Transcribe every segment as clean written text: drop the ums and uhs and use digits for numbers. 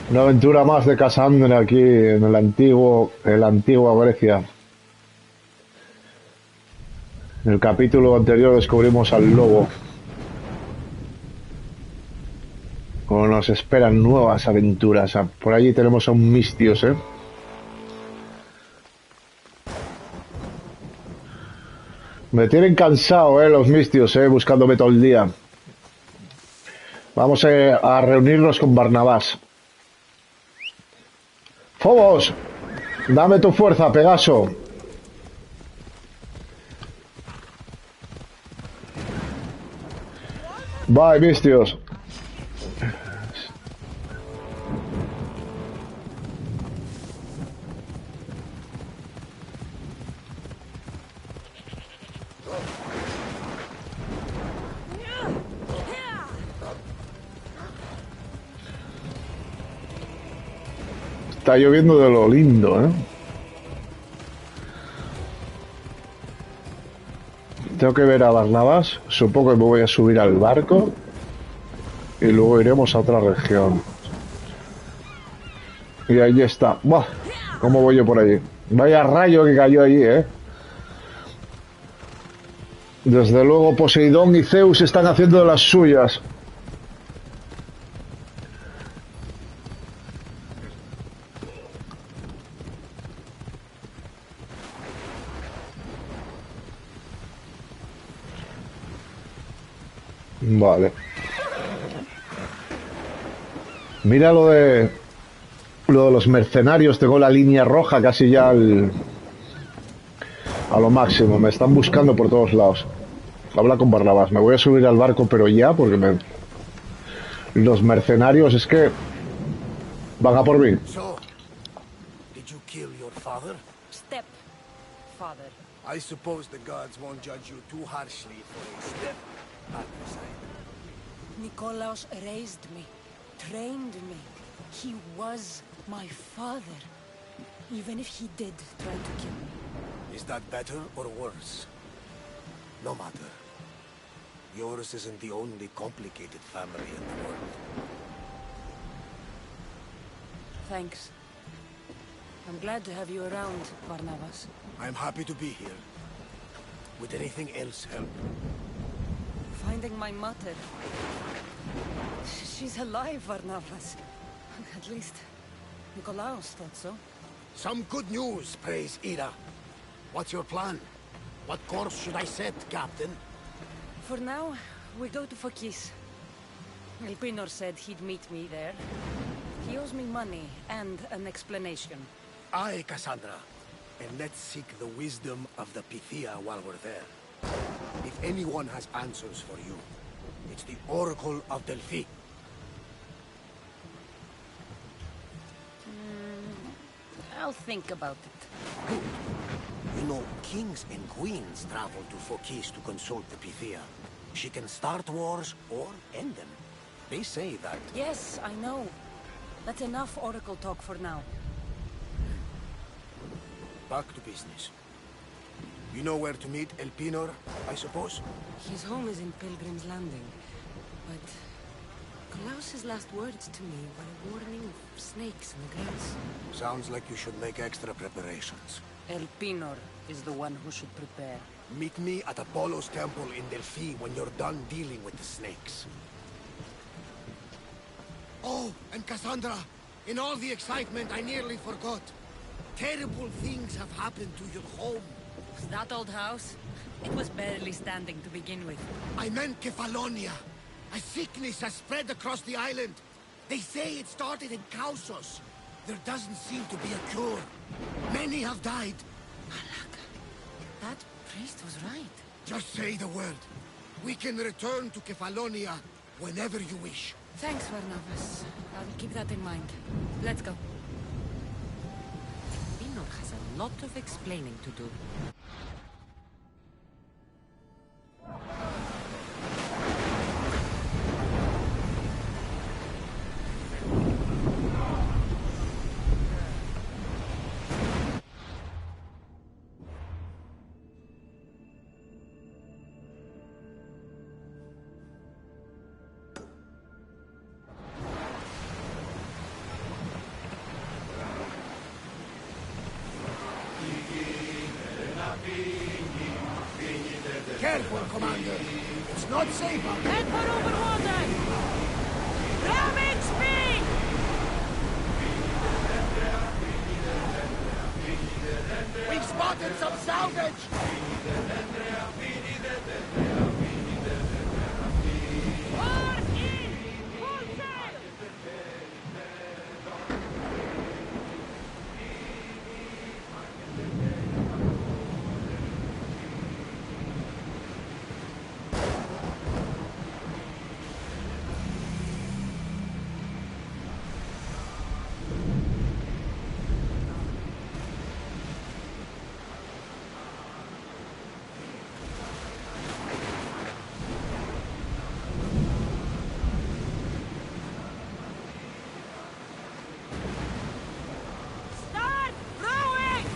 Una aventura más de Cassandra aquí en la antigua Grecia. En el capítulo anterior descubrimos al lobo. Como nos esperan nuevas aventuras. Por allí tenemos a un Mistios, ¿eh? Me tienen cansado, los Mistios, buscándome todo el día. Vamos a reunirnos con Barnabás. ¡Fobos! Dame tu fuerza, Pegaso. Bye, Mistios. Está lloviendo de lo lindo, ¿eh? Tengo que ver a Barnabás. Supongo que me voy a subir al barco. Y luego iremos a otra región. Y ahí está. ¡Buah! ¿Cómo voy yo por allí? Vaya rayo que cayó allí, ¿eh? Desde luego Poseidón y Zeus están haciendo de las suyas. Vale. Mira lo de los mercenarios. Tengo la línea roja casi ya a lo máximo. Me están buscando por todos lados. Habla con Barnabás. Me voy a subir al barco, pero ya, porque los mercenarios es que van a por mí. So, did you kill your father? Stepfather. I suppose the gods won't judge you too harshly for a step patricide. Nikolaos raised me, trained me. He was my father. Even if he did try to kill me. Is that better or worse? No matter. Yours isn't the only complicated family in the world. Thanks. I'm glad to have you around, Barnabas. I'm happy to be here. Would anything else help? Finding my mother. She's alive, Barnabas. At least, Nikolaos thought so. Some good news, praise Ida. What's your plan? What course should I set, Captain? For now, we go to Phokis. Elpinor said he'd meet me there. He owes me money and an explanation. Aye, Cassandra. And let's seek the wisdom of the Pythia while we're there. If anyone has answers for you, it's the Oracle of Delphi. I'll think about it. Good. You know, kings and queens travel to Phokis to consult the Pythia. She can start wars or end them. They say that... Yes, I know. That's enough oracle talk for now. Back to business. You know where to meet Elpinor, I suppose? His home is in Pilgrim's Landing. But Klaus's last words to me were a warning of snakes in the grass. Sounds like you should make extra preparations. Elpinor is the one who should prepare. Meet me at Apollo's temple in Delphi when you're done dealing with the snakes. Oh, and Cassandra, in all the excitement, I nearly forgot. Terrible things have happened to your home. That old house? It was barely standing to begin with. I meant Kefalonia. A sickness has spread across the island. They say it started in Kausos. There doesn't seem to be a cure. Many have died. Alaka, that priest was right. Just say the word. We can return to Kefalonia whenever you wish. Thanks, Barnabas. I'll keep that in mind. Let's go. Elpinor has a lot of explaining to do. Careful, Commander. It's not safe out there. Head for over water! Ramming speed! We've spotted some salvage! Oars in! Full sail! Start rowing!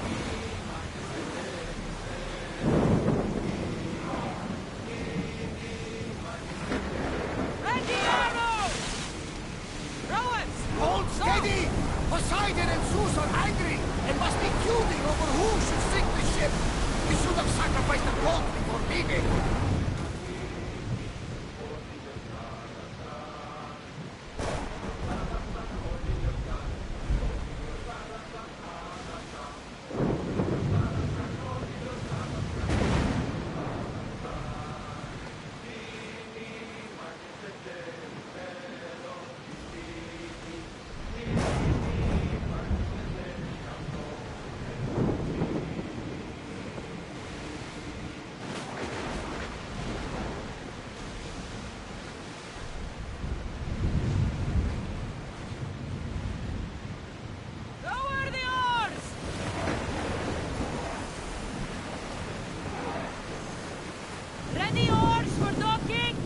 Ready arrow! Rowers! Hold steady! Poseidon and Zeus are angry and must be feuding over who should sink the ship. We should have sacrificed the boat before leaving. Lower the oars! Ready oars for docking?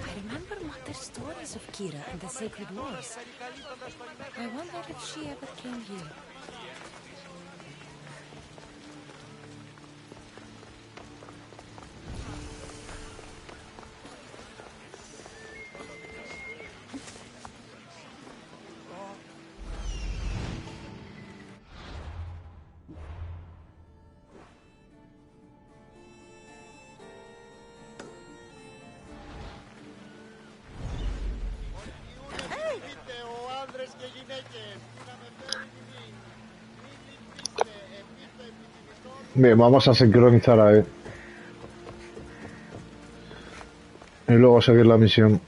I remember Mother's stories of Kira and the Sacred Wars. I wonder if she ever came here. Bien, vamos a sincronizar a él. Y luego seguir la misión.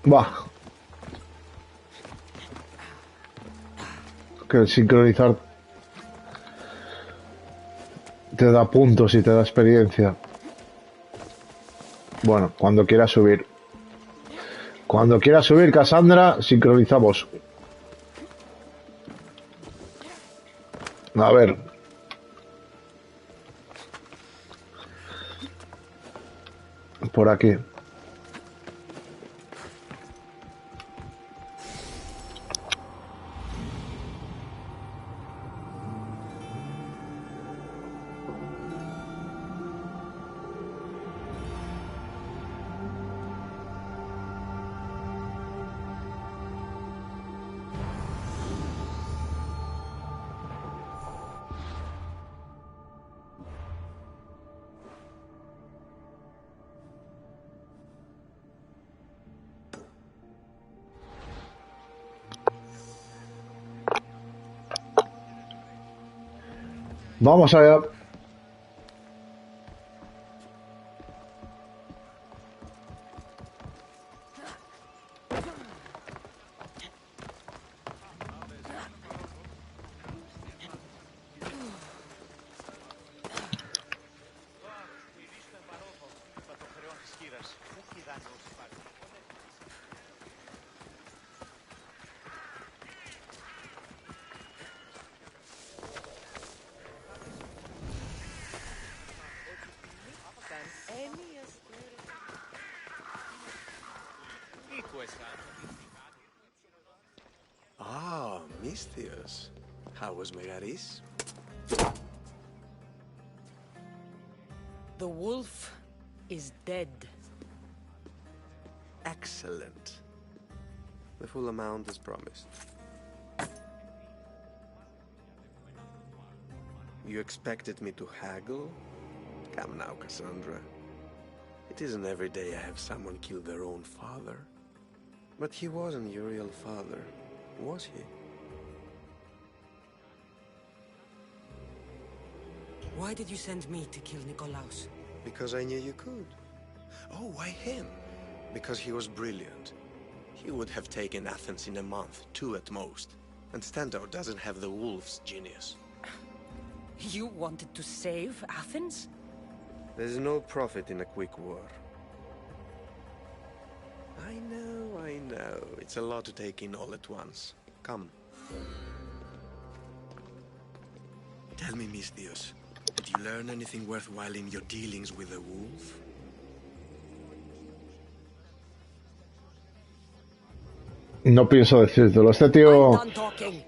Va. Que el sincronizar te da puntos y te da experiencia. Bueno, cuando quieras subir. Cuando quieras subir, Cassandra, sincronizamos. A ver. Por aquí. Vamos allá. Misthios. How was Megaris? The wolf is dead. Excellent. The full amount is promised. You expected me to haggle? Come now, Cassandra. It isn't every day I have someone kill their own father. But he wasn't your real father, was he? Why did you send me to kill Nikolaos? Because I knew you could. Oh, why him? Because he was brilliant. He would have taken Athens in a month, 2 at most. And Stentor doesn't have the wolf's genius. You wanted to save Athens? There's no profit in a quick war. I know. It's a lot to take in all at once. Come. Tell me, Misthios, did you learn anything worthwhile in your dealings with the wolf? No pienso decírtelo. I'm done talking.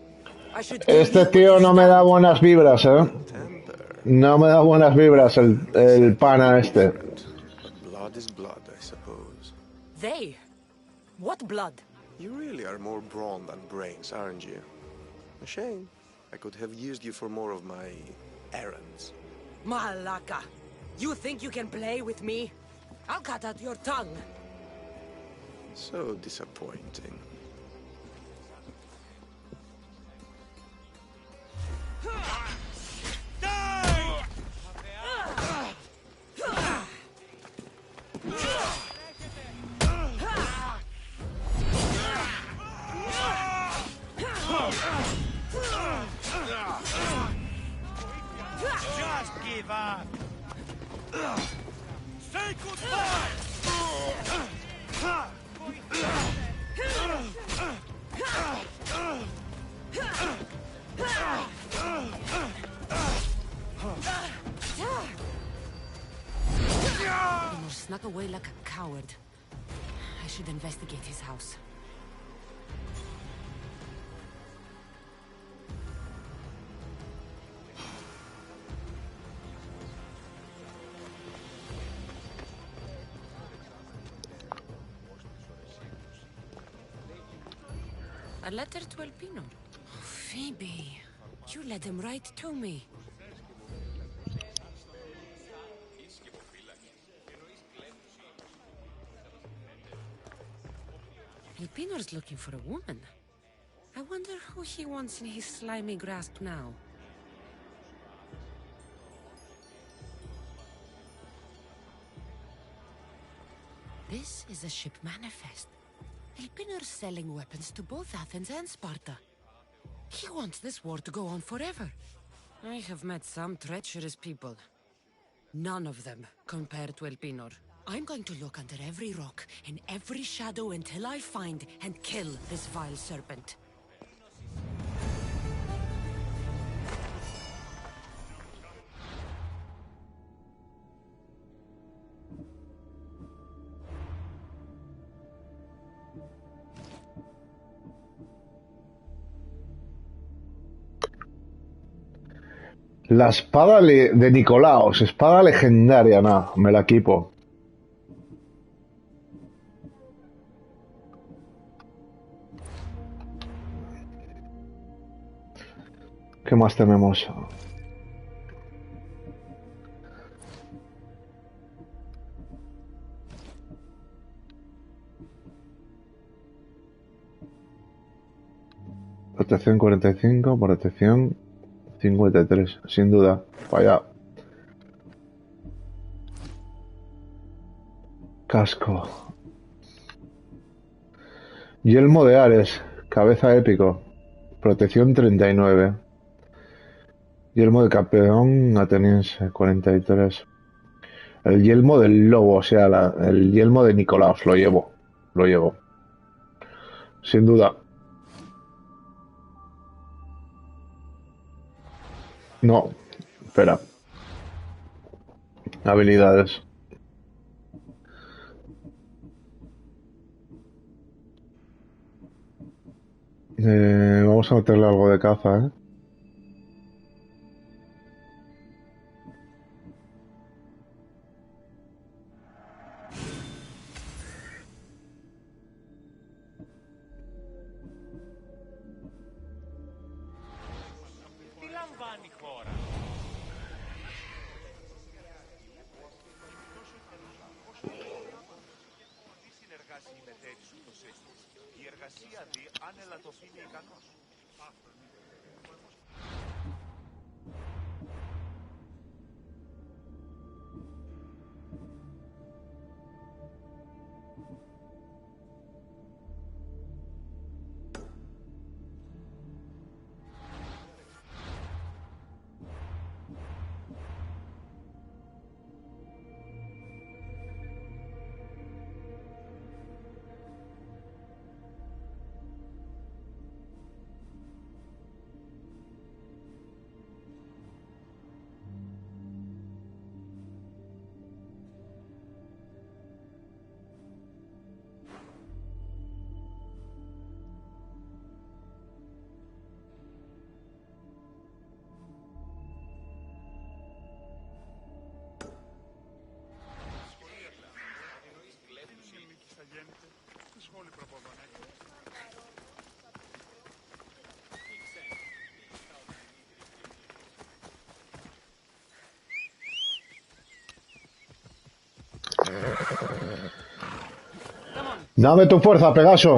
I should give Este you tío what you no me da stand. buenas vibras, Temper. No me da buenas vibras el pana este. Different. But blood is blood, I suppose. They? What blood? You really are more brawn than brains, aren't you? A shame. I could have used you for more of my errands. Malaka. You think you can play with me? I'll cut out your tongue. So disappointing. Just give up. Say goodbye. He snuck away like a coward. I should investigate his house. A letter to Elpino. Oh, Phoebe, you let him write to me. Elpinor's looking for a woman. I wonder who he wants in his slimy grasp now. This is a ship manifest. Elpinor's selling weapons to both Athens and Sparta. He wants this war to go on forever. I have met some treacherous people. None of them compared to Elpinor. I'm going to look under every rock, in every shadow until I find and kill this vile serpent. La espada de Nikolaos, espada legendaria, nada, me la equipo. ¿Qué más tenemos? Protección 45, protección 53, sin duda. Vaya. Casco. Yelmo de Ares, cabeza épico. Protección 39. Yelmo de campeón ateniense, 43. El yelmo del lobo, o sea, el yelmo de Nikolaos, lo llevo. Lo llevo. Sin duda. No, espera. Habilidades. Vamos Vamos a meterle algo de caza, ¿eh? Τι λαμβάνει η χώρα. Τι συνεργάσει η μεθέρη σου το σύστημα. Η εργασία δει αν ελαττωθεί ικανός. Dame tu fuerza, Pegaso.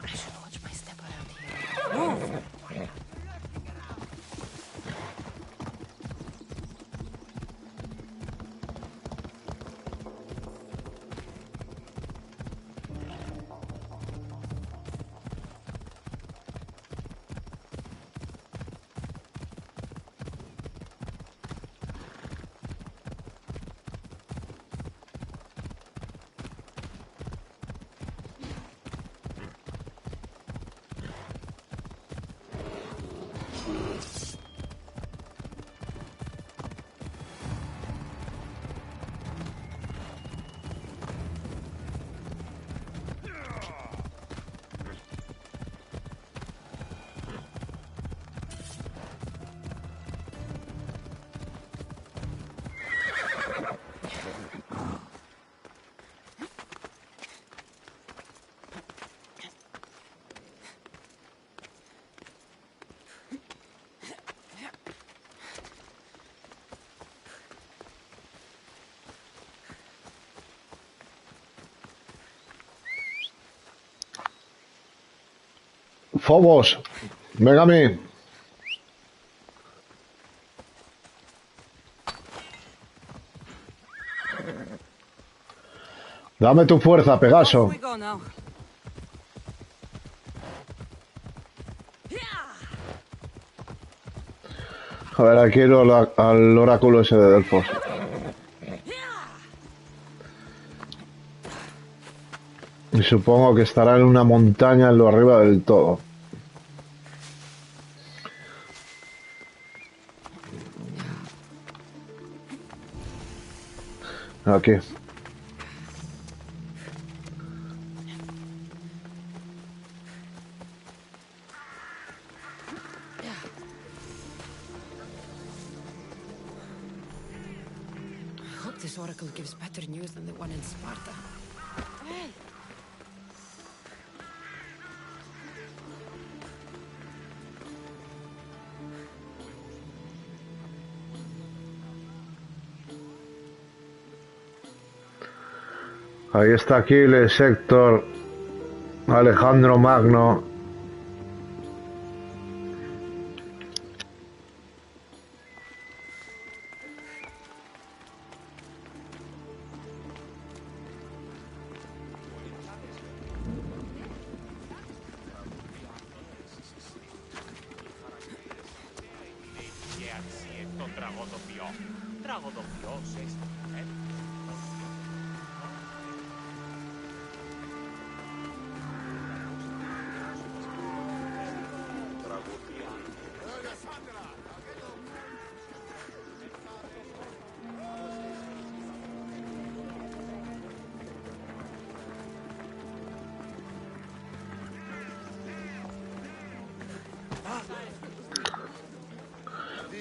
I should watch my step around here. Move! Fobos, venga a mí. Dame tu fuerza, Pegaso. We go now. A ver, aquí al oráculo ese de Delfos. Y supongo que estará en una montaña en lo arriba del todo. Aquí. I hope this oracle gives better news than the one in Sparta. Hey. Ahí está Aquiles, Héctor, Alejandro Magno. τον τραγωδοποιό. Τραγωδοποιός έστειλε.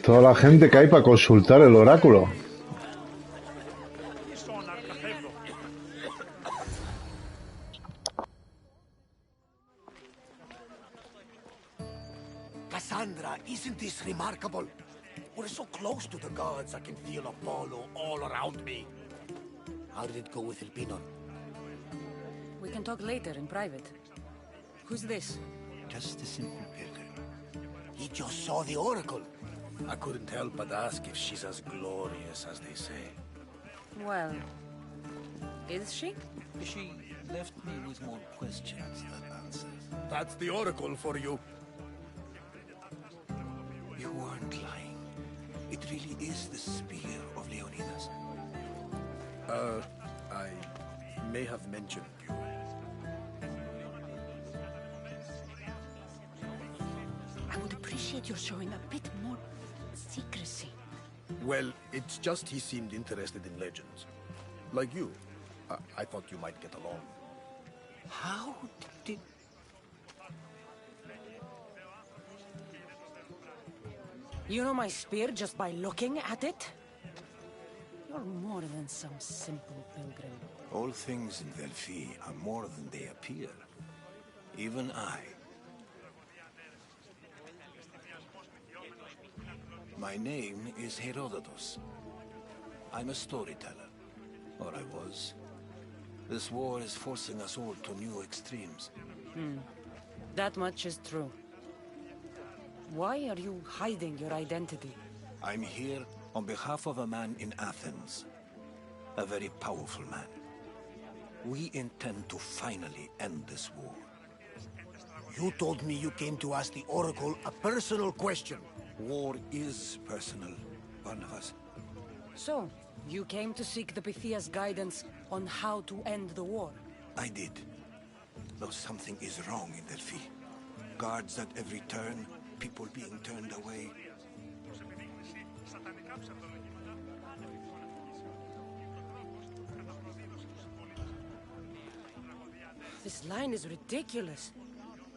Toda la gente que hay para consultar el oráculo. Cassandra, isn't this remarkable? We're so close to the gods, I can feel Apollo all around me. How did it go with Elpinor? We can talk later in private. Who's this? Just a simple pilgrim. He just saw the oracle. I couldn't help but ask if she's as glorious as they say. Well, is she? She left me with more questions than answers. That's the oracle for you. You weren't lying. It really is the spear of Leonidas. I may have mentioned you. I would appreciate your showing a bit more secrecy. Well, it's just he seemed interested in legends. Like you. I thought you might get along. How did... You know my spear just by looking at it? You're more than some simple pilgrim. All things in Delphi are more than they appear. Even I. My name is Heródoto. I'm a storyteller. Or I was. This war is forcing us all to new extremes. That much is true. Why are you hiding your identity? I'm here on behalf of a man in Athens. A very powerful man. We intend to finally end this war. You told me you came to ask the oracle a personal question. War is personal, Barnabas. So, you came to seek the Pythias' guidance on how to end the war? I did. Though something is wrong in Delphi. Guards at every turn, people being turned away. This line is ridiculous.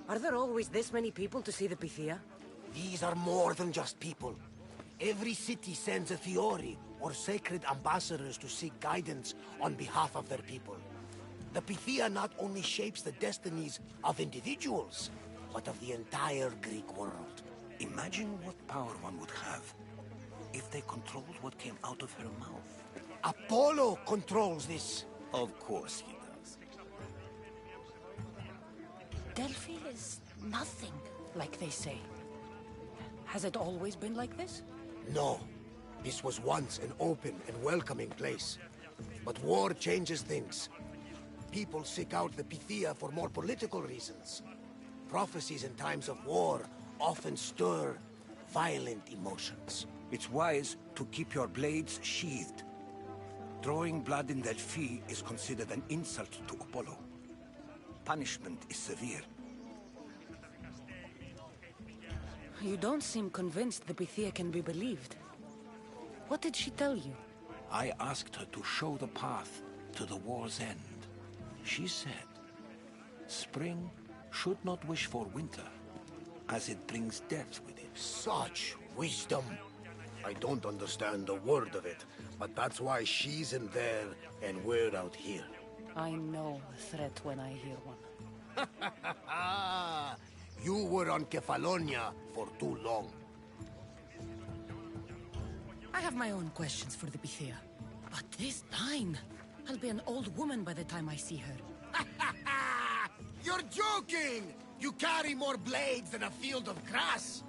Are there always this many people to see the Pythia? These are more than just people. Every city sends a Theori or sacred ambassadors to seek guidance on behalf of their people. The Pythia not only shapes the destinies of individuals, but of the entire Greek world. Imagine what power one would have if they controlled what came out of her mouth. Apollo controls this. Of course he does. Delphi is nothing, like they say. Has it always been like this? No. This was once an open and welcoming place. But war changes things. People seek out the Pythia for more political reasons. Prophecies in times of war often stir violent emotions. It's wise to keep your blades sheathed. Drawing blood in Delphi is considered an insult to Apollo. Punishment is severe. You don't seem convinced the Pythia can be believed. What did she tell you? I asked her to show the path to the war's end. She said, spring should not wish for winter, as it brings death with it. Such wisdom. I don't understand a word of it, but that's why she's in there and we're out here. I know a threat when I hear one. You were on Kefalonia for too long. I have my own questions for the Pythia. But this line... I'll be an old woman by the time I see her. You're joking! You carry more blades than a field of grass.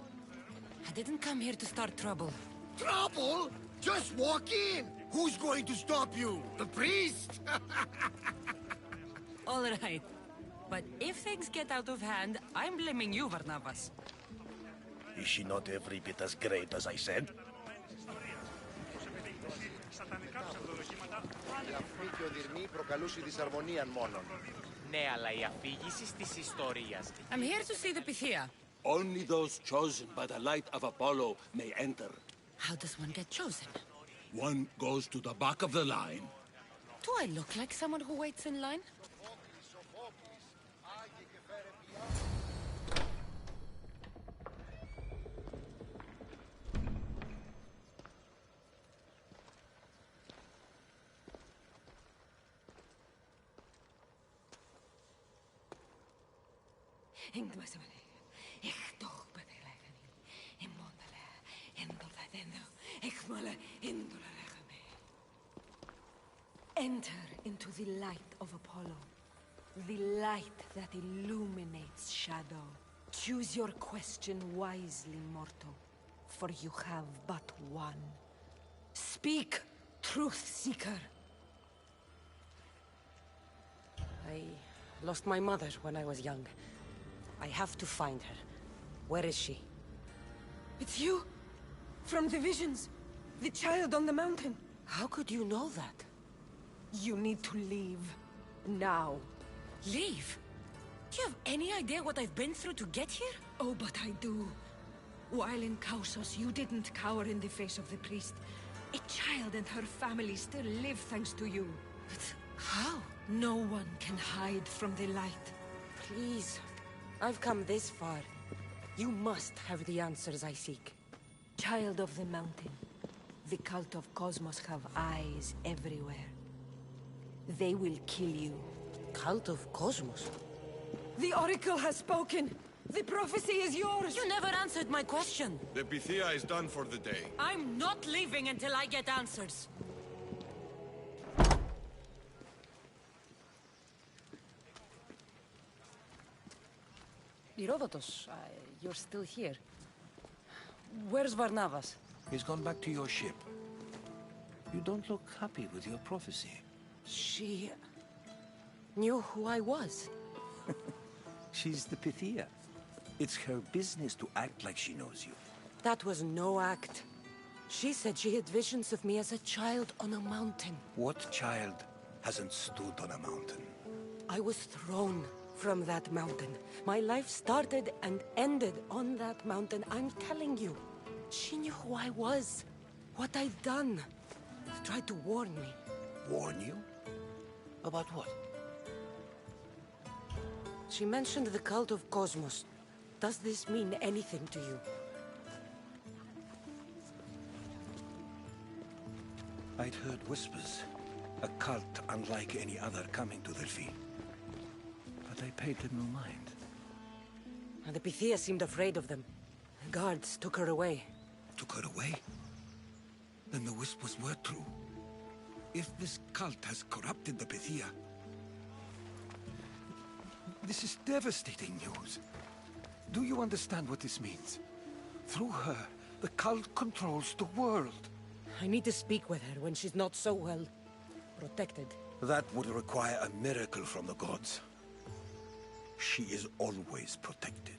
I didn't come here to start trouble. Trouble? Just walk in! Who's going to stop you? The priest? All right. But if things get out of hand, I'm blaming you, Barnabas. Is she not every bit as great as I said? Η αφή και ο δειρμή προκαλούσε δυσαρμονίαν μόνον. Ναι, αλλά η αφήγηση της ιστορίας. I'm here to see the Pythia. Only those chosen by the light of Apollo may enter. How does one get chosen? One goes to the back of the line. Do I look like someone who waits in line? Enter into the light of Apollo, the light that illuminates shadow. Choose your question wisely, mortal, for you have but one. Speak, truth seeker. I lost my mother when I was young. I have to find her. Where is she? It's you! From the visions! The child on the mountain! How could you know that? You need to leave. Now. Leave? Do you have any idea what I've been through to get here? Oh, but I do. While in Kausos, you didn't cower in the face of the priest. A child and her family still live thanks to you. But how? No one can hide from the light. Please. I've come this far. You must have the answers I seek. Child of the mountain. The cult of Kosmos have eyes everywhere. They will kill you. Cult of Kosmos? The Oracle has spoken! The prophecy is yours! You never answered my question! The Pythia is done for the day. I'm not leaving until I get answers! Heródotos, you're still here. Where's Barnabas? He's gone back to your ship. You don't look happy with your prophecy. She knew who I was. She's the Pythia. It's her business to act like she knows you. That was no act. She said she had visions of me as a child on a mountain. What child hasn't stood on a mountain? I was thrown from that mountain. My life started and ended on that mountain, I'm telling you. She knew who I was, what I'd done. Tried to warn me. Warn you? About what? She mentioned the cult of Kosmos. Does this mean anything to you? I'd heard whispers. A cult unlike any other coming to Delphi. But I paid them no mind. And the Pythia seemed afraid of them. The guards took her away. Took her away? Then the whispers were true. If this cult has corrupted the Pythia, this is devastating news. Do you understand what this means? Through her, the cult controls the world. I need to speak with her when she's not so well protected. That would require a miracle from the gods. She is always protected.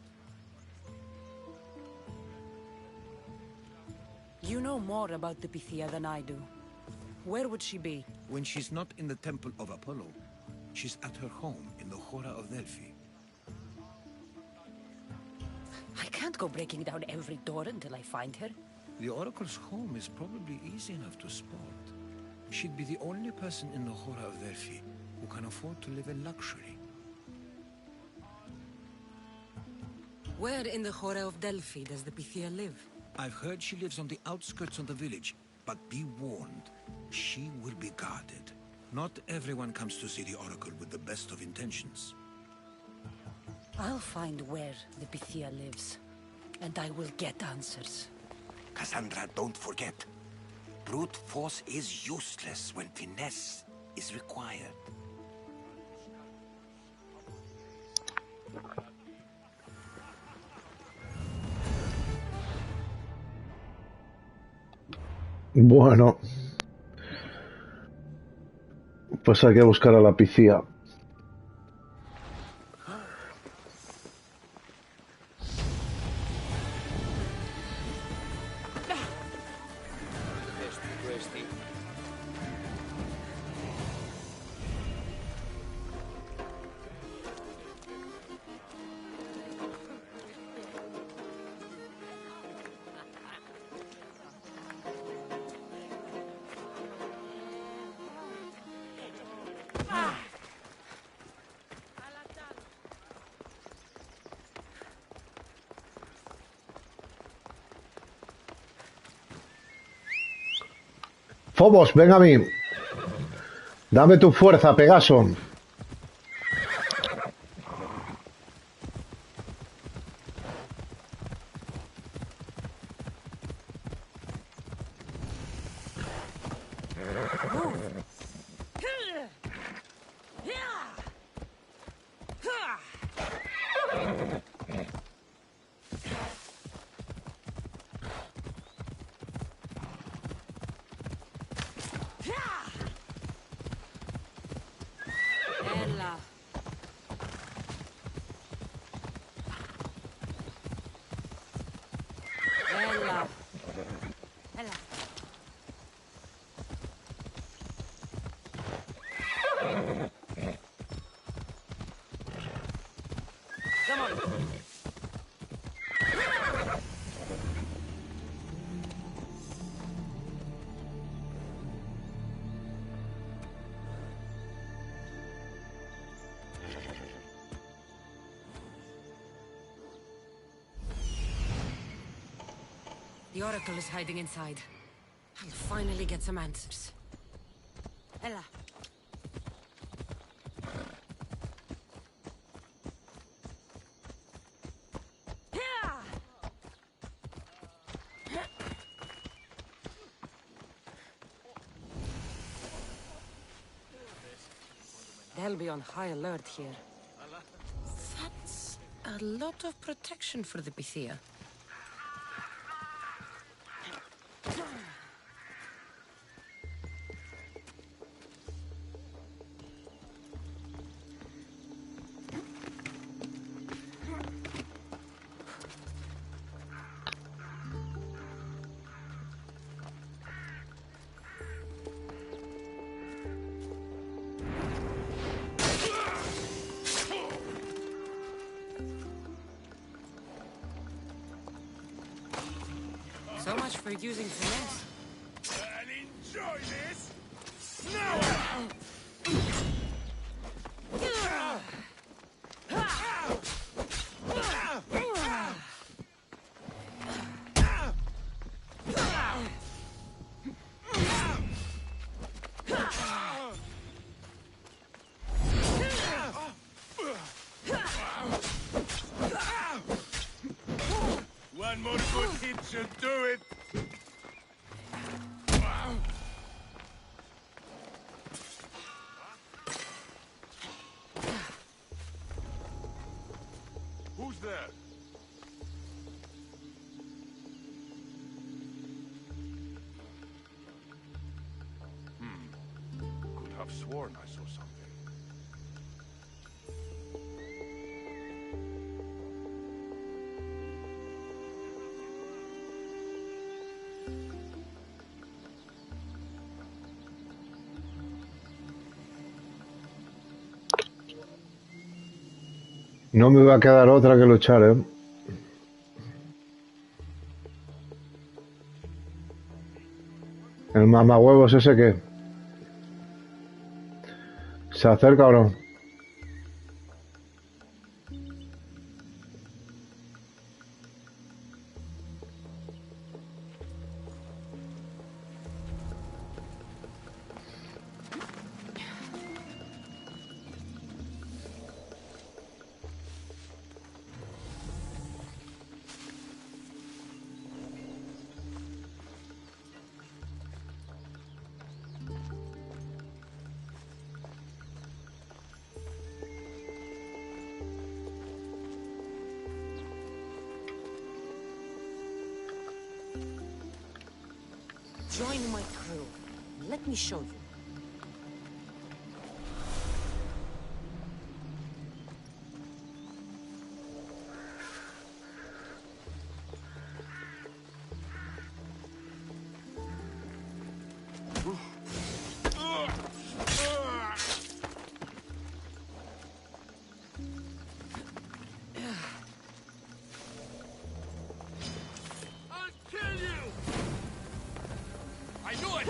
You know more about the Pythia than I do. Where would she be? When she's not in the temple of Apollo, she's at her home in the Hora of Delphi. I can't go breaking down every door until I find her. The Oracle's home is probably easy enough to spot. She'd be the only person in the Hora of Delphi who can afford to live in luxury. Where in the Hora of Delphi does the Pythia live? I've heard she lives on the outskirts of the village, but be warned, she will be guarded. Not everyone comes to see the Oracle with the best of intentions. I'll find where the Pythia lives, and I will get answers. Cassandra, don't forget. Brute force is useless when finesse is required. Bueno, pues hay que buscar a la Pythia. Phobos, ven a mí. Dame tu fuerza, Pegaso. The Oracle is hiding inside. I'll finally get some answers. Ella. They'll be on high alert here. That's a lot of protection for the Pythia. So much for using finesse. I'll enjoy this! Now! One more good hit should do it! Who's there? Could have sworn I saw something. No me va a quedar otra que luchar, ¿eh? El mamahuevos ese que... Se acerca o no. Join my crew. Let me show you. I'll kill you! I knew it!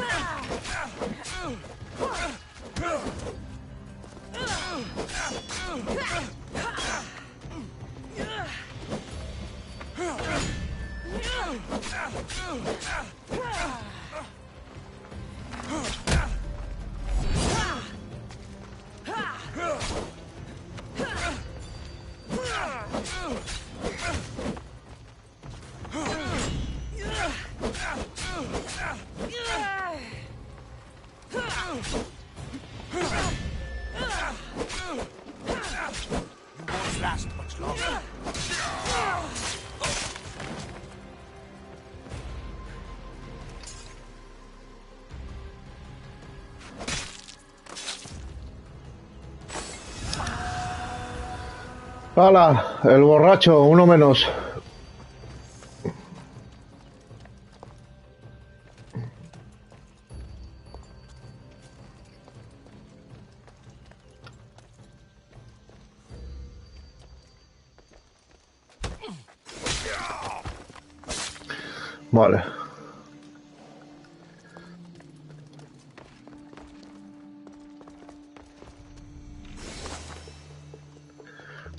won't last much longer. ¡Hala! El borracho, uno menos. Vale.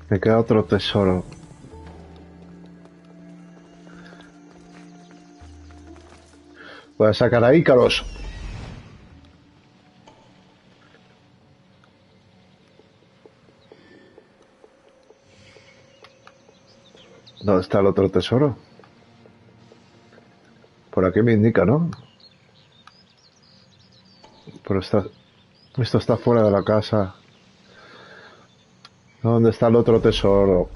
Me queda otro tesoro. Voy a sacar a Ícaros. ¿Dónde está el otro tesoro? Por aquí me indica, ¿no? Pero esto está fuera de la casa. ¿Dónde está el otro tesoro?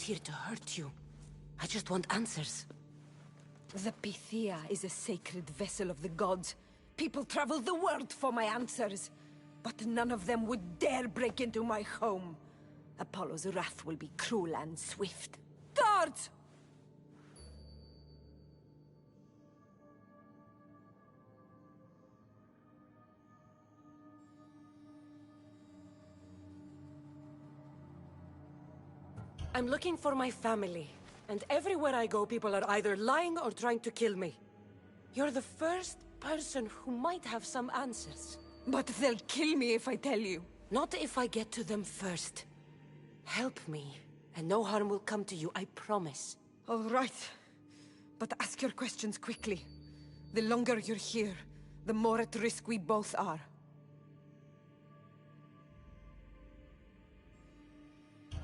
Here to hurt you. I just want answers. The Pythia is a sacred vessel of the gods. People travel the world for my answers. But none of them would dare break into my home. Apollo's wrath will be cruel and swift. Guards! I'm looking for my family. And everywhere I go, people are either lying or trying to kill me. You're the first person who might have some answers. But they'll kill me if I tell you. Not if I get to them first. Help me, and no harm will come to you, I promise. All right. But ask your questions quickly. The longer you're here, the more at risk we both are.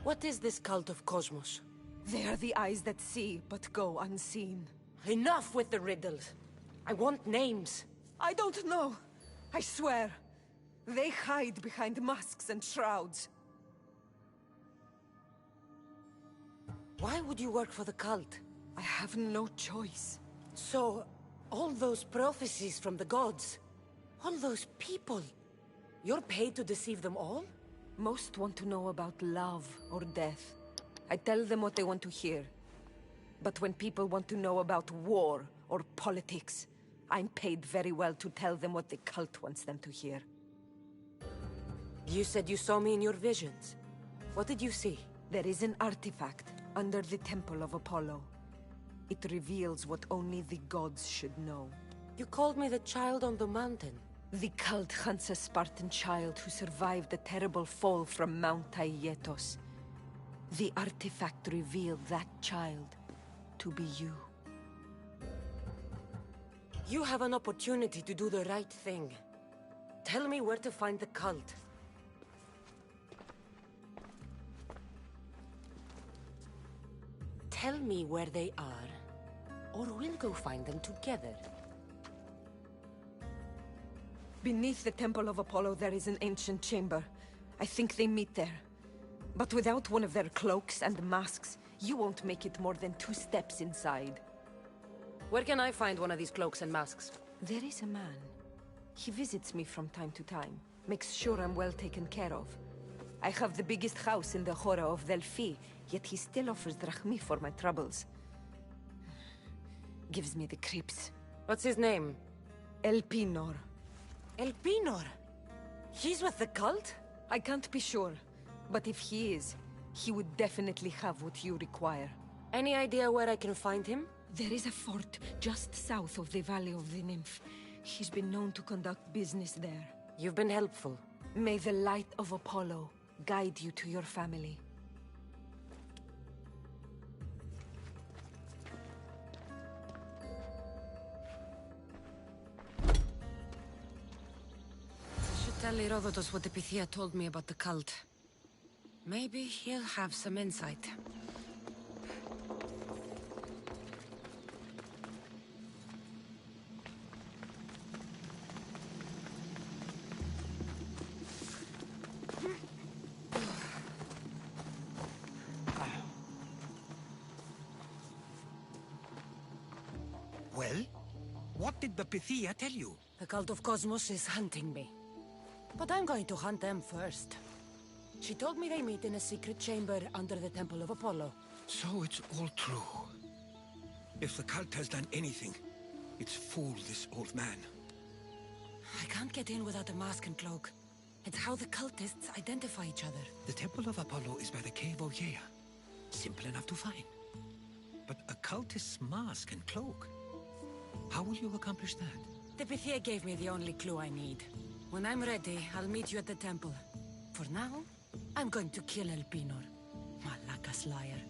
What is this cult of Kosmos? They are the eyes that see, but go unseen. Enough with the riddles. I want names. I don't know. I swear. They hide behind masks and shrouds. Why would you work for the cult? I have no choice. So, all those prophecies from the gods, all those people, you're paid to deceive them all? Most want to know about love or death. I tell them what they want to hear. But when people want to know about war or politics, I'm paid very well to tell them what the cult wants them to hear. You said you saw me in your visions. What did you see? There is an artifact under the Temple of Apollo. It reveals what only the gods should know. You called me the child on the mountain. The cult hunts a Spartan child who survived the terrible fall from Mount Aietos. The artifact revealed that child to be you. You have an opportunity to do the right thing. Tell me where to find the cult. Tell me where they are, or we'll go find them together. Beneath the Temple of Apollo there is an ancient chamber. I think they meet there. But without one of their cloaks and masks, you won't make it more than 2 steps inside. Where can I find one of these cloaks and masks? There is a man. He visits me from time to time, makes sure I'm well taken care of. I have the biggest house in the Hora of Delphi, yet he still offers drachmi for my troubles. Gives me the creeps. What's his name? Elpinor. Elpinor? He's with the cult? I can't be sure, but if he is, he would definitely have what you require. Any idea where I can find him? There is a fort just south of the Valley of the Nymph. He's been known to conduct business there. You've been helpful. May the light of Apollo guide you to your family. I should tell Heródoto what the Pythia told me about the cult. Maybe he'll have some insight. Well? What did the Pythia tell you? The cult of Kosmos is hunting me. But I'm going to hunt them first. She told me they meet in a secret chamber under the Temple of Apollo. So it's all true. If the cult has done anything, it's fooled this old man. I can't get in without a mask and cloak. It's how the cultists identify each other. The Temple of Apollo is by the cave of Yea. Simple enough to find. But a cultist's mask and cloak? How will you accomplish that? The Pythia gave me the only clue I need. When I'm ready, I'll meet you at the temple. For now, I'm going to kill Elpinor. Malakas liar.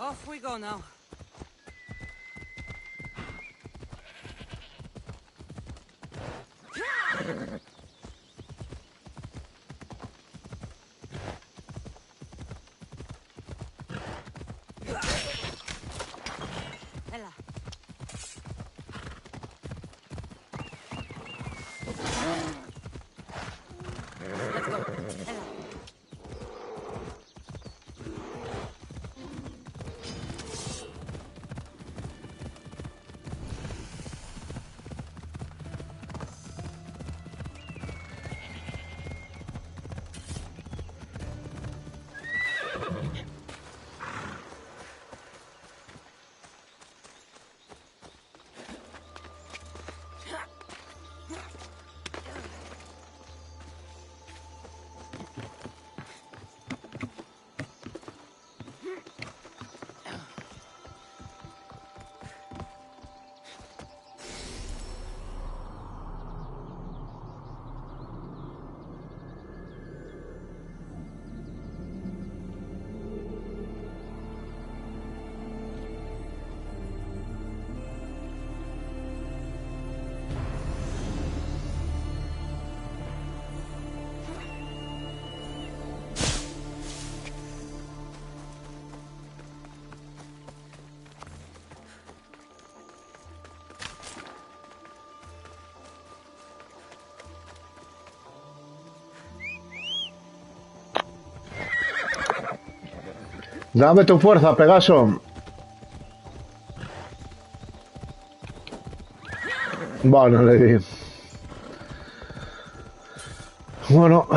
Off we go now. Dame tu fuerza, Pegaso. Bueno, le di. Bueno.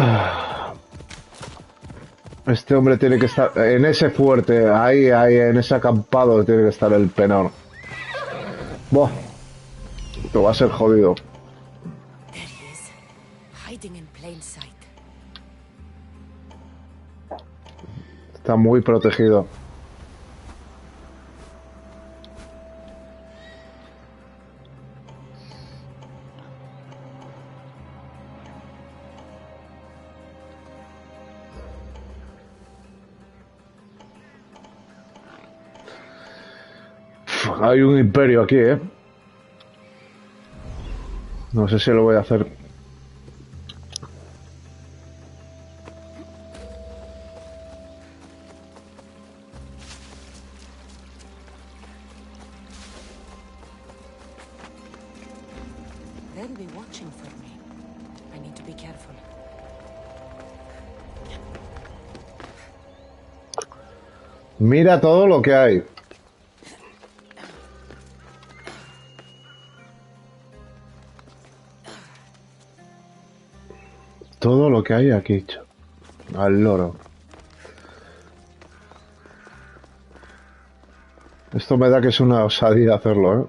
Este hombre tiene que estar en ese fuerte. Ahí, en ese acampado tiene que estar el penor. Buah. Esto va a ser jodido. There he is, hiding in plain sight. Está muy protegido. Hay un imperio aquí, ¿eh? No sé si lo voy a hacer. They'll be watching for me. I need to be careful. Mira todo lo que hay. Todo lo que hay aquí, al loro. Esto me da que es una osadía hacerlo, ¿eh?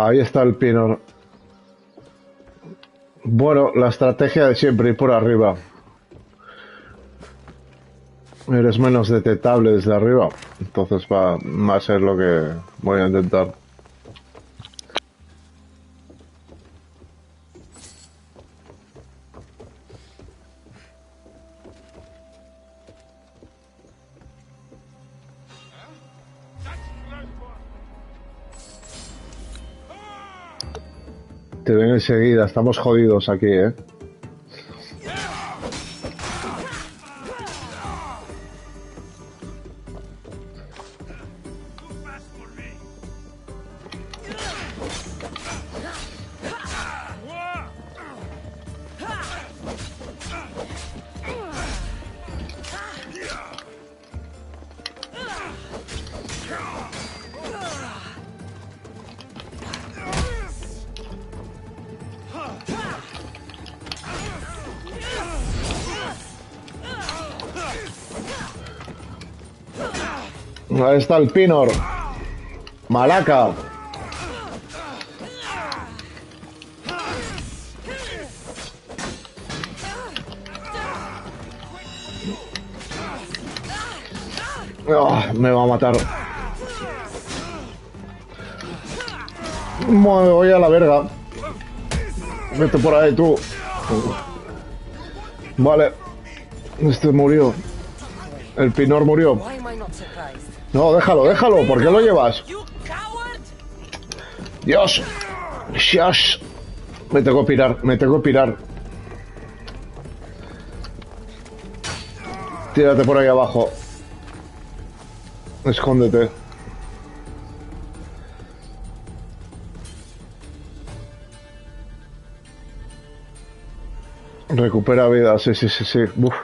Ahí está el Pinor. Bueno, la estrategia de siempre, ir por arriba. Eres menos detectable desde arriba. Entonces va a ser lo que voy a intentar. Te ven enseguida, estamos jodidos aquí, ¿eh? Ahí está el Pinor. Malaca. Oh, me va a matar. Me voy a la verga. Vete por ahí tú. Vale. Este murió. El Pinor murió. No, déjalo, déjalo. ¿Por qué lo llevas? Dios. Dios. Me tengo que pirar, me tengo que pirar. Tírate por ahí abajo. Escóndete. Recupera vida, sí, sí, sí, sí. Uf.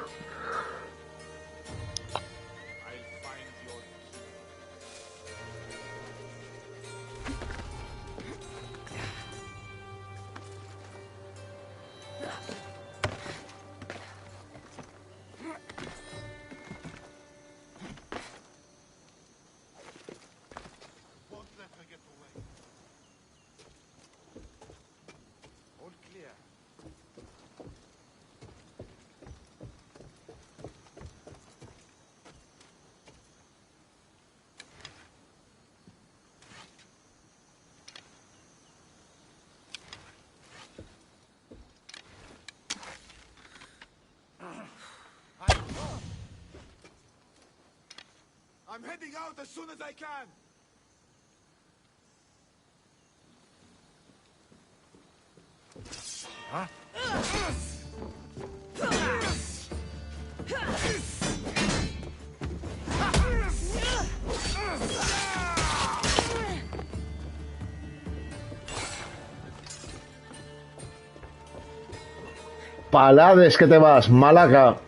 I'm heading out as soon as I can. Huh? Palades que te vas, Malaca.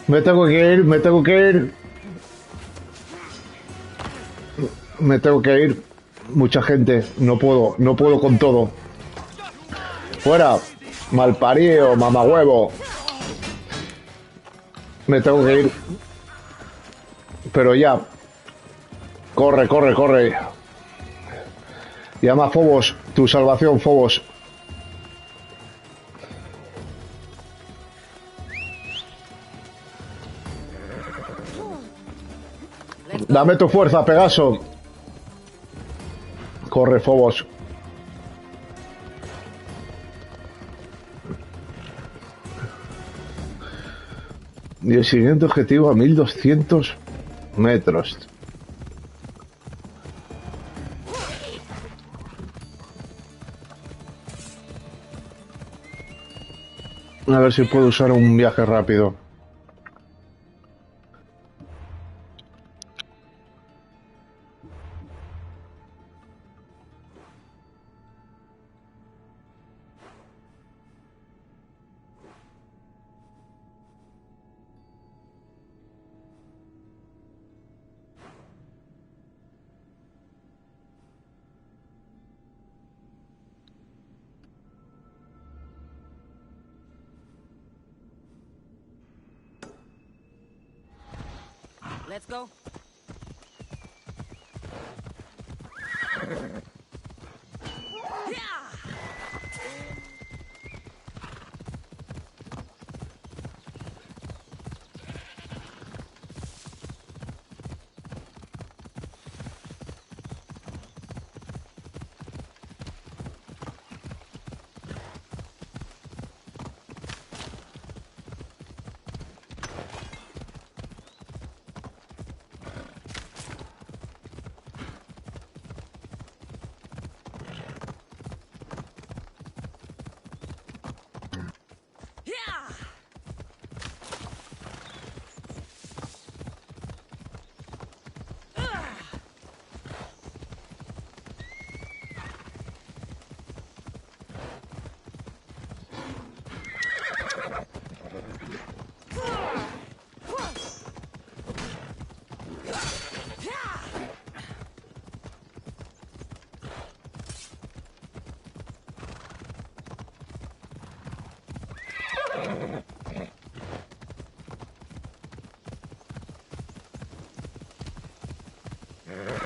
Me tengo que ir, me tengo que ir. Me tengo que ir. Mucha gente. No puedo, no puedo con todo. Fuera. Malparido, mamahuevo. Me tengo que ir. Pero ya. Corre, corre, corre. Llama a Phobos. Tu salvación, Phobos. Dame tu fuerza, Pegaso. Corre, Phobos. Y el siguiente objetivo a 1200 metros. A ver si puedo usar un viaje rápido. Let's go.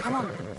Come on.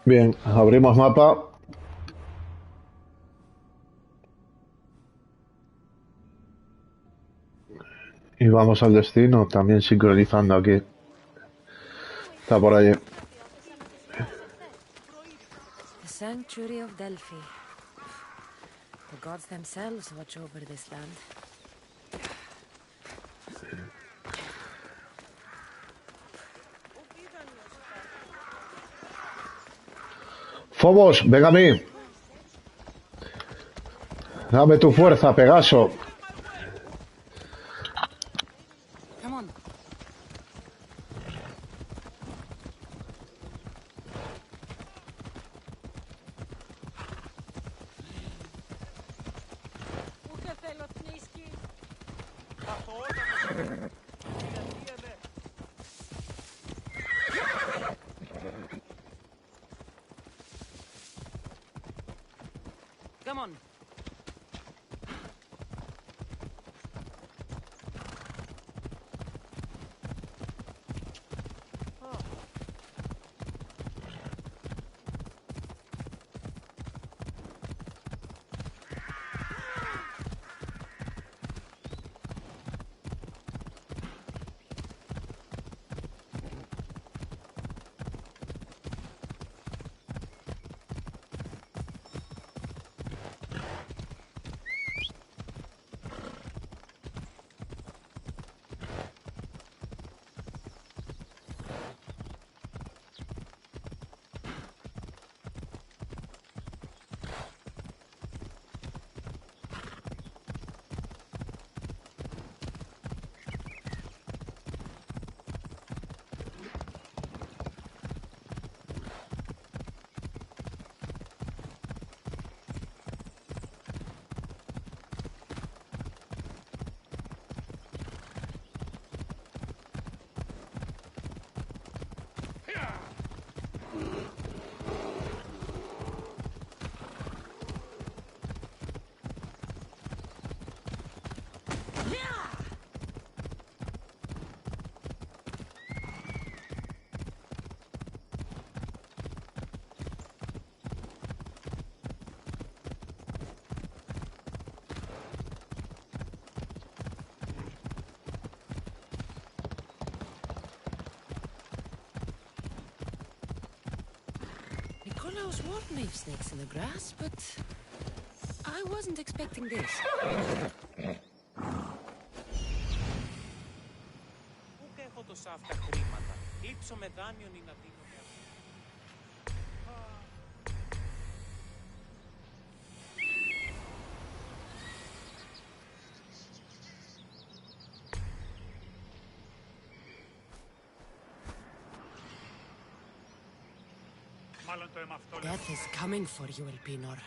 Bien, abrimos mapa. Y vamos al destino, también sincronizando aquí. Está por allí. The Sanctuary of Delphi. The gods themselves watch over this land. Phobos, ven a mí. Dame tu fuerza, Pegaso. Come on. Come on. Nicolaus won't leave snakes in the grass, but I wasn't expecting this. Πού και έχω τόσα αυτά χρήματα. Κλείψω με δάνειο ή να δίνω μια... Death is coming for you, Elpinor.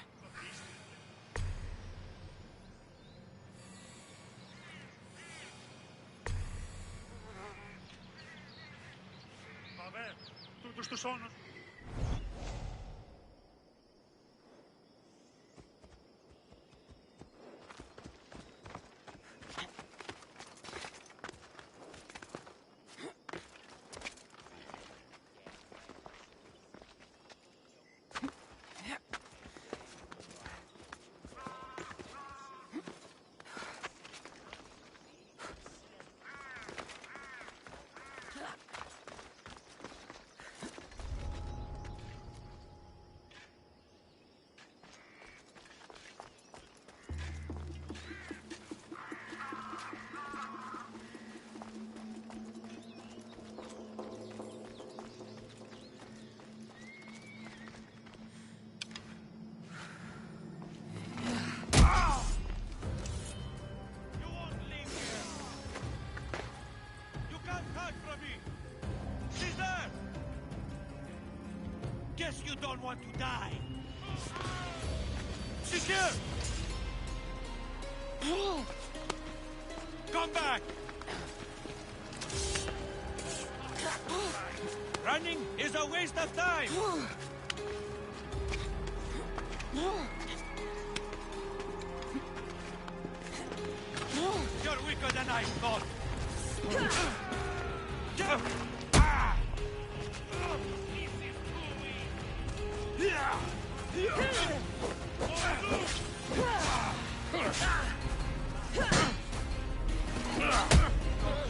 Guess you don't want to die. Secure! Come back! Running is a waste of time! You're weaker than I thought!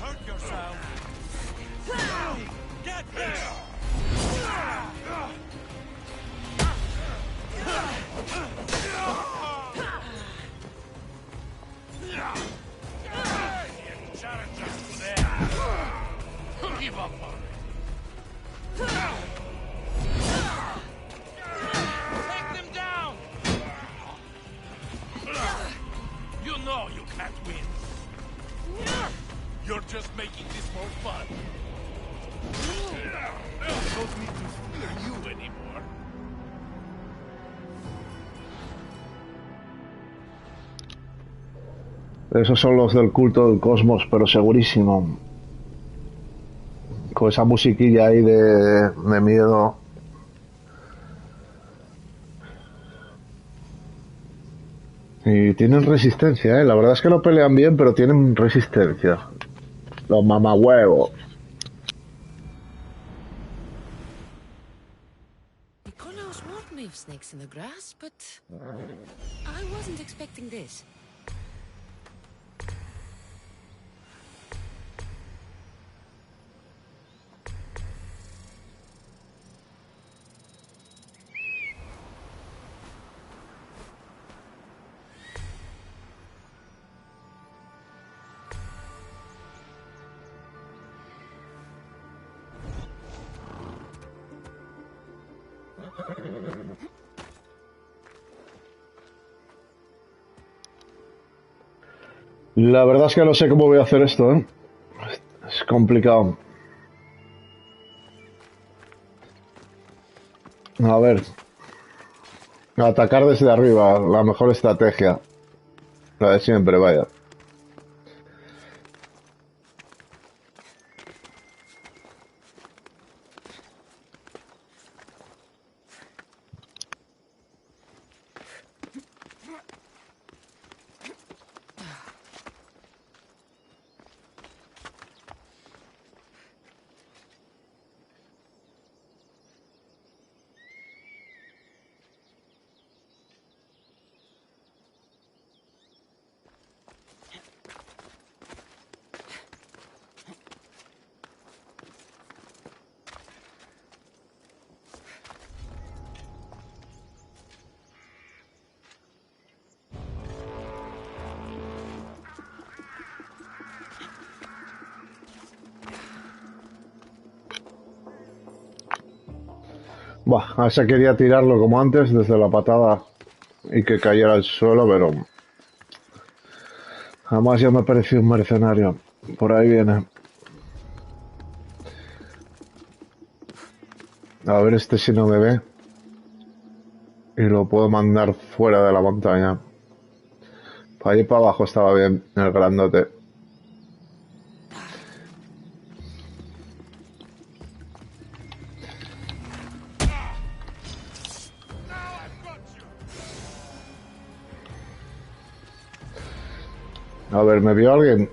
Hurt yourself! Get there! cat wins. You're just making this more fun. I don't need to fear you anymore. Esos son los del culto del Kosmos, pero segurísimo. Con esa musiquilla ahí de miedo. Y tienen resistencia, ¿eh? La verdad es que no pelean bien, pero tienen resistencia. Los mamahuevos. Nikolaos warned me of snakes in the grass, but I wasn't expecting this. La verdad es que no sé cómo voy a hacer esto, ¿eh? Es complicado. A ver. Atacar desde arriba, la mejor estrategia. La de siempre, vaya. Buah, a ese quería tirarlo como antes, desde la patada y que cayera al suelo, pero jamás ya me pareció un mercenario. Por ahí viene. A ver este si no me ve. Y lo puedo mandar fuera de la montaña. Para allí para abajo estaba bien, el grandote. A ver, ¿me vio alguien?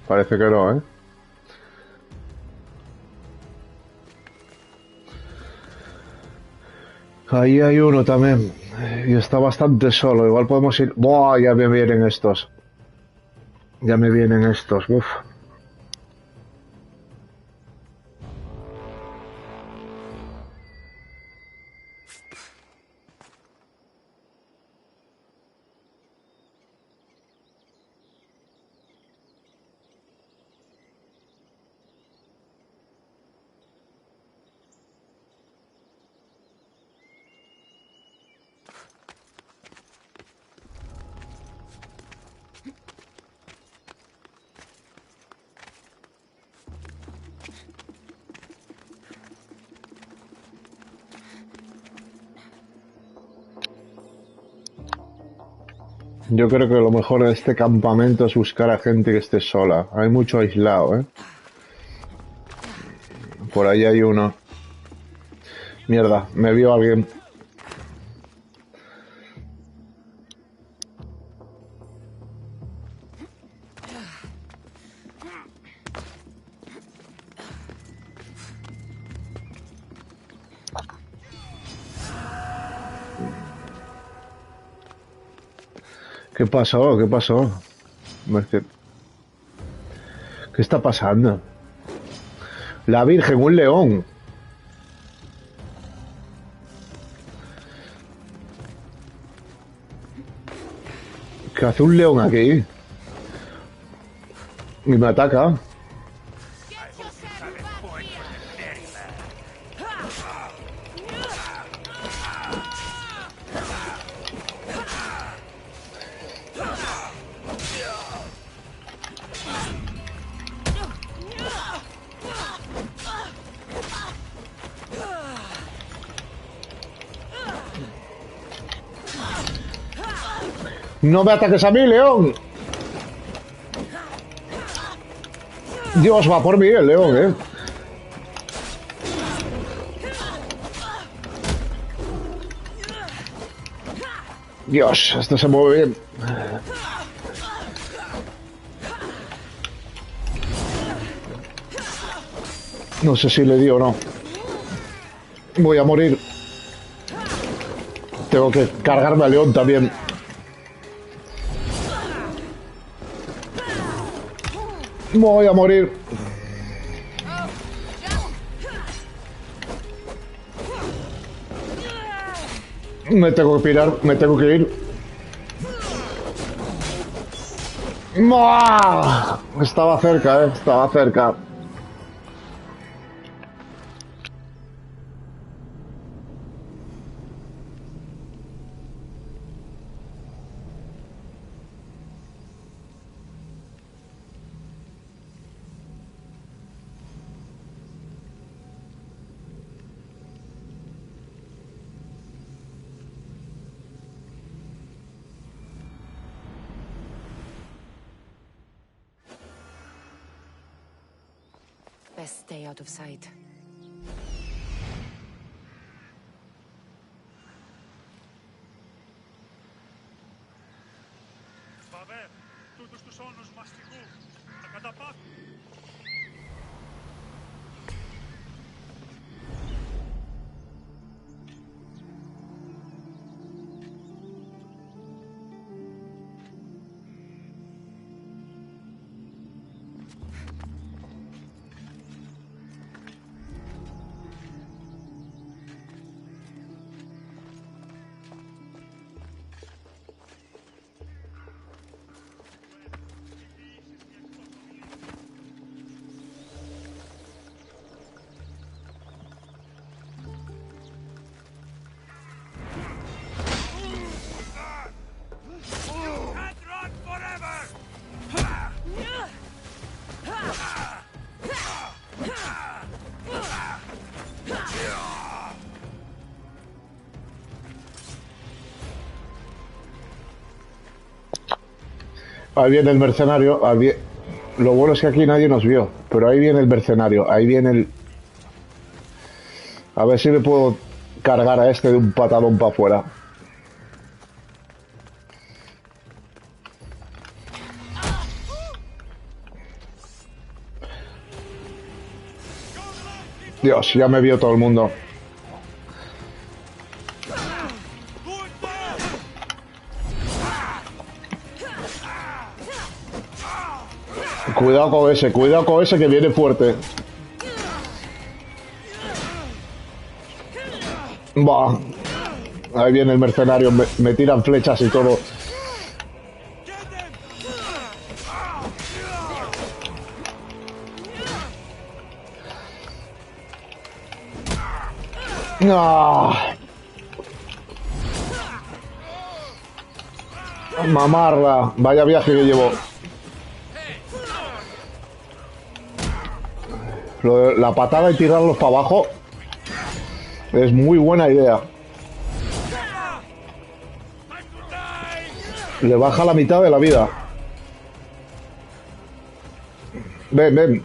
Parece que no, ¿eh? Ahí hay uno también. Y está bastante solo. Igual podemos ir... ¡Buah! Ya me vienen estos. Ya me vienen estos. Uf. Yo creo que lo mejor de este campamento es buscar a gente que esté sola. Hay mucho aislado, ¿eh? Por ahí hay uno. Mierda, me vio alguien. ¿Qué pasó? ¿Qué pasó? ¿Qué está pasando? La Virgen, un león. ¿Qué hace un león aquí? Y me ataca. No me ataques a mí, león. Dios, va por mí el león, Dios, esto se mueve bien. No sé si le dio o no. Voy a morir. Tengo que cargarme al león también. Voy a morir. Me tengo que pirar, me tengo que ir. ¡Mua! Estaba cerca, estaba cerca. Best stay out of sight. Βαβέ, τούτους τους όνους μαστιγού. Τα καταπάθουν. Ahí viene el mercenario. Lo bueno es que aquí nadie nos vio. Pero ahí viene el mercenario. Ahí viene el... A ver si le puedo cargar a este de un patadón para afuera. Dios, ya me vio todo el mundo. Cuidado con ese que viene fuerte. Bah. Ahí viene el mercenario, me tiran flechas y todo. Ah. Mamarla, vaya viaje que llevo. La patada y tirarlos para abajo es muy buena idea. Le baja la mitad de la vida. Ven, ven.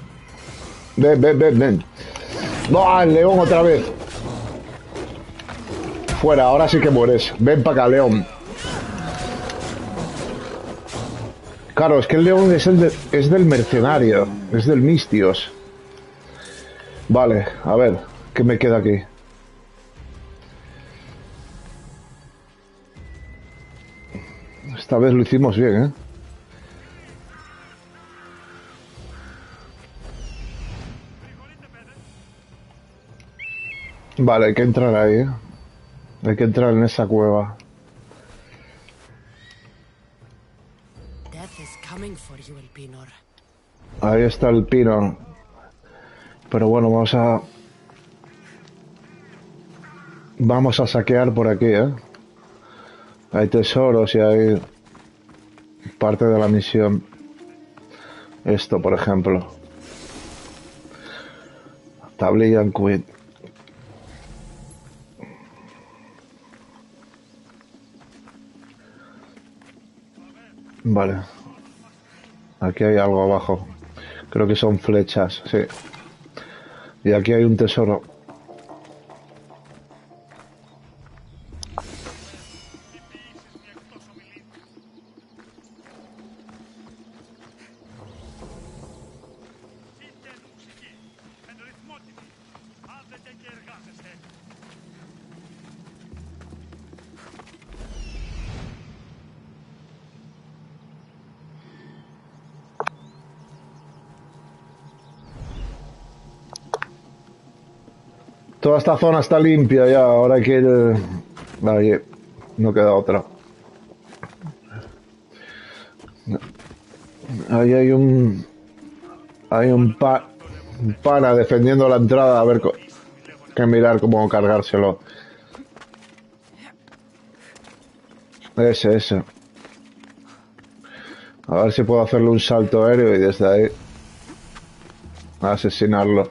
Ven, ven, ven, ven. ¡No! El león otra vez. Fuera, ahora sí que mueres. Ven para acá, león. Claro, es que el león es del mercenario. Es del Mistios. Vale, a ver, ¿qué me queda aquí? Esta vez lo hicimos bien, ¿eh? Vale, hay que entrar ahí, ¿eh? Hay que entrar en esa cueva. Ahí está el pino. Pero bueno, vamos a saquear por aquí, ¿eh? Hay tesoros y hay parte de la misión. Esto, por ejemplo. Tablilla en quit. Vale. Aquí hay algo abajo. Creo que son flechas, sí. Y aquí hay un tesoro. Toda esta zona está limpia ya, ahora hay que ir... Ahí, no queda otra. Ahí hay un... Hay un pana defendiendo la entrada, a ver... Que mirar cómo cargárselo. Ese. A ver si puedo hacerle un salto aéreo y desde ahí... asesinarlo.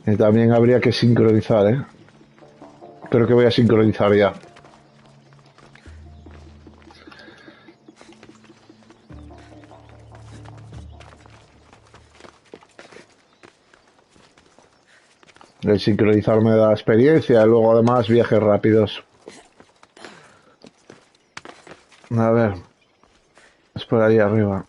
Y también habría que sincronizar, ¿eh? Creo que voy a sincronizar ya. El sincronizar me da experiencia y luego además viajes rápidos. A ver. Es por ahí arriba.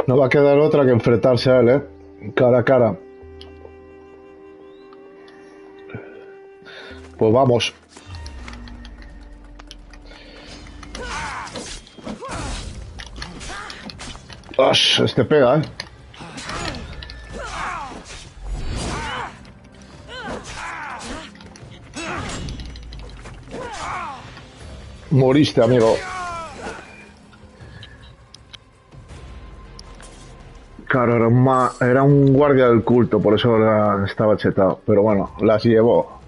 No va a quedar otra que enfrentarse a él, ¿eh? Cara a cara. Pues vamos. Este pega, ¿eh? Moriste, amigo. Claro, era un guardia del culto, por eso estaba chetado. Pero bueno, las llevó.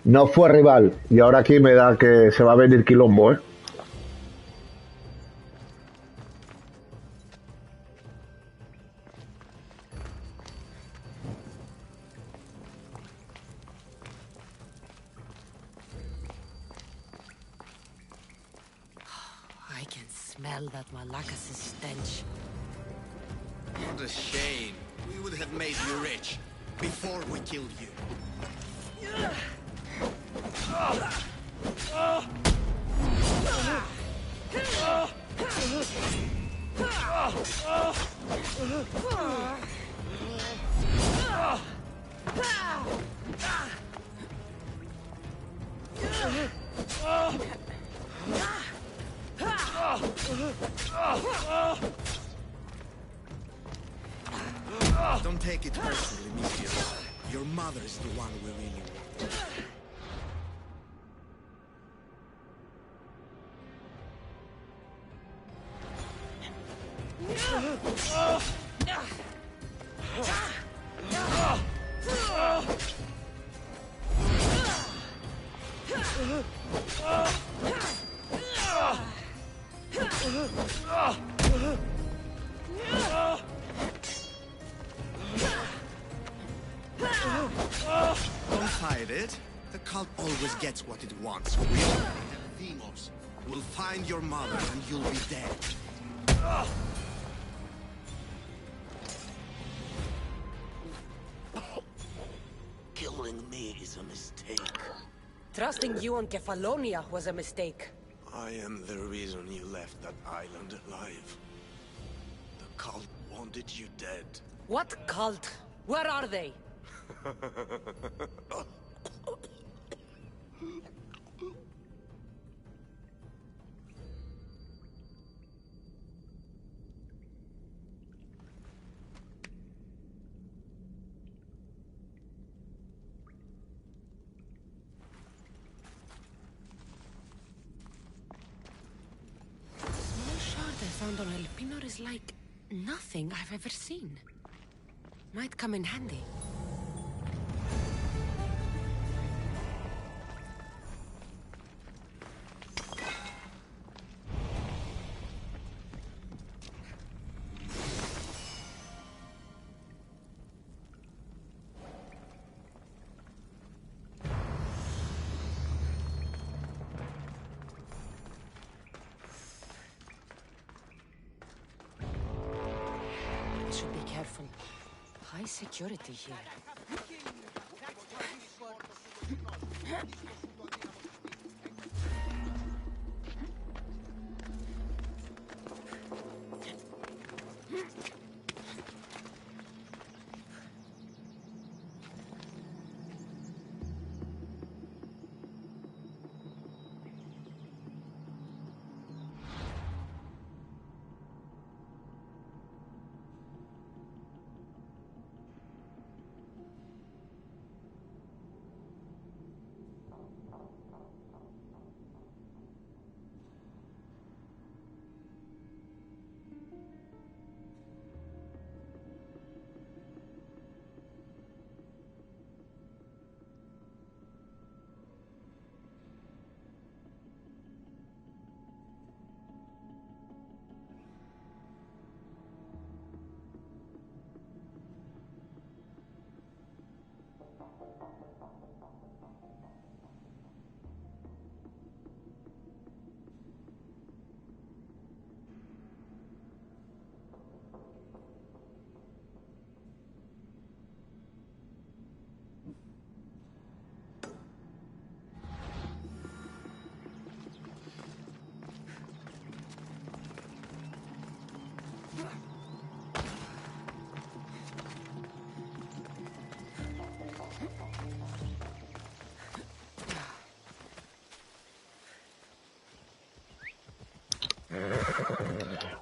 No fue rival. Y ahora aquí me da que se va a venir quilombo, ¿eh? I can smell that Malakas's stench. What a shame. We would have made you rich before we killed you. Don't take it personally, Monsieur. Your mother is the one we really want. cult always gets what it wants. Themos will find your mother and you'll be dead. Killing me is a mistake. Trusting you on Kefalonia was a mistake. I am the reason you left that island alive. The cult wanted you dead. What cult? Where are they? Found on El Pinor is like nothing I've ever seen. Might come in handy. High security here.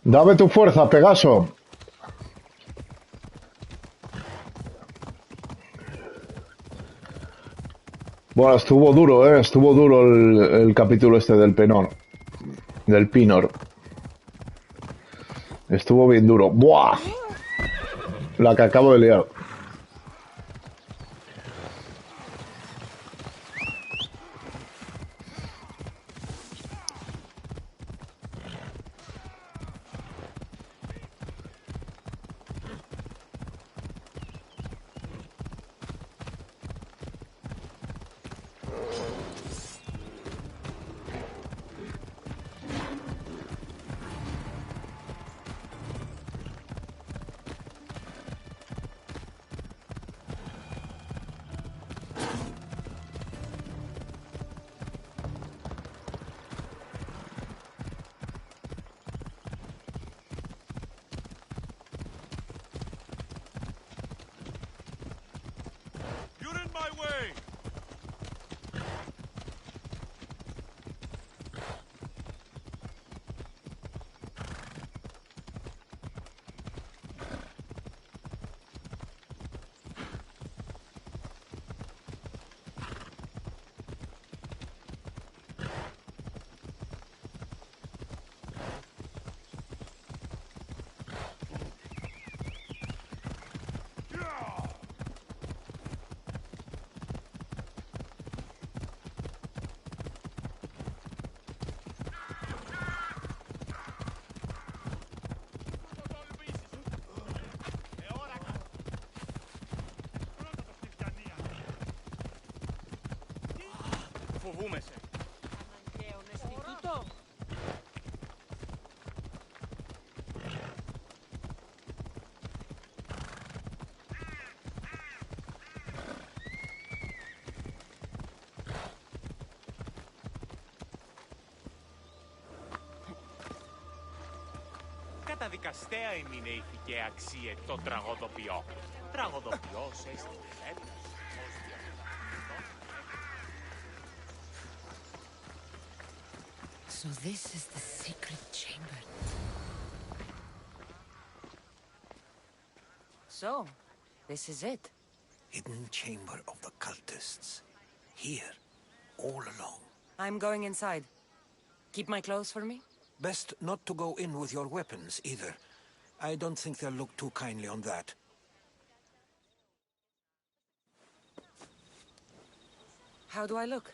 Dame tu fuerza, Pegaso. Bueno, estuvo duro, estuvo duro el capítulo este del Penor. Del Pinor. Estuvo bien duro. ¡Buah! La que acabo de liar. Φοβούμαι σε. Αναγκαίο αισθητούτο. Καταδικαστέα είναι η ηθική αξία το τραγωδοποιό. Τραγωδοποιός έστειλε έτρας. So this is the secret chamber. So, this is it. Hidden chamber of the cultists. Here, all along. I'm going inside. Keep my clothes for me? Best not to go in with your weapons, either. I don't think they'll look too kindly on that. How do I look?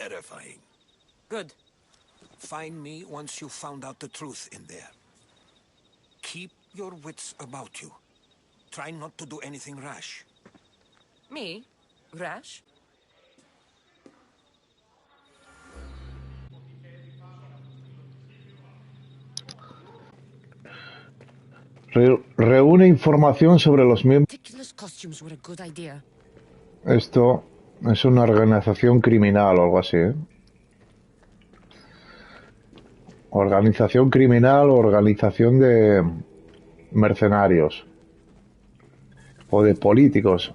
Terrifying. Good. Find me once you've found out the truth in there. Keep your wits about you. Try not to do anything rash. Me? Rash? Reúne información sobre los miembros. Ridiculous costumes were a good idea. Esto es una organización criminal o algo así, ¿eh? Organización criminal o organización de mercenarios. O de políticos.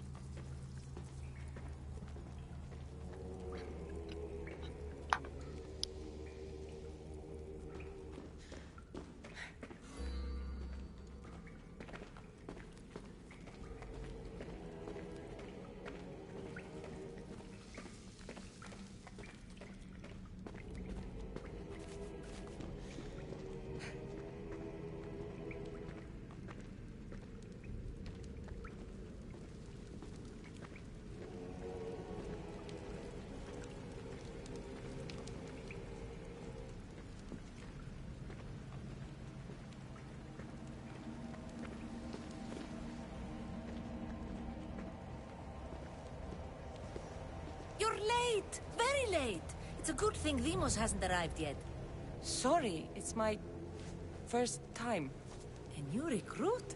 You're late! Very late! It's a good thing Demos hasn't arrived yet. Sorry, it's my first time. A new recruit?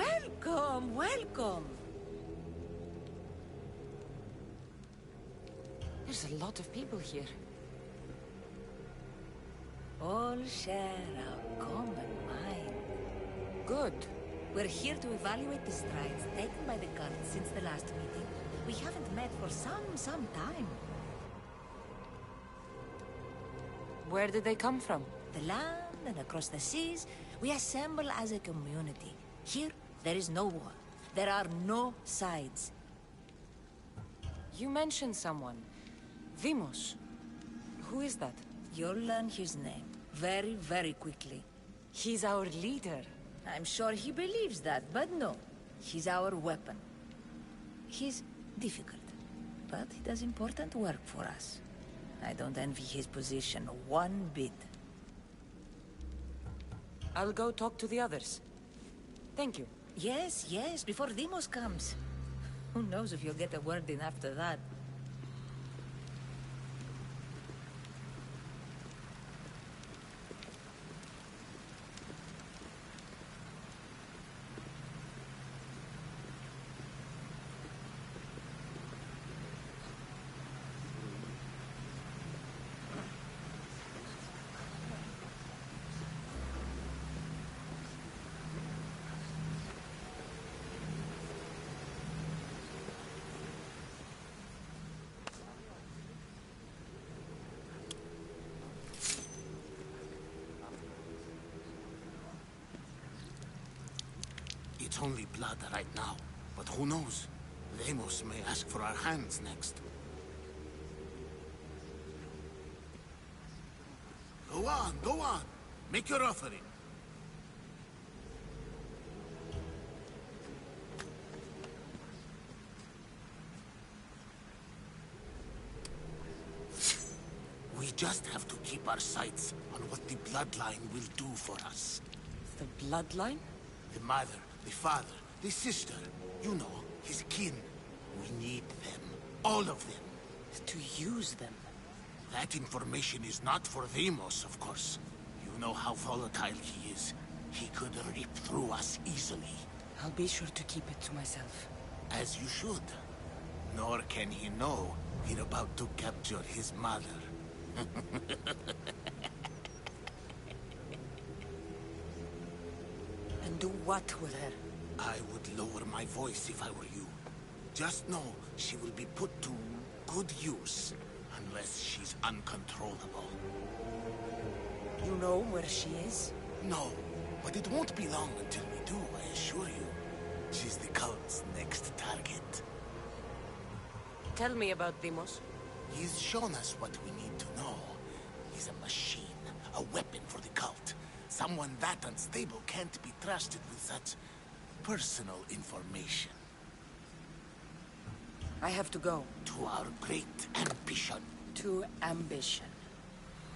Welcome, welcome! There's a lot of people here. All share our common mind. Good. We're here to evaluate the strides taken by the cult since the last meeting. We haven't met for some time. Where did they come from? The land and across the seas, we assemble as a community. Here, there is no war. There are no sides. You mentioned someone. Vimos. Who is that? You'll learn his name very, very quickly. He's our leader. I'm sure he believes that, but no. He's our weapon. He's difficult, but he does important work for us. I don't envy his position one bit. I'll go talk to the others. Thank you. Yes, yes, before Demos comes. Who knows if you'll get a word in after that. It's only blood right now, but who knows? Demos may ask for our hands next. Go on. Make your offering. We just have to keep our sights on what the bloodline will do for us. The bloodline? The mother, the father, the sister. You know, his kin. We need them. All of them. To use them. That information is not for Deimos, of course. You know how volatile he is. He could rip through us easily. I'll be sure to keep it to myself. As you should. Nor can he know we're about to capture his mother. And do what with her? I would lower my voice if I were you. Just know she will be put to good use, unless she's uncontrollable. You know where she is? No, but it won't be long until we do, I assure you. She's the cult's next target. Tell me about Deimos. He's shown us what we need to know. He's a machine, a weapon for the cult. Someone that unstable can't be trusted with such personal information. I have to go. To our great ambition. To ambition.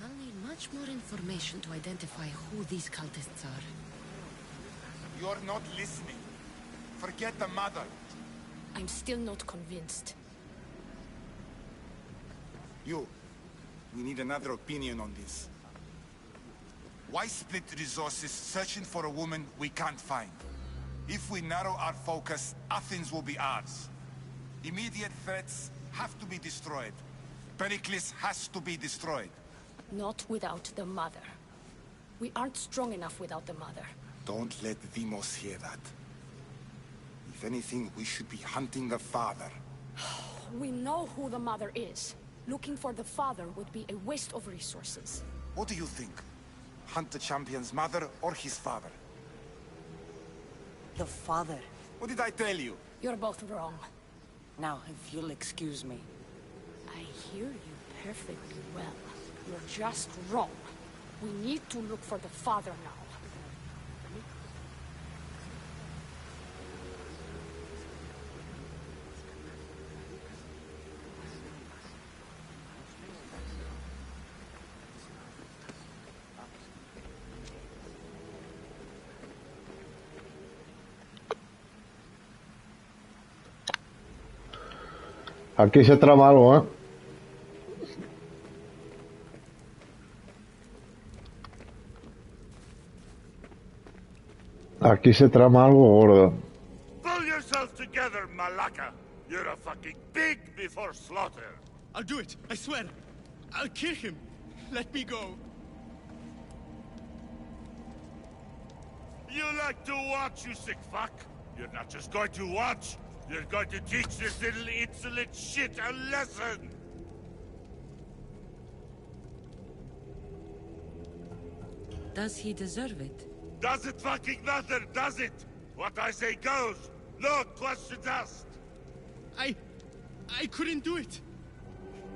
I'll need much more information to identify who these cultists are. You're not listening. Forget the mother. I'm still not convinced. We need another opinion on this. Why split resources searching for a woman we can't find? If we narrow our focus, Athens will be ours. Immediate threats have to be destroyed. Pericles has to be destroyed. Not without the mother. We aren't strong enough without the mother. Don't let Deimos hear that. If anything, we should be hunting the father. We know who the mother is. Looking for the father would be a waste of resources. What do you think? Hunt the champion's mother or his father? The father. What did I tell you? You're both wrong. Now, if you'll excuse me. I hear you perfectly well. You're just wrong. We need to look for the father now. Aquí se trama algo, ¿eh? Aquí se trama algo gordo. Pull yourself together, Malaka. You're a fucking pig before slaughter. I'll do it, I swear. I'll kill him. Let me go. You like to watch, you sick fuck. You're not just going to watch. You're going to teach this little insolent shit a lesson! Does he deserve it? Does it fucking matter, does it? What I say goes. No questions asked. I couldn't do it.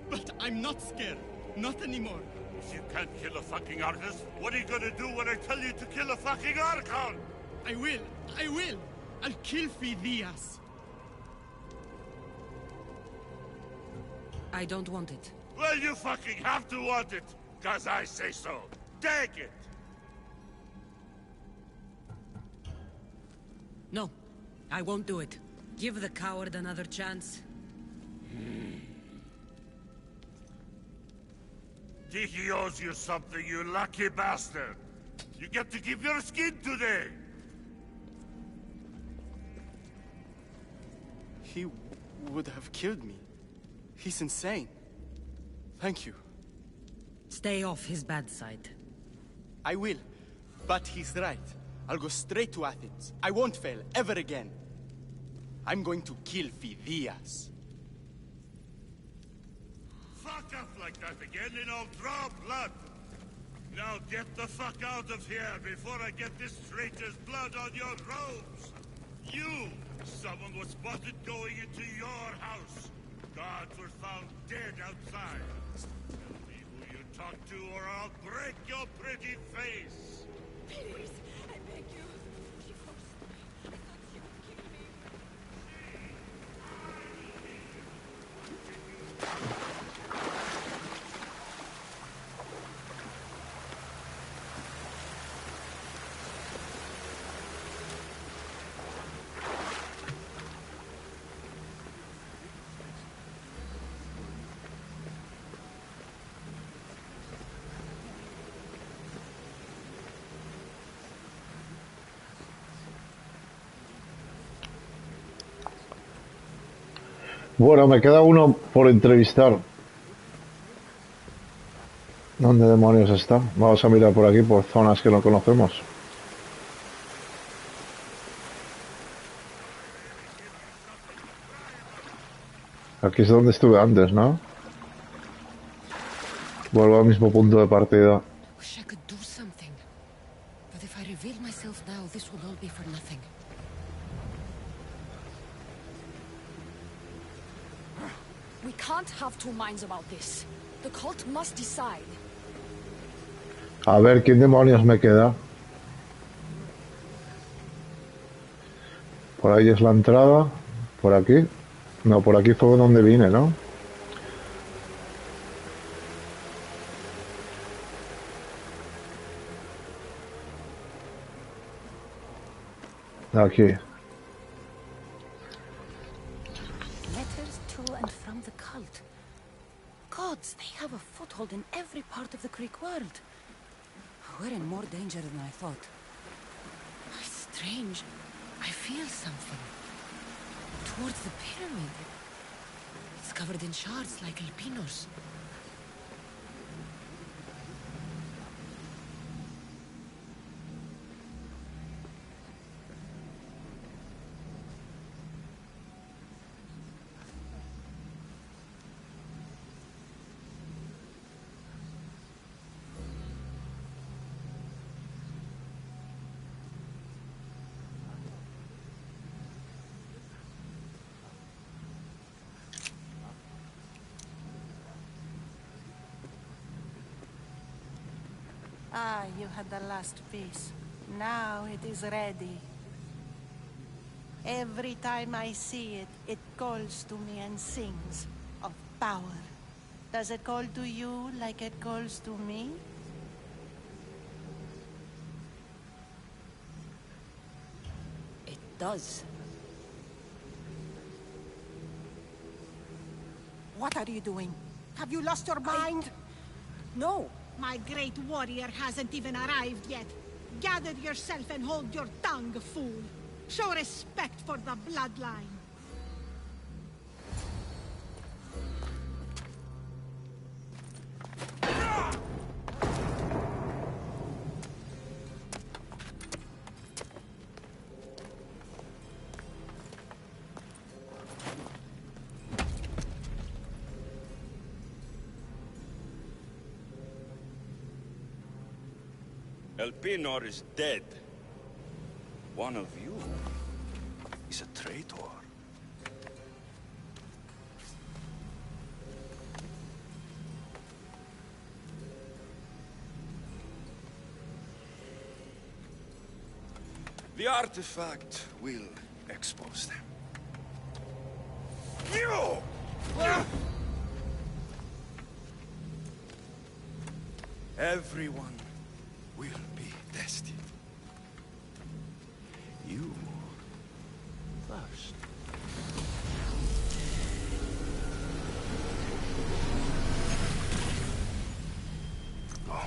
But I'm not scared. Not anymore. If you can't kill a fucking artist, what are you gonna do when I tell you to kill a fucking Archon? I will. I'll kill Fidias. I don't want it. Well, you fucking have to want it, 'cause I say so. Take it! No, I won't do it. Give the coward another chance. Tiki owes you something, you lucky bastard. You get to keep your skin today. He would have killed me. He's insane. Thank you. Stay off his bad side. I will. But he's right. I'll go straight to Athens. I won't fail, ever again. I'm going to kill Fidias. Fuck up like that again and I'll draw blood. Now get the fuck out of here before I get this traitor's blood on your robes. You! Someone was spotted going into your house. Guards were found dead outside. Tell me who you talked to or I'll break your pretty face. Please, I beg you. He forced me. I thought he would kill me. Bueno, me queda uno por entrevistar. ¿Dónde demonios está? Vamos a mirar por aquí, por zonas que no conocemos. Aquí es donde estuve antes, ¿no? Vuelvo al mismo punto de partida. Wish I could do something. But if I reveal myself now, this will all be for nothing. We can't have two minds about this. The cult must decide. A ver, ¿quién demonios me queda? Por ahí es la entrada. Por aquí. No, por aquí fue donde vine, ¿no? Aquí. Letters to and from the cult. Gods, they have a foothold in every part of the Greek world. We're in more danger than I thought. Strange. I feel something. Towards the pyramid. It's covered in shards like alpinos. Ah, you had the last piece. Now it is ready. Every time I see it, it calls to me and sings of power. Does it call to you like it calls to me? It does. What are you doing? Have you lost your mind? No. My great warrior hasn't even arrived yet. Gather yourself and hold your tongue, fool. Show respect for the bloodline. Elpinor is dead. One of you is a traitor. The artifact will expose them. You! Everyone will be tested. You first. Go.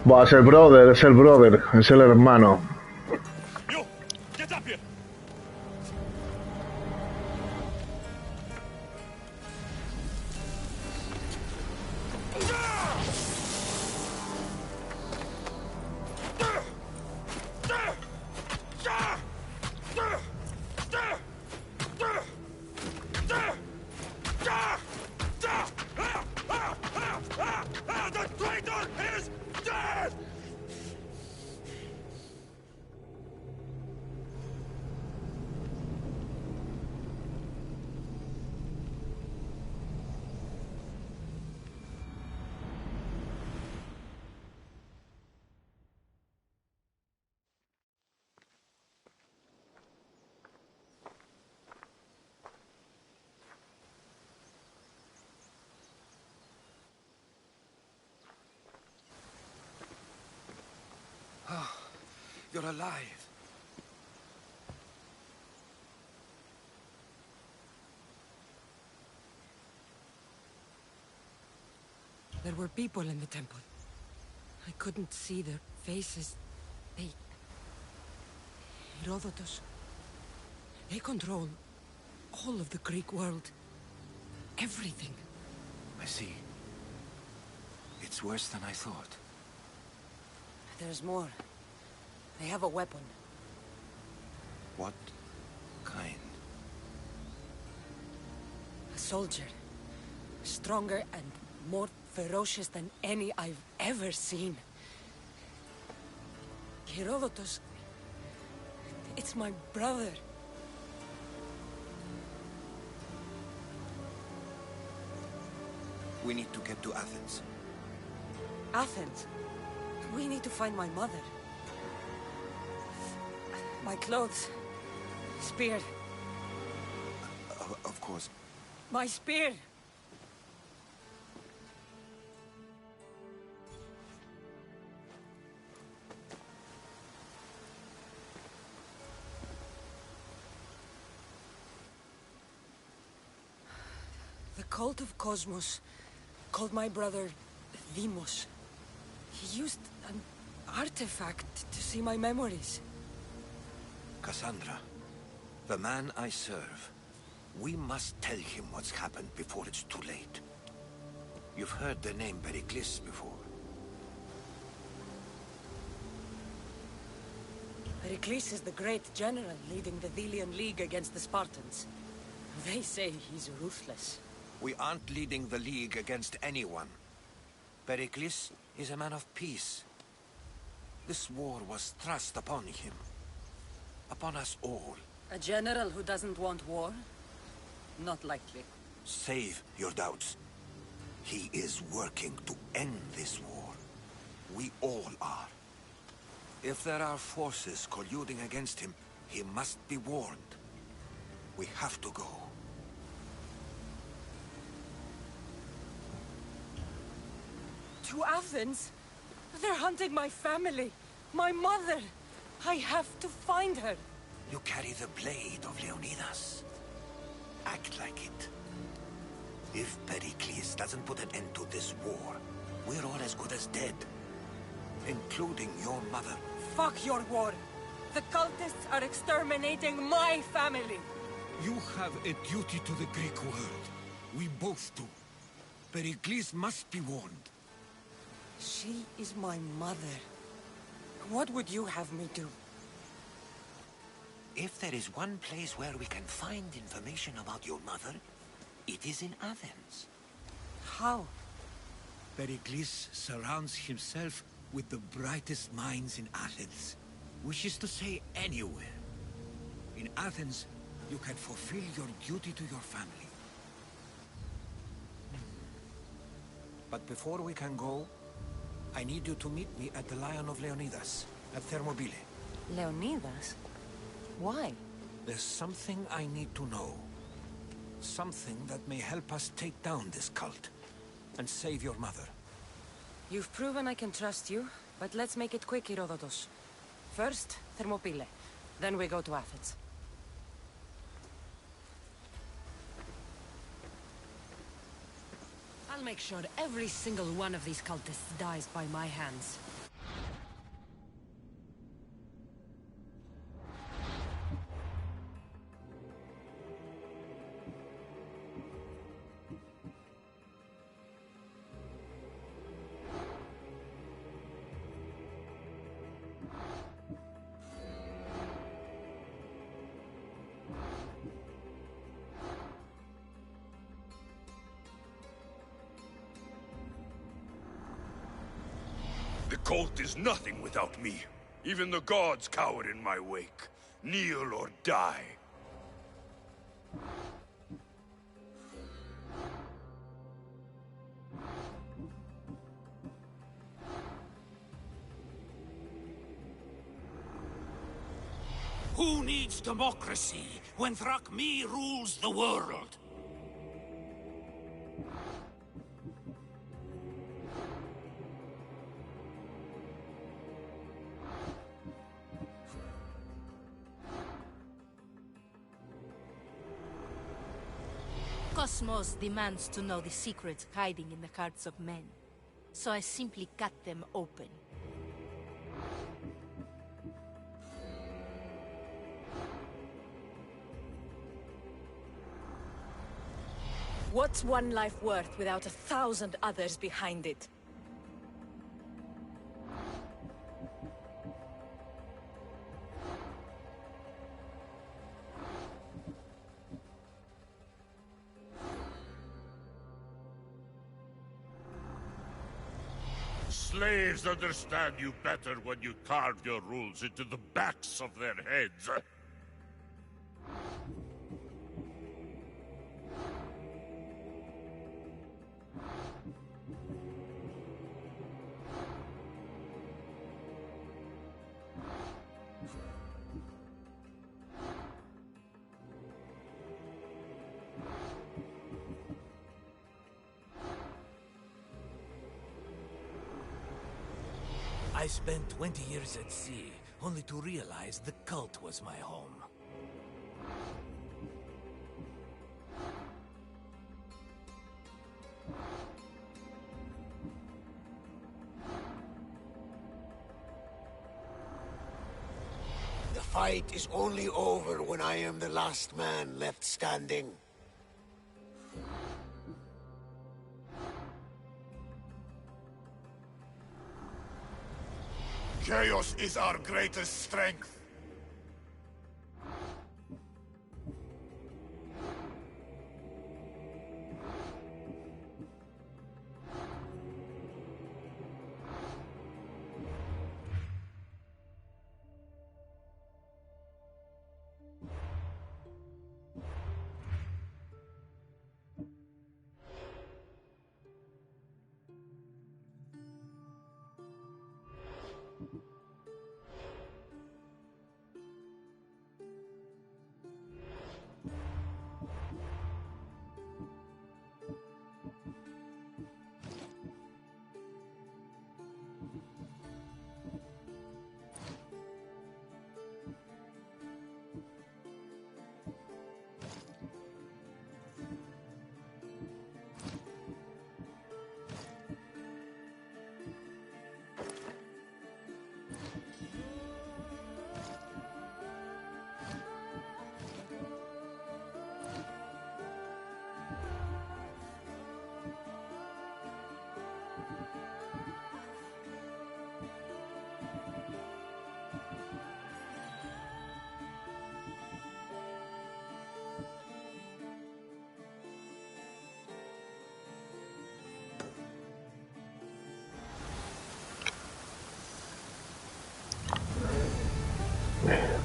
Buah, es el brother, es el hermano. You, get up here. The traitor is dead! You're alive. There were people in the temple. I couldn't see their faces. They... Heródotos. They control all of the Greek world. Everything. I see. It's worse than I thought. There's more. They have a weapon. What kind? A soldier. Stronger and more ferocious than any I've ever seen. Heródotos... It's my brother. We need to get to Athens. Athens? We need to find my mother. My clothes. Spear. Of course. My spear! The cult of Kosmos called my brother Deimos. He used an artifact to see my memories. Cassandra, the man I serve. We must tell him what's happened before it's too late. You've heard the name Pericles before. Pericles is the great general leading the Delian League against the Spartans. They say he's ruthless. We aren't leading the League against anyone. Pericles is a man of peace. This war was thrust upon him. Upon us all. A general who doesn't want war? Not likely. Save your doubts. He is working to end this war. We all are. If there are forces colluding against him, he must be warned. We have to go. To Athens? They're hunting my family. My mother. I have to find her. You carry the blade of Leonidas. Act like it. If Pericles doesn't put an end to this war, we're all as good as dead. Including your mother. Fuck your war. The cultists are exterminating my family. You have a duty to the Greek world. We both do. Pericles must be warned. She is my mother. What would you have me do? If there is one place where we can find information about your mother, it is in Athens. How? Pericles surrounds himself with the brightest minds in Athens. Wishes to say anywhere. In Athens, you can fulfill your duty to your family. But before we can go, I need you to meet me at the Lion of Leonidas, at Thermopylae. Leonidas? Why? There's something I need to know. Something that may help us take down this cult and save your mother. You've proven I can trust you, but let's make it quick, Heródotos. First, Thermopylae. Then we go to Athens. I'll make sure every single one of these cultists dies by my hands. The cult is nothing without me. Even the gods cower in my wake. Kneel or die. Who needs democracy when Thrakmi rules the world? Kosmos demands to know the secrets hiding in the hearts of men, so I simply cut them open. What's one life worth without 1,000 others behind it? Slaves understand you better when you carve your rules into the backs of their heads. I spent 20 years at sea, only to realize the cult was my home. The fight is only over when I am the last man left standing. Chaos is our greatest strength.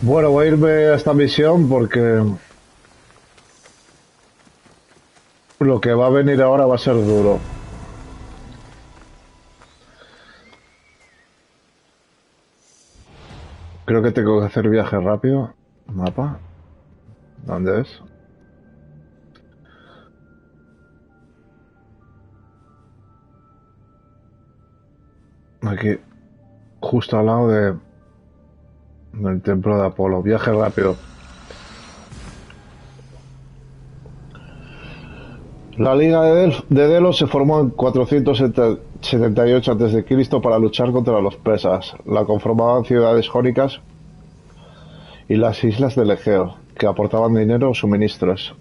Bueno, voy a irme a esta misión porque lo que va a venir ahora va a ser duro. Creo que tengo que hacer viaje rápido. Mapa. ¿Dónde es? Aquí. Justo al lado del templo de Apolo. Viaje rápido. La Liga de Delos se formó en 478 a.C. para luchar contra los persas. La conformaban ciudades jónicas y las islas del Egeo, que aportaban dinero o suministros.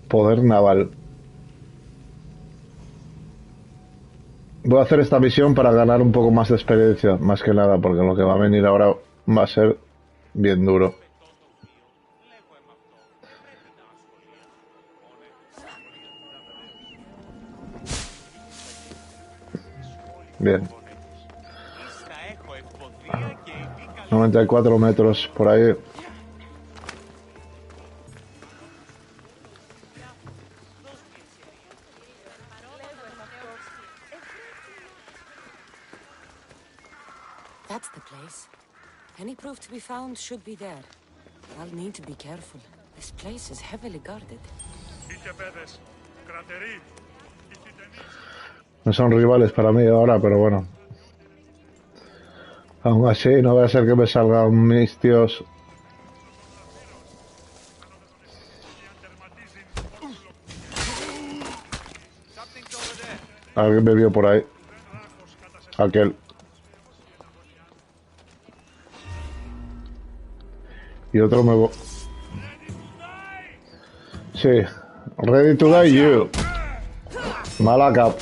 Poder naval. Voy a hacer esta misión para ganar un poco más de experiencia, más que nada, porque lo que va a venir ahora va a ser bien duro. Bien. 94 metros por ahí. That's the place. Any proof to be found should be there. I'll need to be careful. This place is heavily guarded. No son rivales para mí ahora, pero bueno. Aún así, no va a ser que me salgan mis tíos. Alguien me vio por ahí. Aquel. Y otro me... Sí. Ready to die you. Malaca.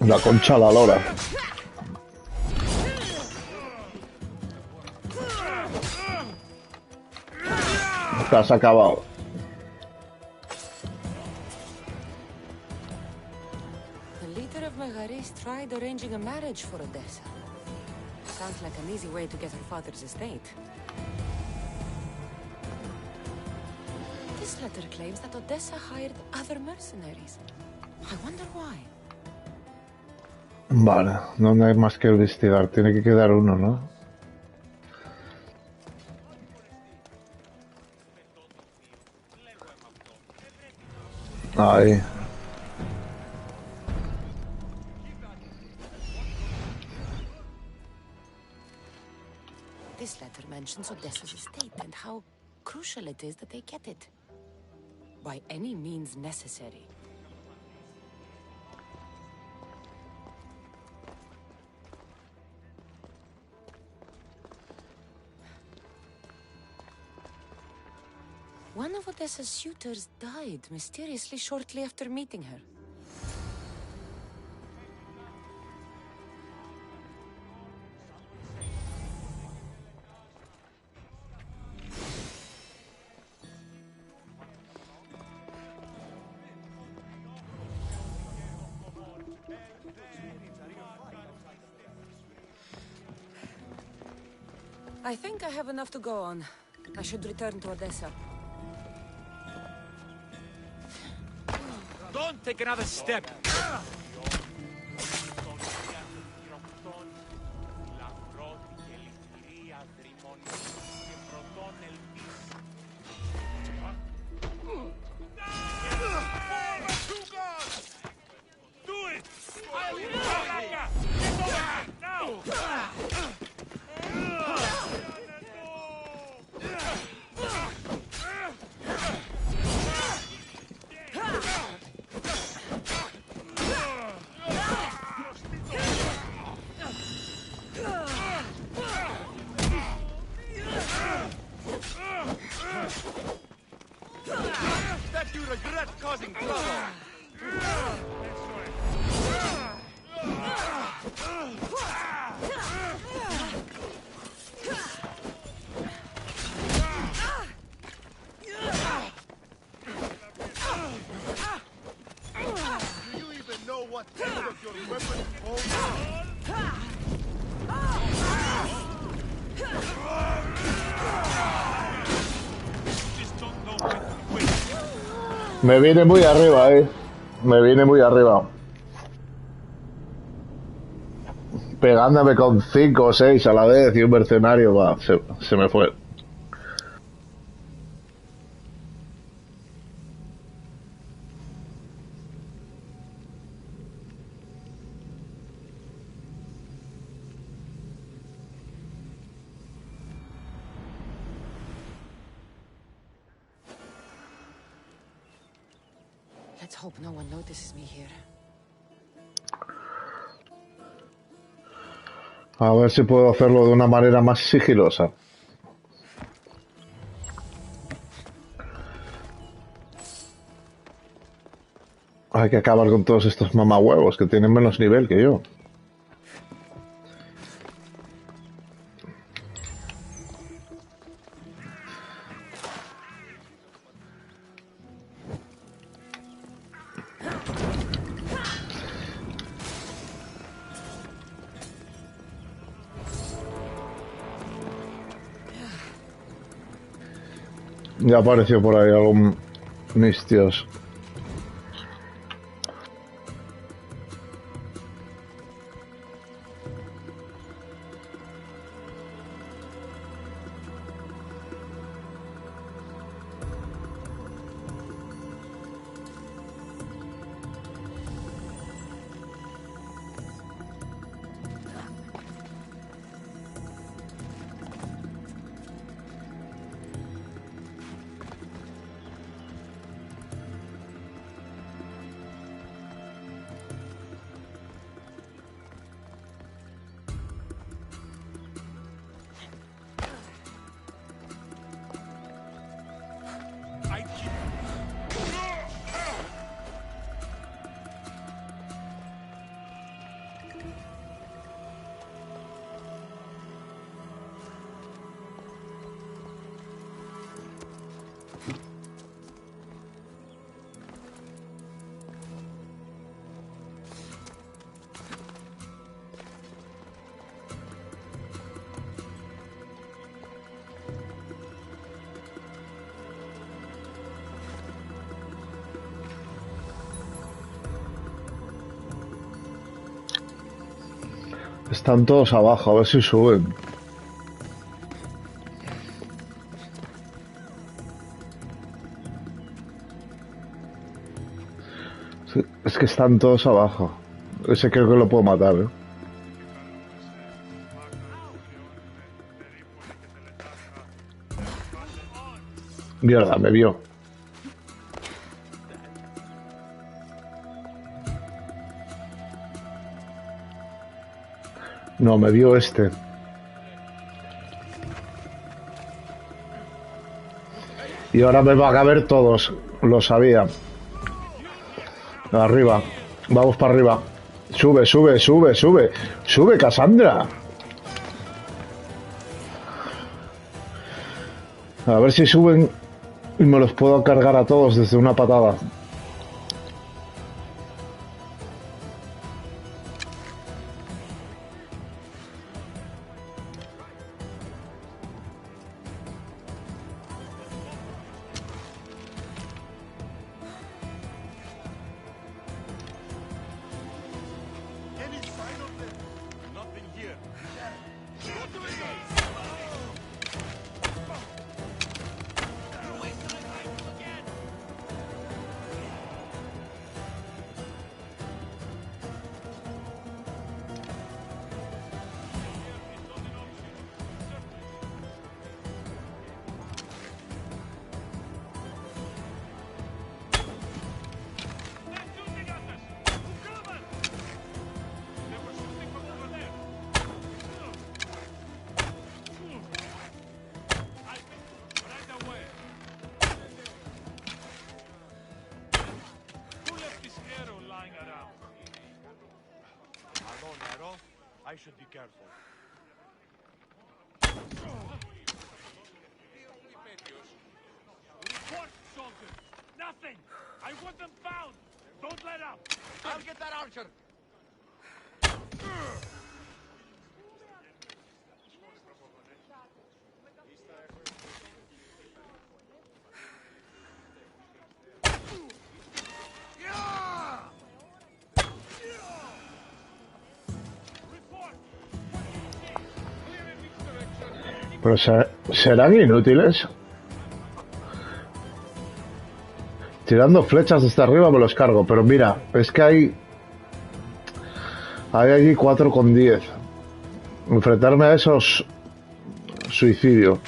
La concha a la lora. Te has acabado. The leader of Megaris tried arranging a marriage for Odessa. Sounds like an easy way to get her father's estate. This letter claims that Odessa hired other mercenaries. I wonder why. Vale, no hay más que investigar. Tiene que quedar uno, ¿no? Ahí. This letter mentions Odessa's estate and how crucial it is that they get it. By any means necessary. One of Odessa's suitors died mysteriously shortly after meeting her. I think I have enough to go on. I should return to Odessa. Don't take another step! That you regret causing trouble! Do you even know what kind of your weapon holds? Me viene muy arriba, Me viene muy arriba. Pegándome con 5 o 6 a la vez y un mercenario, va, se me fue. Let's hope no one notices me here. A ver si puedo hacerlo de una manera más sigilosa. Hay que acabar con todos estos mamahuevos que tienen menos nivel que yo. Ya apareció por ahí algún mistios. Están todos abajo, a ver si suben. Sí, es que están todos abajo. Ese creo que lo puedo matar, ¿eh? Mierda, me vio. No, me vio este. Y ahora me van a ver todos. Lo sabía. Arriba. Vamos para arriba. Sube, sube, sube, sube. Sube, Cassandra. A ver si suben y me los puedo cargar a todos desde una patada. I should be careful. Report, soldier! Nothing! I want them found! Don't let up! I'll get that archer! Pero ¿serán inútiles? Tirando flechas desde arriba me los cargo, pero mira, es que hay allí 4 con 10. Enfrentarme a esos suicidio.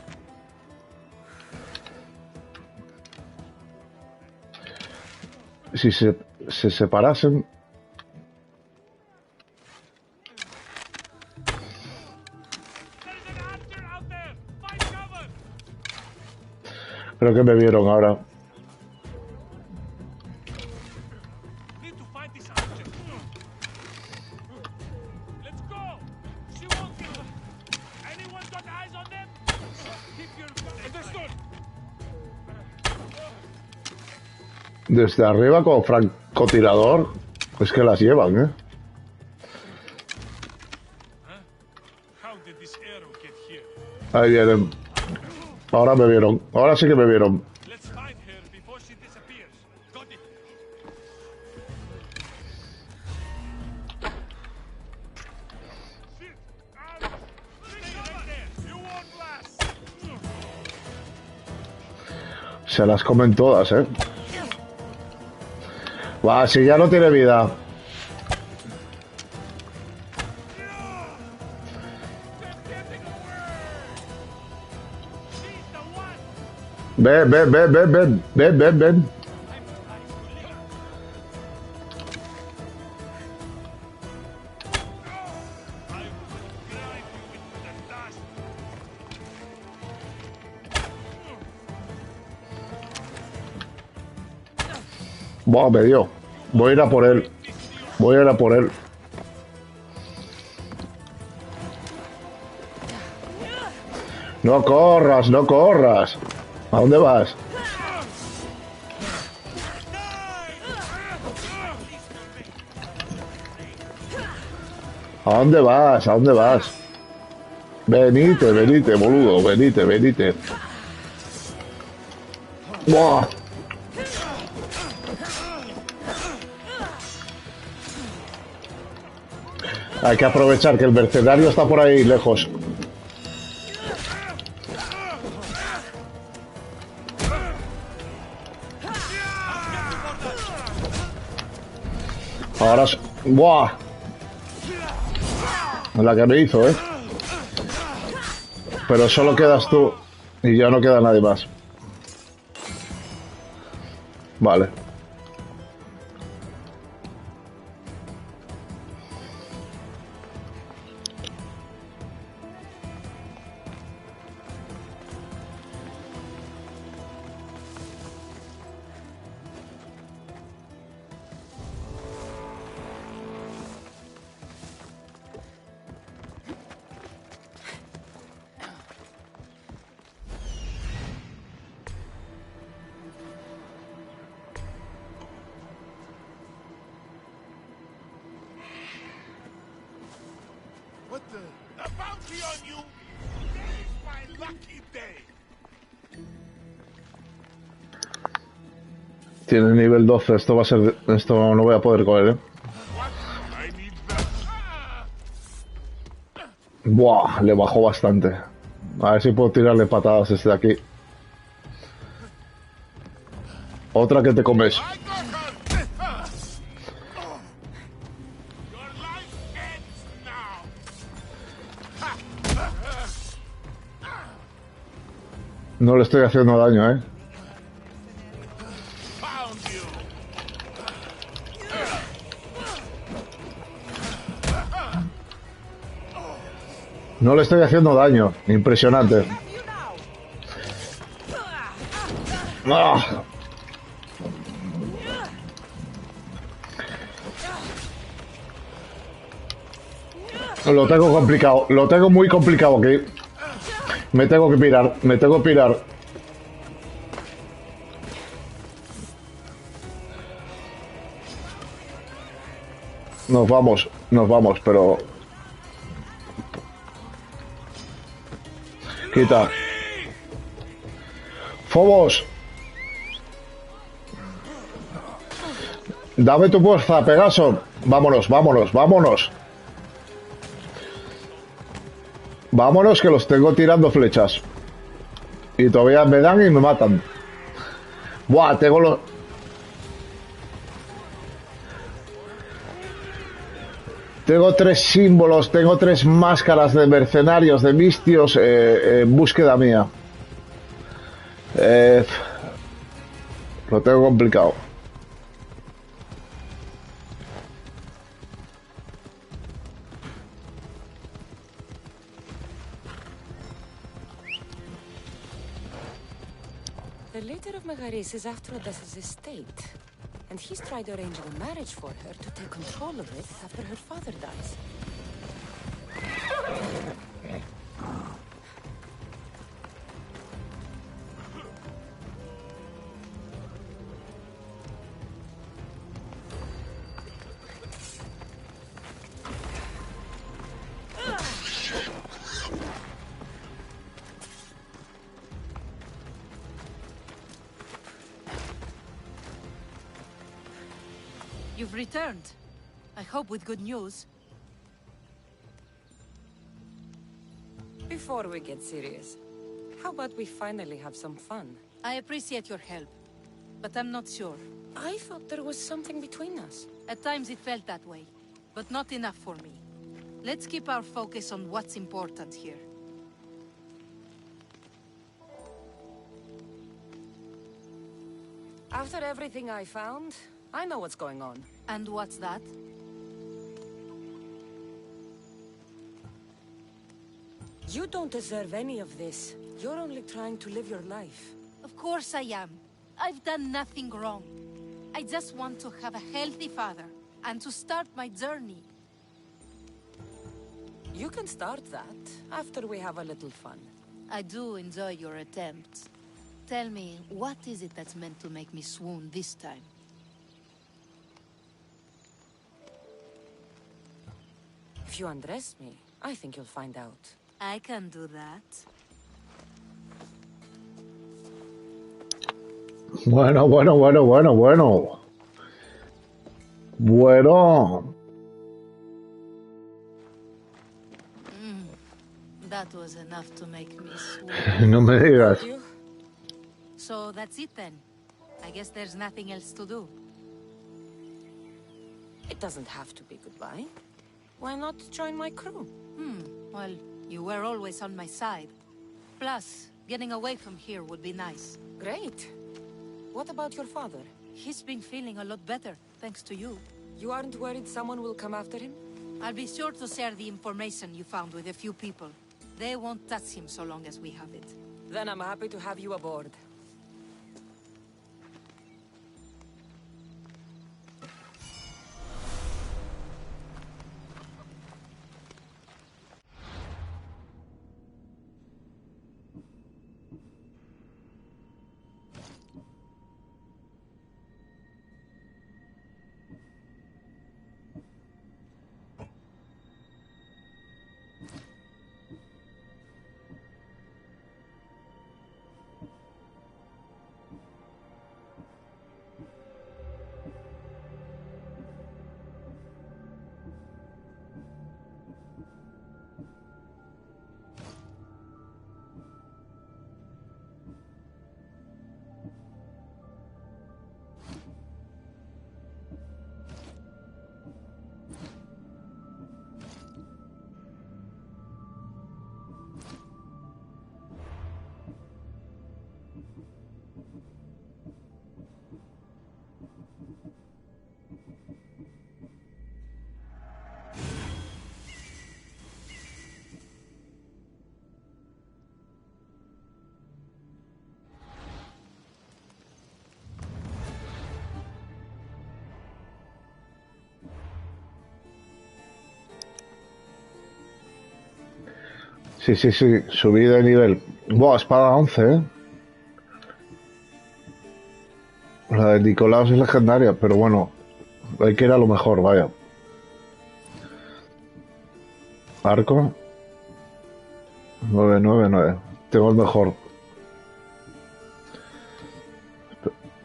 Si se separasen... Creo que me vieron ahora. Desde arriba como francotirador, es que las llevan, ¿eh? Ahí vienen. Ahora me vieron. Ahora sí que me vieron. Se las comen todas, ¿eh? Va, si ya no tiene vida. Ven, ven, ven, ven, ven, ven, ven, ven. Buah, me dio. Voy a ir a por él. Voy a ir a por él. No corras, no corras. ¿A dónde vas? ¿A dónde vas? ¿A dónde vas? Venite, venite, boludo. Venite, venite. ¡Buah! Hay que aprovechar que el mercenario está por ahí lejos. Ahora... ¡Buah! La que me hizo, ¿eh? Pero solo quedas tú y ya no queda nadie más. Vale. What the? A bounty on you! Today's my lucky day! Tiene nivel 12, esto va a ser... Esto no voy a poder coger, ¿eh? Buah, le bajó bastante. A ver si puedo tirarle patadas desde aquí. Otra que te comes. No le estoy haciendo daño, ¿eh? No le estoy haciendo daño. Impresionante. ¡Ah! Lo tengo complicado. Lo tengo muy complicado aquí. Me tengo que pirar. Me tengo que pirar. Nos vamos, pero... Quita. ¡Fobos! Dame tu fuerza, Pegaso. Vámonos, vámonos, vámonos. Vámonos, que los tengo tirando flechas. Y todavía me dan y me matan. Buah, tengo los... Tengo 3 símbolos, tengo 3 máscaras de mercenarios, de mistios en búsqueda mía. Lo tengo complicado. The leader of Megaris is after Odysseus' estate, and he's tried arranging a marriage for her to take control of it after her father dies. You've returned. I hope with good news. Before we get serious, how about we finally have some fun? I appreciate your help, but I'm not sure. I thought there was something between us. At times it felt that way, but not enough for me. Let's keep our focus on what's important here. After everything I found, I know what's going on. And what's that? You don't deserve any of this. You're only trying to live your life. Of course I am. I've done nothing wrong. I just want to have a healthy father, and to start my journey. You can start that, after we have a little fun. I do enjoy your attempts. Tell me, what is it that's meant to make me swoon this time? If you undress me, I think you'll find out. I can do that. Bueno. That was enough to make me swoon. No me digas. So that's it then. I guess there's nothing else to do. It doesn't have to be goodbye. Why not join my crew? Well, you were always on my side. Plus, getting away from here would be nice. Great. What about your father? He's been feeling a lot better, thanks to you. You aren't worried someone will come after him? I'll be sure to share the information you found with a few people. They won't touch him so long as we have it. Then I'm happy to have you aboard. Sí, subí de nivel. Buah, espada 11, ¿eh? La de Nicolaos es legendaria, pero bueno, hay que ir a lo mejor, vaya. Arco 999. Tengo el mejor.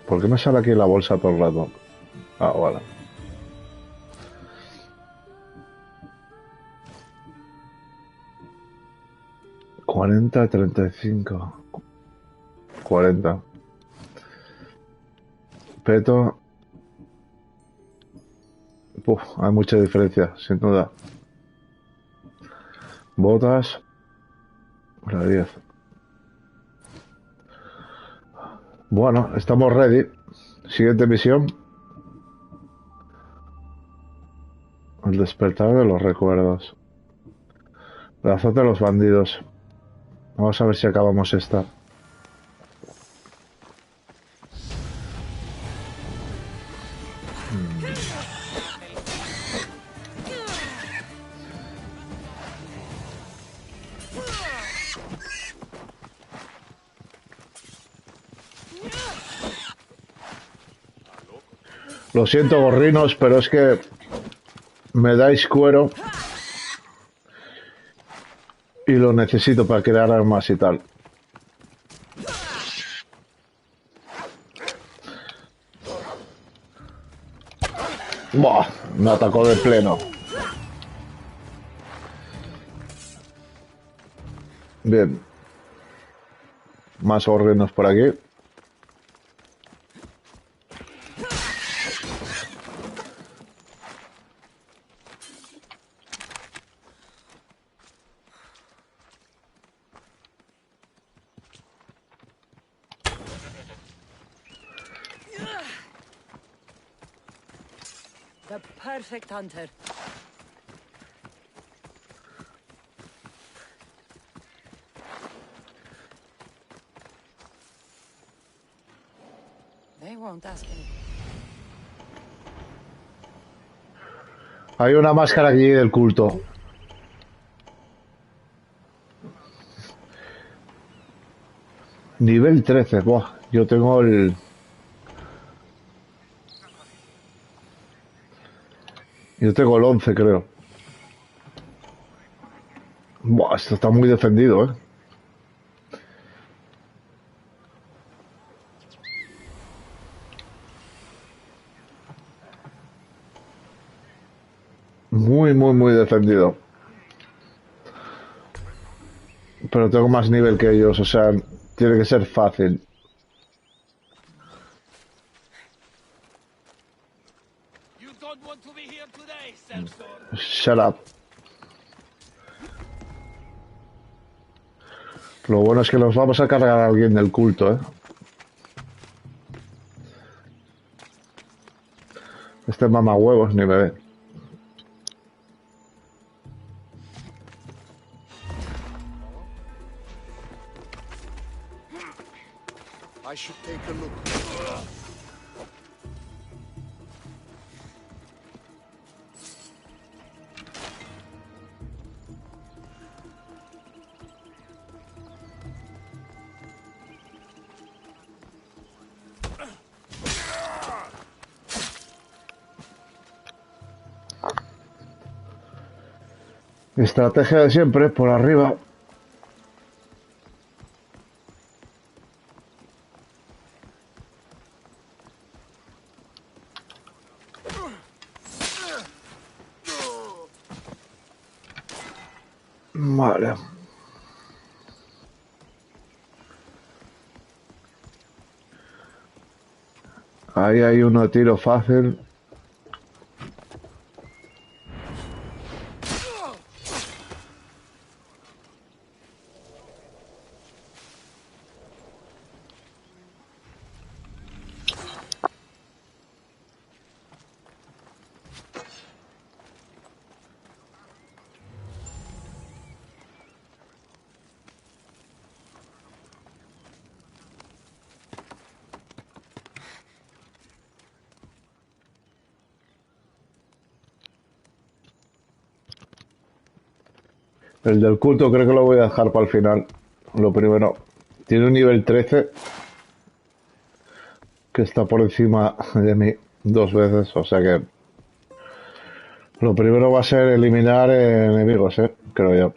¿Por qué me sale aquí la bolsa todo el rato? Ah, vale. ¿40, 35? 40. Peto. Uf, hay mucha diferencia, sin duda. Botas. La 10. Bueno, estamos ready. Siguiente misión. El despertar de los recuerdos. El azote de los bandidos. Vamos a ver si acabamos esta. Lo siento, gorrinos, pero es que me dais cuero y lo necesito para crear armas y tal. Buah, me atacó de pleno. Bien. Más gorrinos por aquí. The perfect hunter. They won't ask me. Hay una máscara aquí del culto. Nivel 13. Buah, yo tengo el... Yo tengo el 11, creo. Buah, esto está muy defendido, ¿eh? Muy defendido. Pero tengo más nivel que ellos, o sea, tiene que ser fácil. Shut up. Lo bueno es que nos vamos a cargar a alguien del culto, ¿eh? Este mamahuevos ni me ve. I should take a look. Estrategia de siempre, por arriba. Vale. Ahí hay uno de tiro fácil. El del culto creo que lo voy a dejar para el final. Lo primero. Tiene un nivel 13 que está por encima de mí 2 veces, o sea que lo primero va a ser eliminar enemigos, creo yo.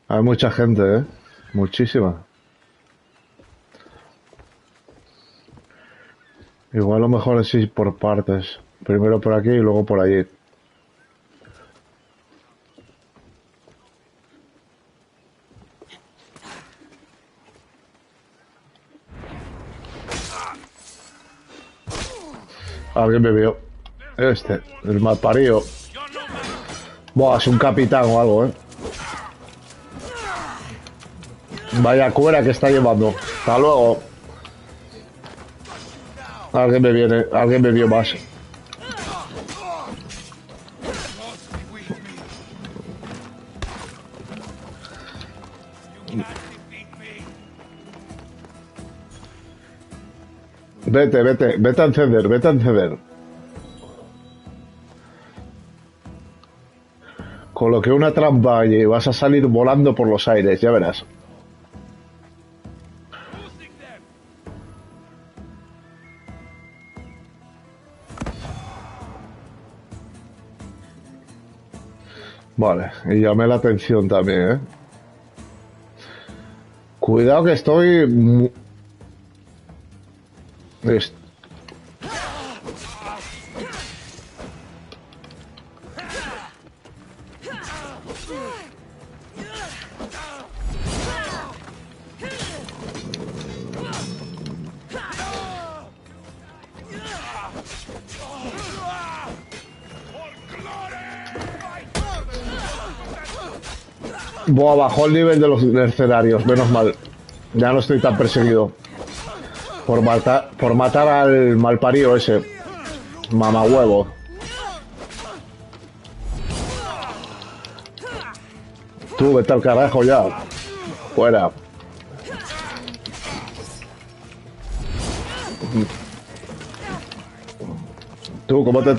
Hay mucha gente, muchísima. Igual lo mejor es ir por partes. Primero por aquí y luego por allí. Alguien me vio. El malparido. Buah, es un capitán o algo, Vaya cuera que está llevando. Hasta luego. Alguien me vio más. Vete a encender. Coloqué una trampa y vas a salir volando por los aires, ya verás. Vale, y llamé la atención también, Cuidado que estoy... Buah, bajó el nivel de los mercenarios, menos mal. Ya no estoy tan perseguido. Por matar al malparido ese. Mamahuevo. Tú, vete al carajo ya. Fuera. Tú, ¿cómo te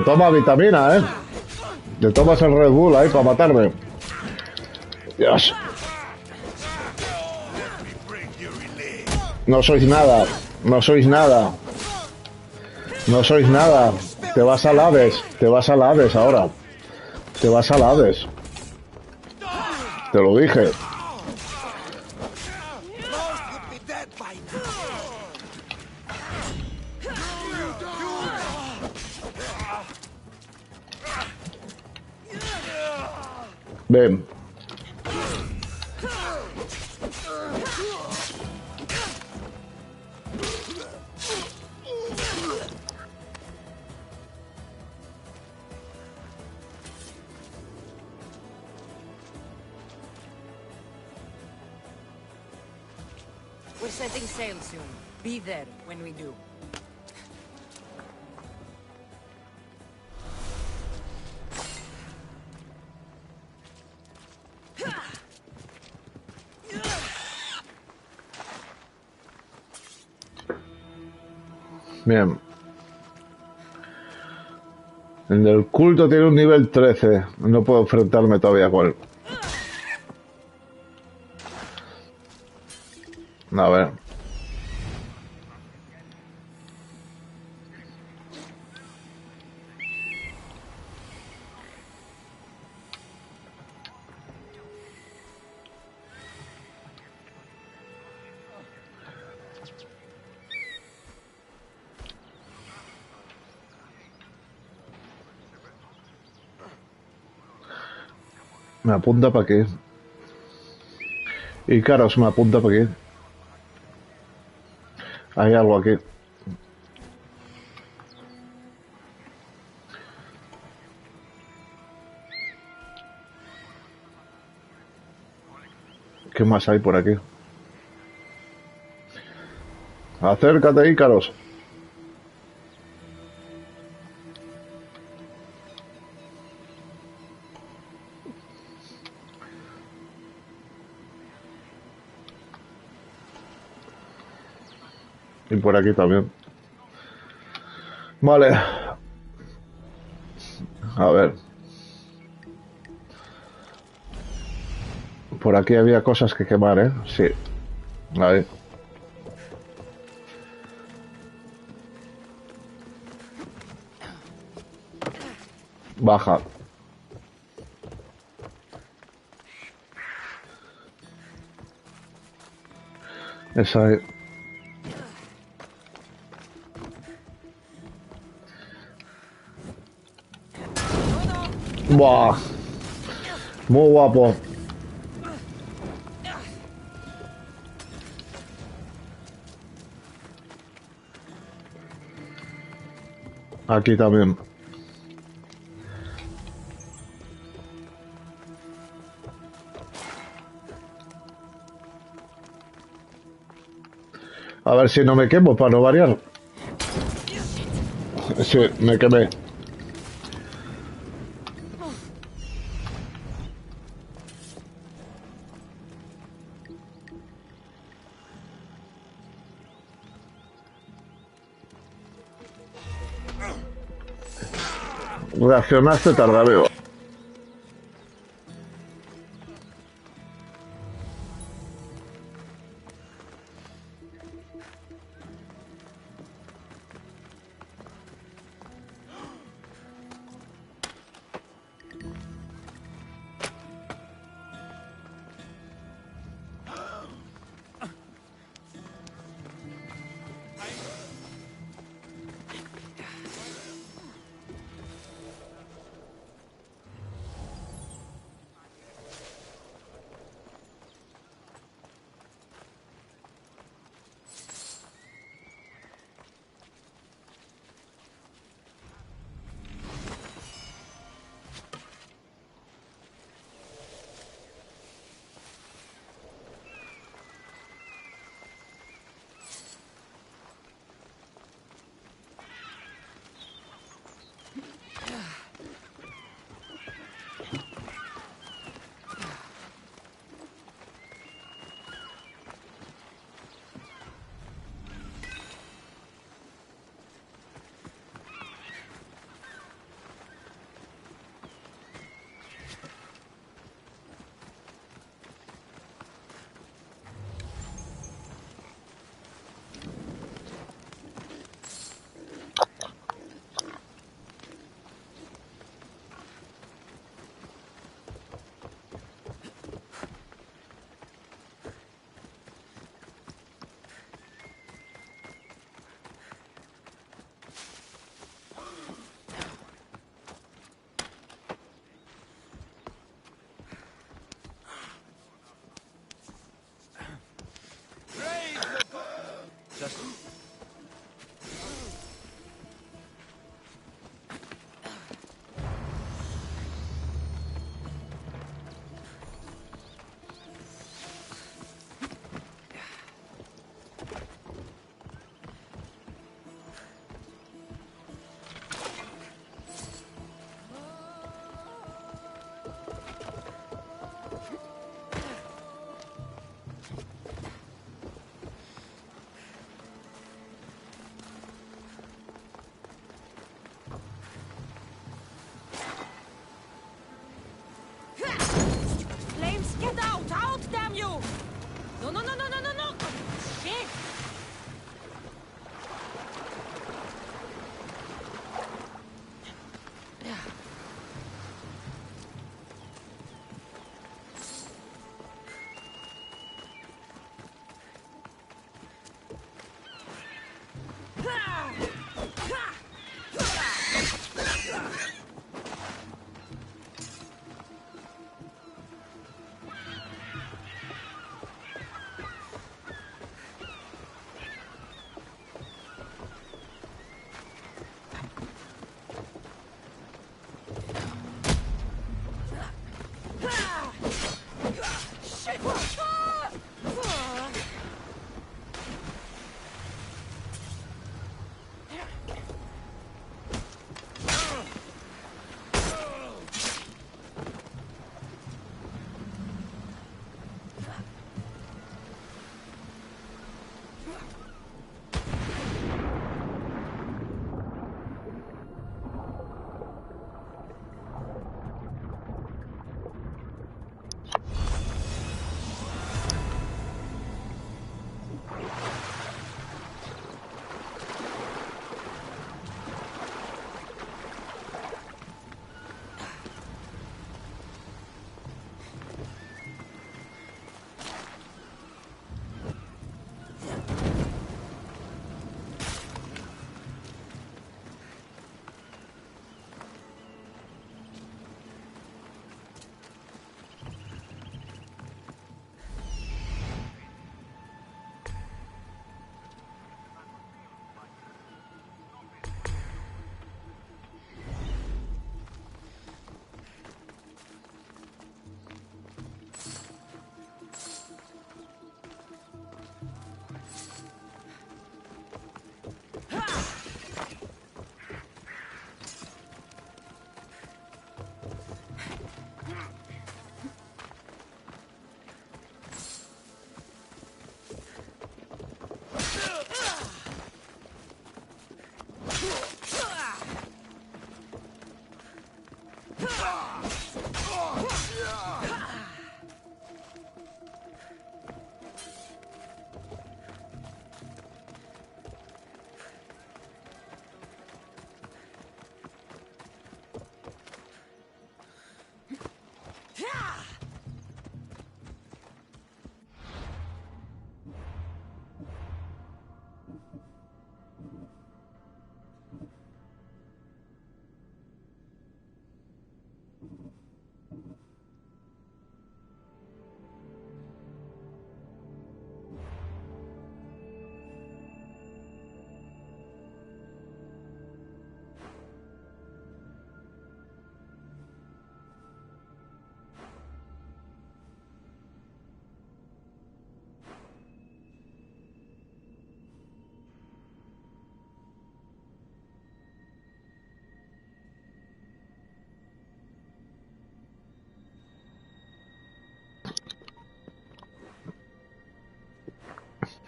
tomas vitamina, Te tomas el Red Bull ahí para matarme. Dios. No sois nada. No sois nada. No sois nada. Te vas al Hades. Te vas al Hades ahora. Te vas al Hades. Te lo dije. Ven. We're setting sail soon. Be there when we do. Bien. El del culto tiene un nivel 13. No puedo enfrentarme todavía con él. A ver. Me apunta para qué. Y Caros me apunta para qué. Hay algo aquí. ¿Qué más hay por aquí? Acércate, Ícaros. Y por aquí también. Vale. A ver. Por aquí había cosas que quemar, ¿eh? Sí. Ahí. Baja. Esa es. Buah. Muy guapo. Aquí también. A ver si no me quemo para no variar. Sí, me quemé. Reaccionaste tardaveo.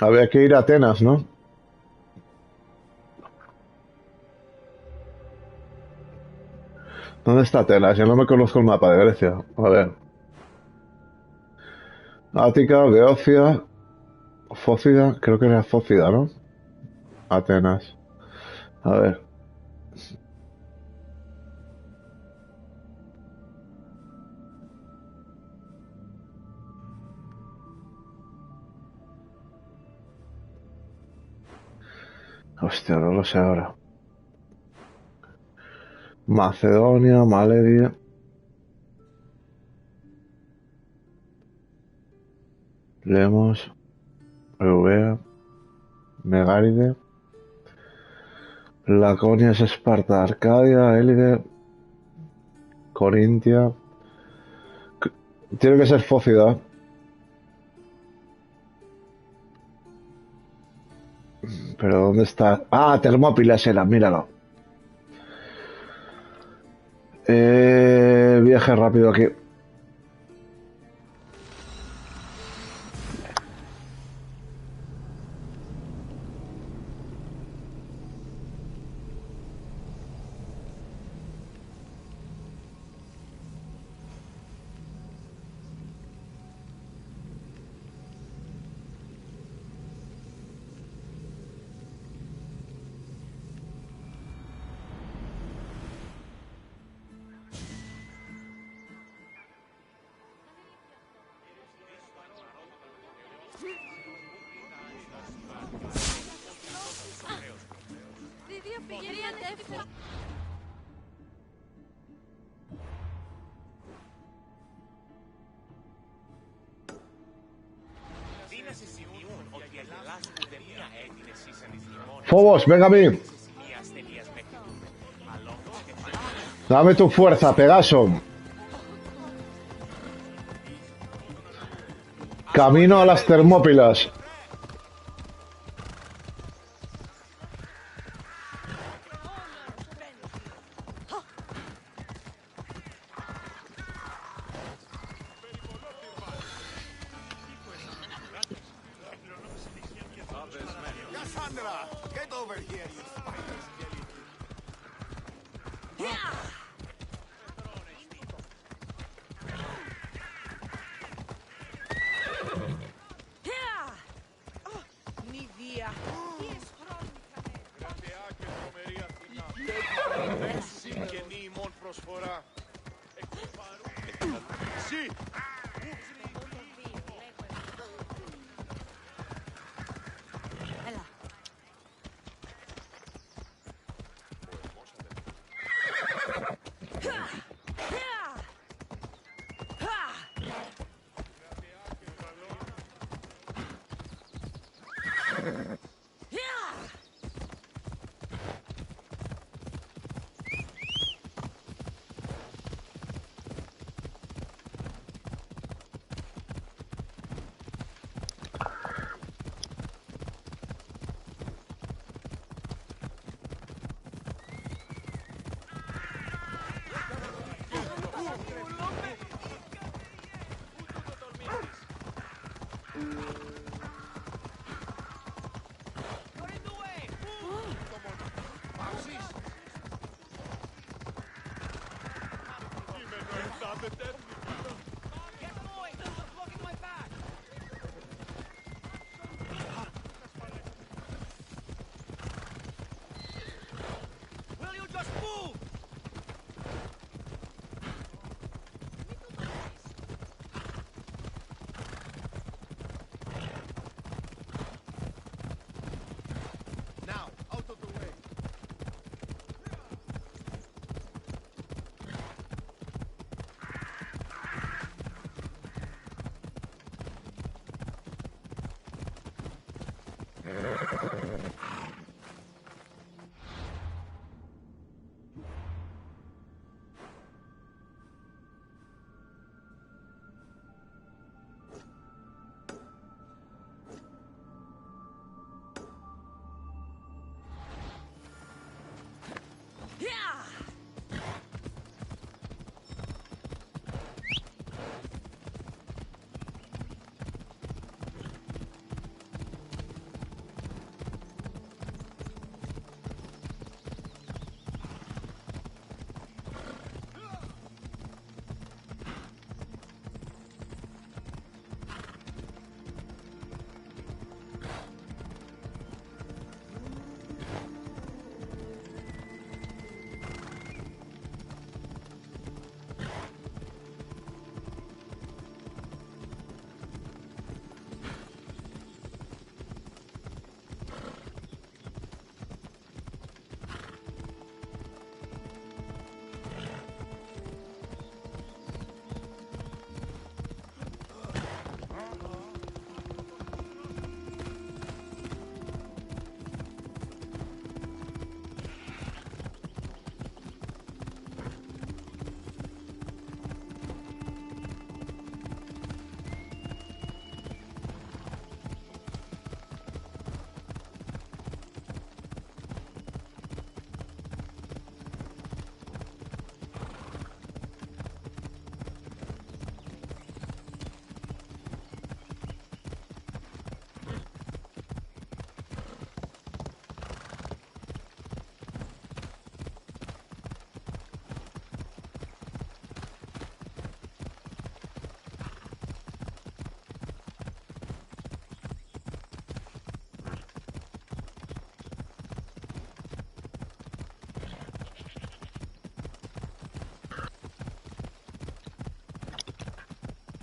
Había que ir a Atenas, ¿no? ¿Dónde está Atenas? Yo no me conozco el mapa de Grecia. A ver. Ática, Beocia, Fócida. Creo que era Fócida, ¿no? Atenas. A ver. Hostia, no lo sé ahora. Macedonia, Maledia. Lemos. Eubea. Megáride. Laconia es Esparta. Arcadia, Élide. Corintia. Tiene que ser Fócida. Pero ¿dónde está? Ah, Termópilas era, míralo. Viaje rápido aquí. Fobos, venga a mí. Dame tu fuerza, Pegaso. Camino a las Termópilas.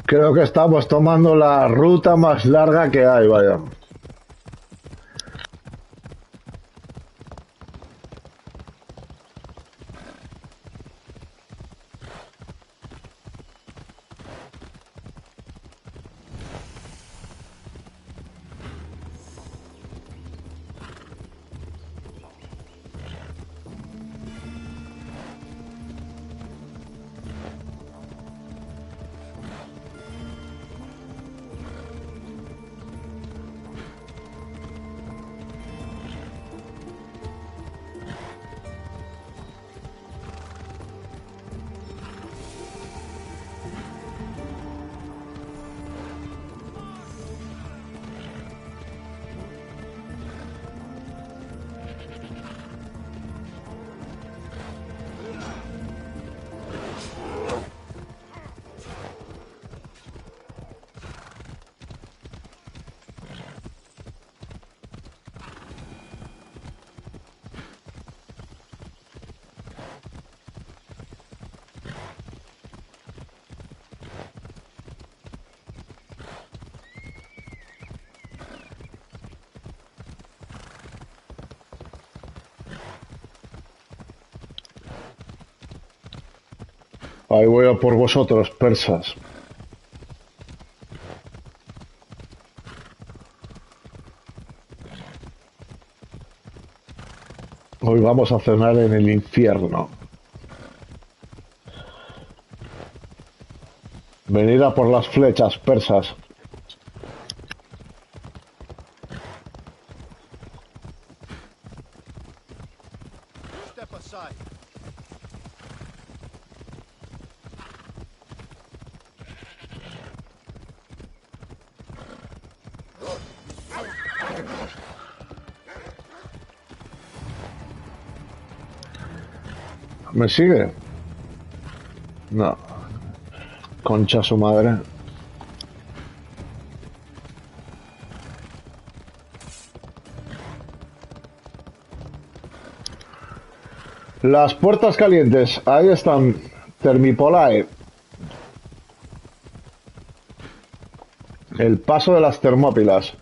Creo que estamos tomando la ruta más larga que hay, vaya. Ahí voy a por vosotros, persas. Hoy vamos a cenar en el infierno. Venid a por las flechas, persas. Step aside. ¿Me sigue? No. Concha su madre. Las puertas calientes. Ahí están. Termipolae. El paso de las Termópilas.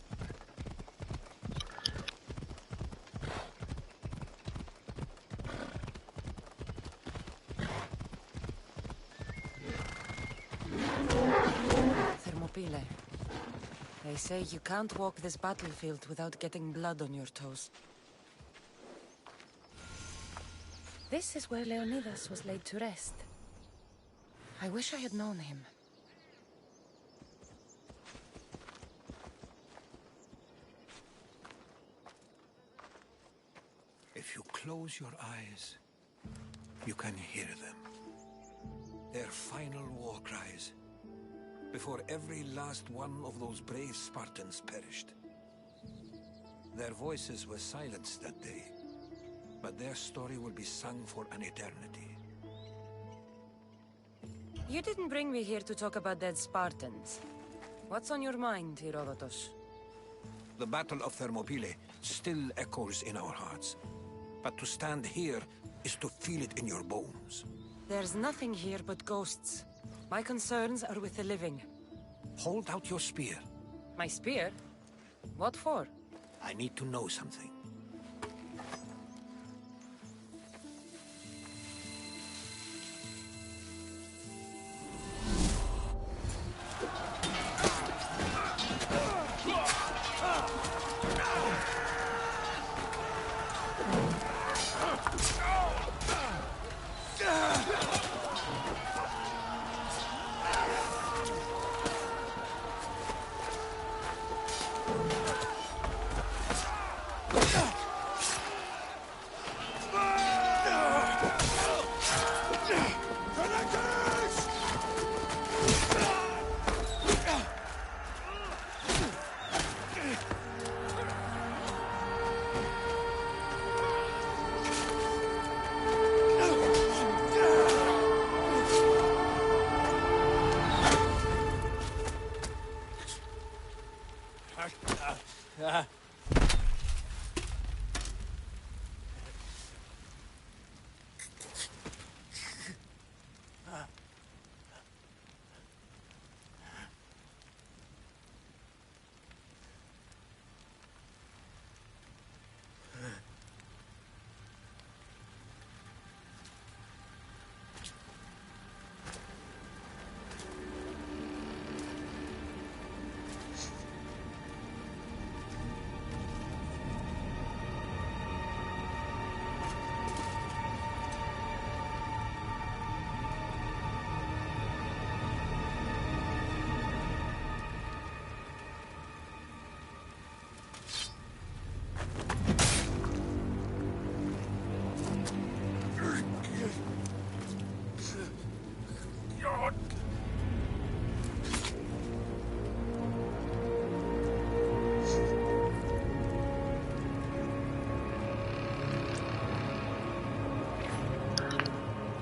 Thermopylae. They say you can't walk this battlefield without getting blood on your toes. This is where Leonidas was laid to rest. I wish I had known him. If you close your eyes, you can hear them. Their final war cries, before every last one of those brave Spartans perished. Their voices were silenced that day, but their story will be sung for an eternity. You didn't bring me here to talk about dead Spartans. What's on your mind, Heródotos? The Battle of Thermopylae still echoes in our hearts. But to stand here is to feel it in your bones. There's nothing here but ghosts. My concerns are with the living. Hold out your spear. My spear? What for? I need to know something.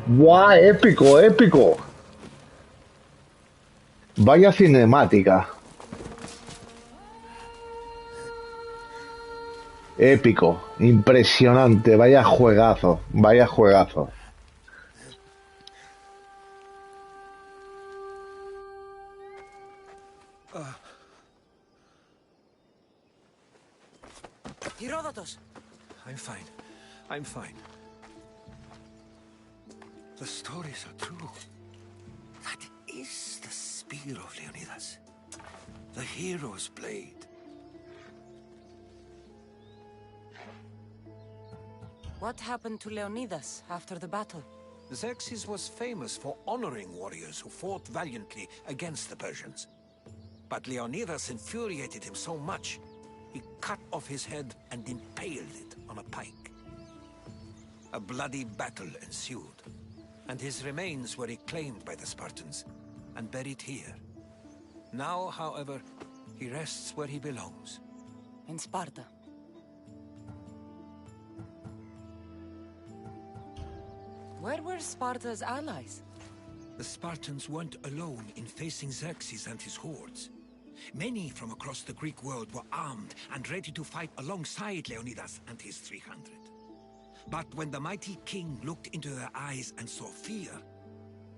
¡Buah! ¡Épico, épico! Vaya cinemática. Épico, impresionante, vaya juegazo, vaya juegazo. Heródotos! I'm fine. I'm fine. The stories are true. That is the spear of Leonidas. The hero's blade. What happened to Leonidas after the battle? Xerxes was famous for honoring warriors who fought valiantly against the Persians. But Leonidas infuriated him so much, he cut off his head and impaled it on a pike. A bloody battle ensued, and his remains were reclaimed by the Spartans and buried here. Now, however, he rests where he belongs. In Sparta. Where were Sparta's allies? The Spartans weren't alone in facing Xerxes and his hordes. Many from across the Greek world were armed and ready to fight alongside Leonidas and his 300. But when the mighty king looked into their eyes and saw fear,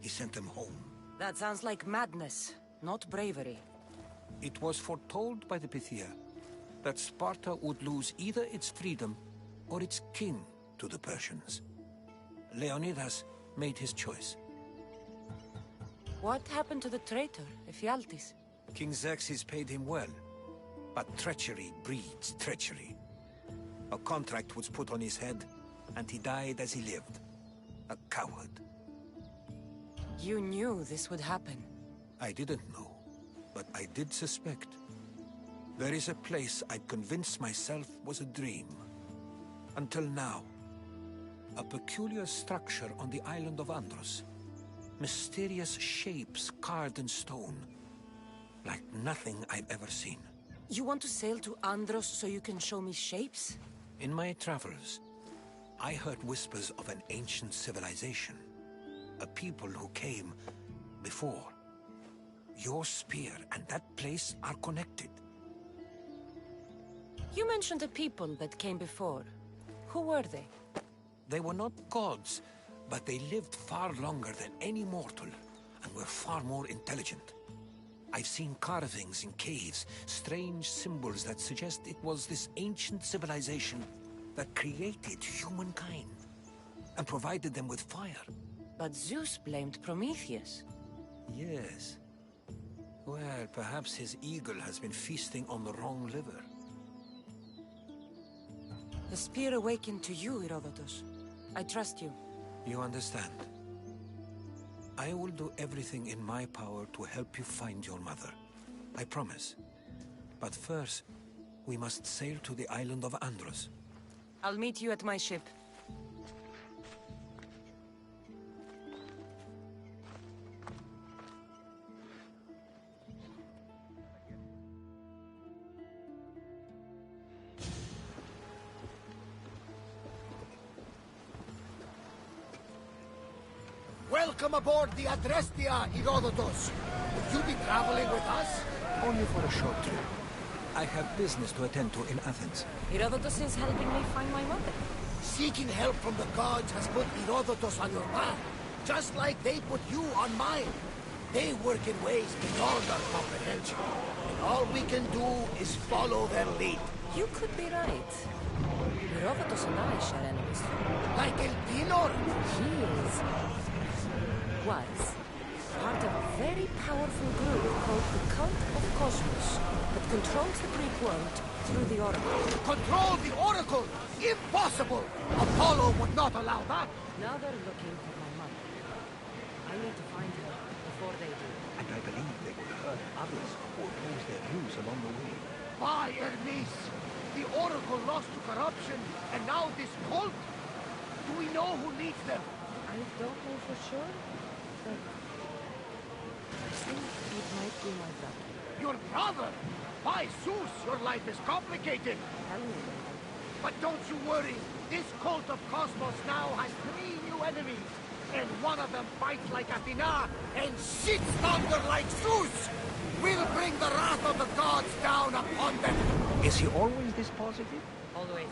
he sent them home. That sounds like madness, not bravery. It was foretold by the Pythia that Sparta would lose either its freedom or its king to the Persians. Leonidas made his choice. What happened to the traitor, Ephialtes? King Xerxes paid him well, but treachery breeds treachery. A contract was put on his head, and he died as he lived. A coward. You knew this would happen. I didn't know, but I did suspect. There is a place I'd convinced myself was a dream. Until now. A peculiar structure on the island of Andros. Mysterious shapes carved in stone. Like nothing I've ever seen. You want to sail to Andros so you can show me shapes? In my travels, I heard whispers of an ancient civilization. A people who came before. Your spear and that place are connected. You mentioned a people that came before. Who were they? They were not gods, but they lived far longer than any mortal, and were far more intelligent. I've seen carvings in caves, strange symbols that suggest it was this ancient civilization that created humankind, and provided them with fire. But Zeus blamed Prometheus. Yes. Well, perhaps his eagle has been feasting on the wrong liver. The spear awakened to you, Heródotos. I trust you. You understand. I will do everything in my power to help you find your mother. I promise. But first, we must sail to the island of Andros. I'll meet you at my ship. Welcome aboard the Adrestia, Heródotos. Will you be traveling with us? Only for a short trip. I have business to attend to in Athens. Heródotos is helping me find my mother. Seeking help from the gods has put Heródotos on your path, just like they put you on mine. They work in ways beyond our comprehension, and all we can do is follow their lead. You could be right. Heródotos and I share enemies. Like El Pinor? He was part of a very powerful group called the Cult of Kosmos that controls the Greek world through the Oracle. Control the Oracle? Impossible! Apollo would not allow that. Now they're looking for my mother. I need to find her before they do. And I believe they will hurt others who oppose their views along the way. By Hermes! The Oracle lost to corruption, and now this cult? Do we know who leads them? I don't know for sure, but I think it might be my brother. Your brother? By Zeus, your life is complicated. Tell me. But don't you worry. This cult of Kosmos now has 3 new enemies. and one of them fights like Athena and shits thunder like Zeus, we'll bring the wrath of the gods down upon them. Is he always this positive? Always.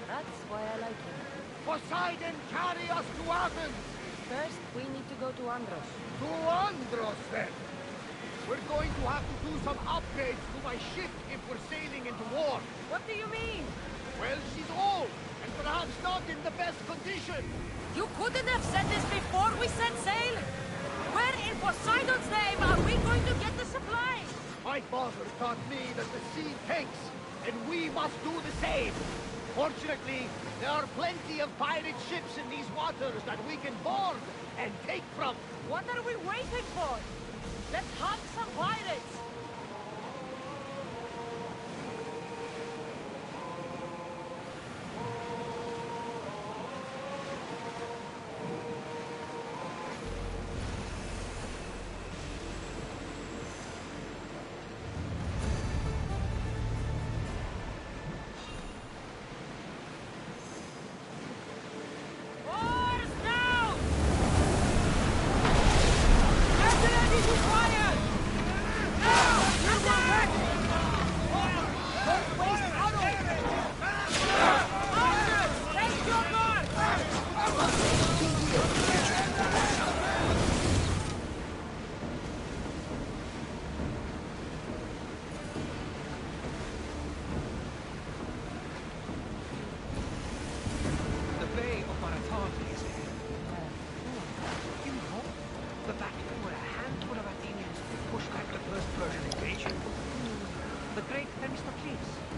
That's why I like him. Poseidon, carry us to Athens! First, we need to go to Andros. To Andros, then! We're going to have to do some upgrades to my ship if we're sailing into war. What do you mean? Well, she's old, and perhaps not in the best condition. You couldn't have said this before we set sail! Where in Poseidon's name are we going to get the supplies? My father taught me that the sea tanks, and we must do the same. Fortunately, there are plenty of pirate ships in these waters that we can board and take from. What are we waiting for? Let's hunt some pirates!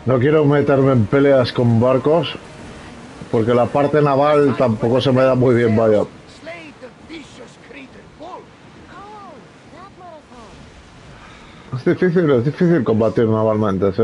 No quiero meterme en peleas con barcos, porque la parte naval tampoco se me da muy bien, vaya. Es difícil combatir navalmente, sí.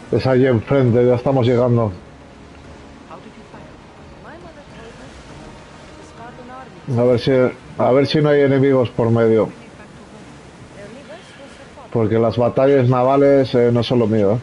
Es allí enfrente, ya estamos llegando. A ver si no hay enemigos por medio. Porque las batallas navales no son lo mío.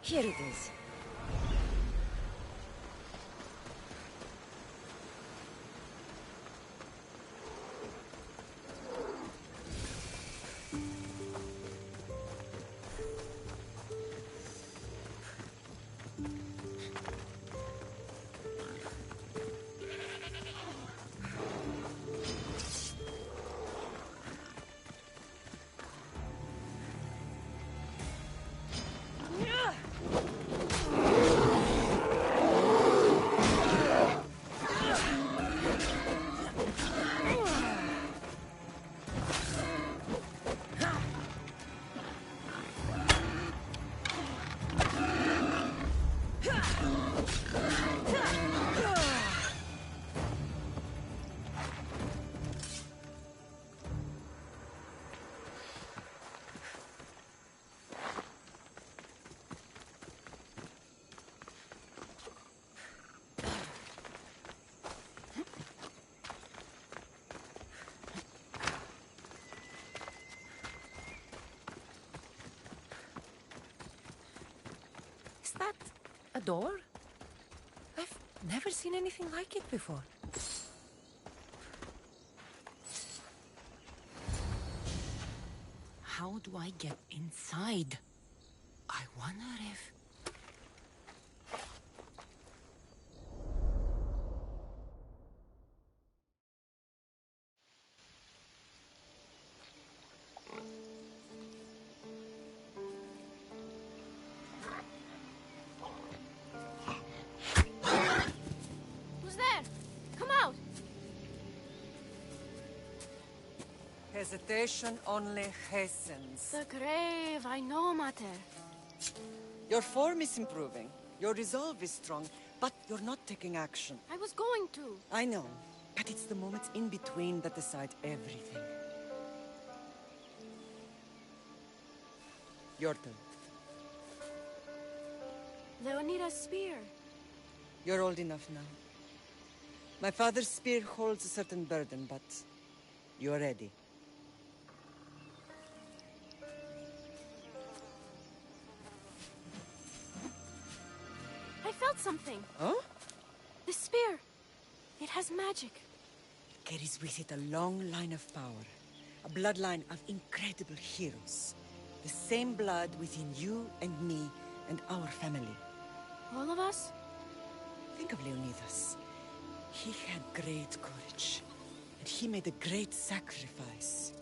Here it is. that a door? I've never seen anything like it before. How do I get inside? I wonder if... Who's there? Come out! Hesitation only hastens. The grave, I know, Mater. Your form is improving. Your resolve is strong, but you're not taking action. I was going to. I know, but it's the moments in between that decide everything. Your turn. Leonida's spear. You're old enough now. My father's spear holds a certain burden, but you're ready. I felt something. Huh? The spear. It has magic. It carries with it a long line of power. A bloodline of incredible heroes. The same blood within you and me and our family. All of us? Think of Leonidas. He had great courage. And he made a great sacrifice.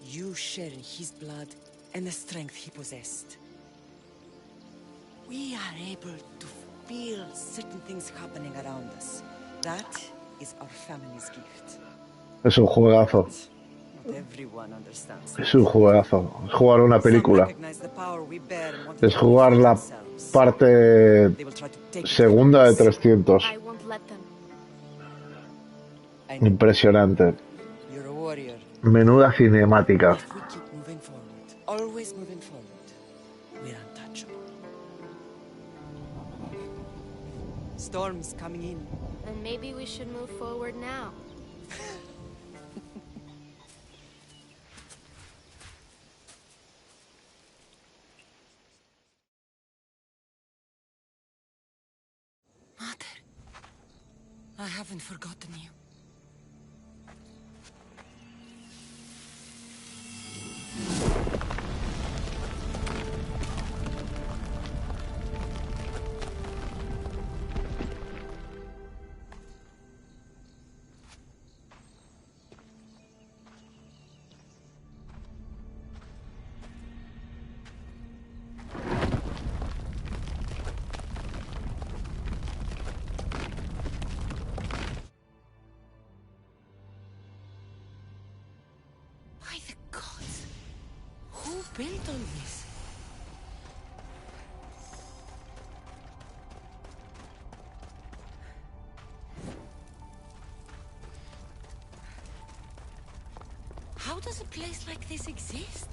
You share in his blood and the strength he possessed. We are able to feel certain things happening around us. That is our family's gift. Es un juegazo. Not everyone understands. Es un juegazo. Es jugar una película. Es jugar la parte segunda de 300. I won't let them. Impresionante. You're a warrior. Menuda cinemática. If we keep moving forward, always moving forward, we're untouchable. Storm's coming in. Then maybe we should move forward now. Mater, I haven't forgotten you. By the gods, who built all this? How does a place like this exist?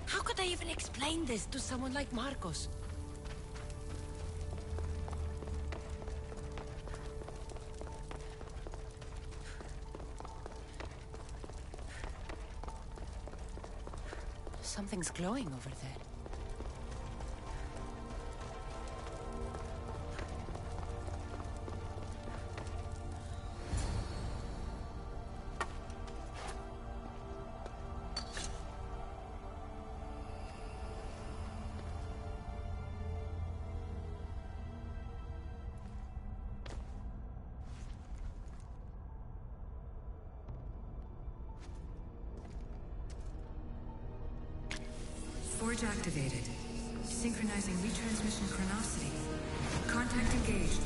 How could I even explain this to someone like Marcos? Something's glowing over there. Forge activated. Synchronizing retransmission chronicity. Contact engaged.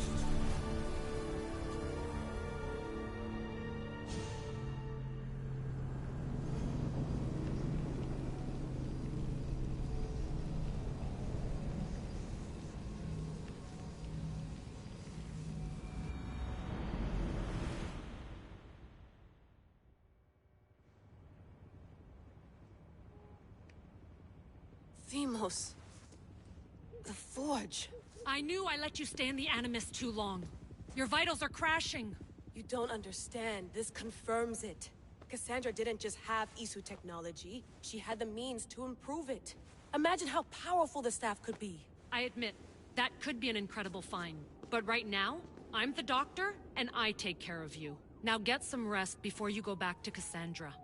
Themos. The Forge. I knew I let you stay in the Animus too long. Your vitals are crashing. You don't understand. This confirms it. Cassandra didn't just have Isu technology, she had the means to improve it. Imagine how powerful the staff could be. I admit, that could be an incredible find. But right now, I'm the doctor, and I take care of you. Now get some rest before you go back to Cassandra.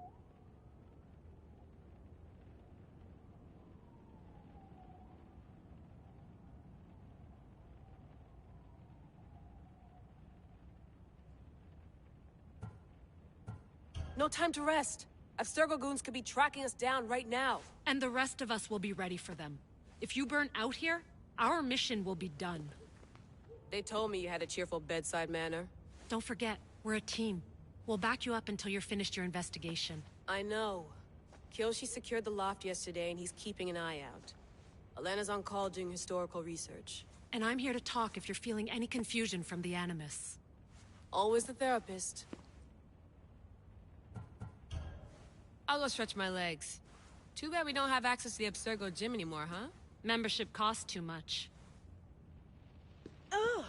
No time to rest. Abstergo goons could be tracking us down right now. And the rest of us will be ready for them. If you burn out here, our mission will be done. They told me you had a cheerful bedside manner. Don't forget, we're a team. We'll back you up until you're finished your investigation. I know. Kyoshi secured the loft yesterday and he's keeping an eye out. Elena's on call doing historical research. And I'm here to talk if you're feeling any confusion from the Animus. Always the therapist. I'll go stretch my legs. Too bad we don't have access to the Abstergo gym anymore, huh? Membership costs too much. Ugh.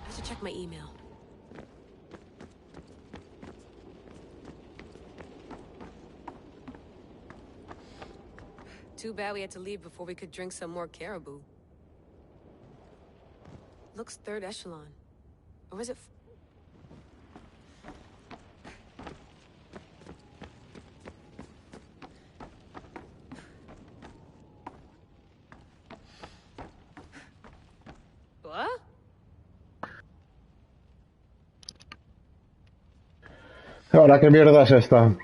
I should check my email. Too bad we had to leave before we could drink some more caribou. Looks third echelon. Or is it... What? Ahora, ¿qué mierda es esta?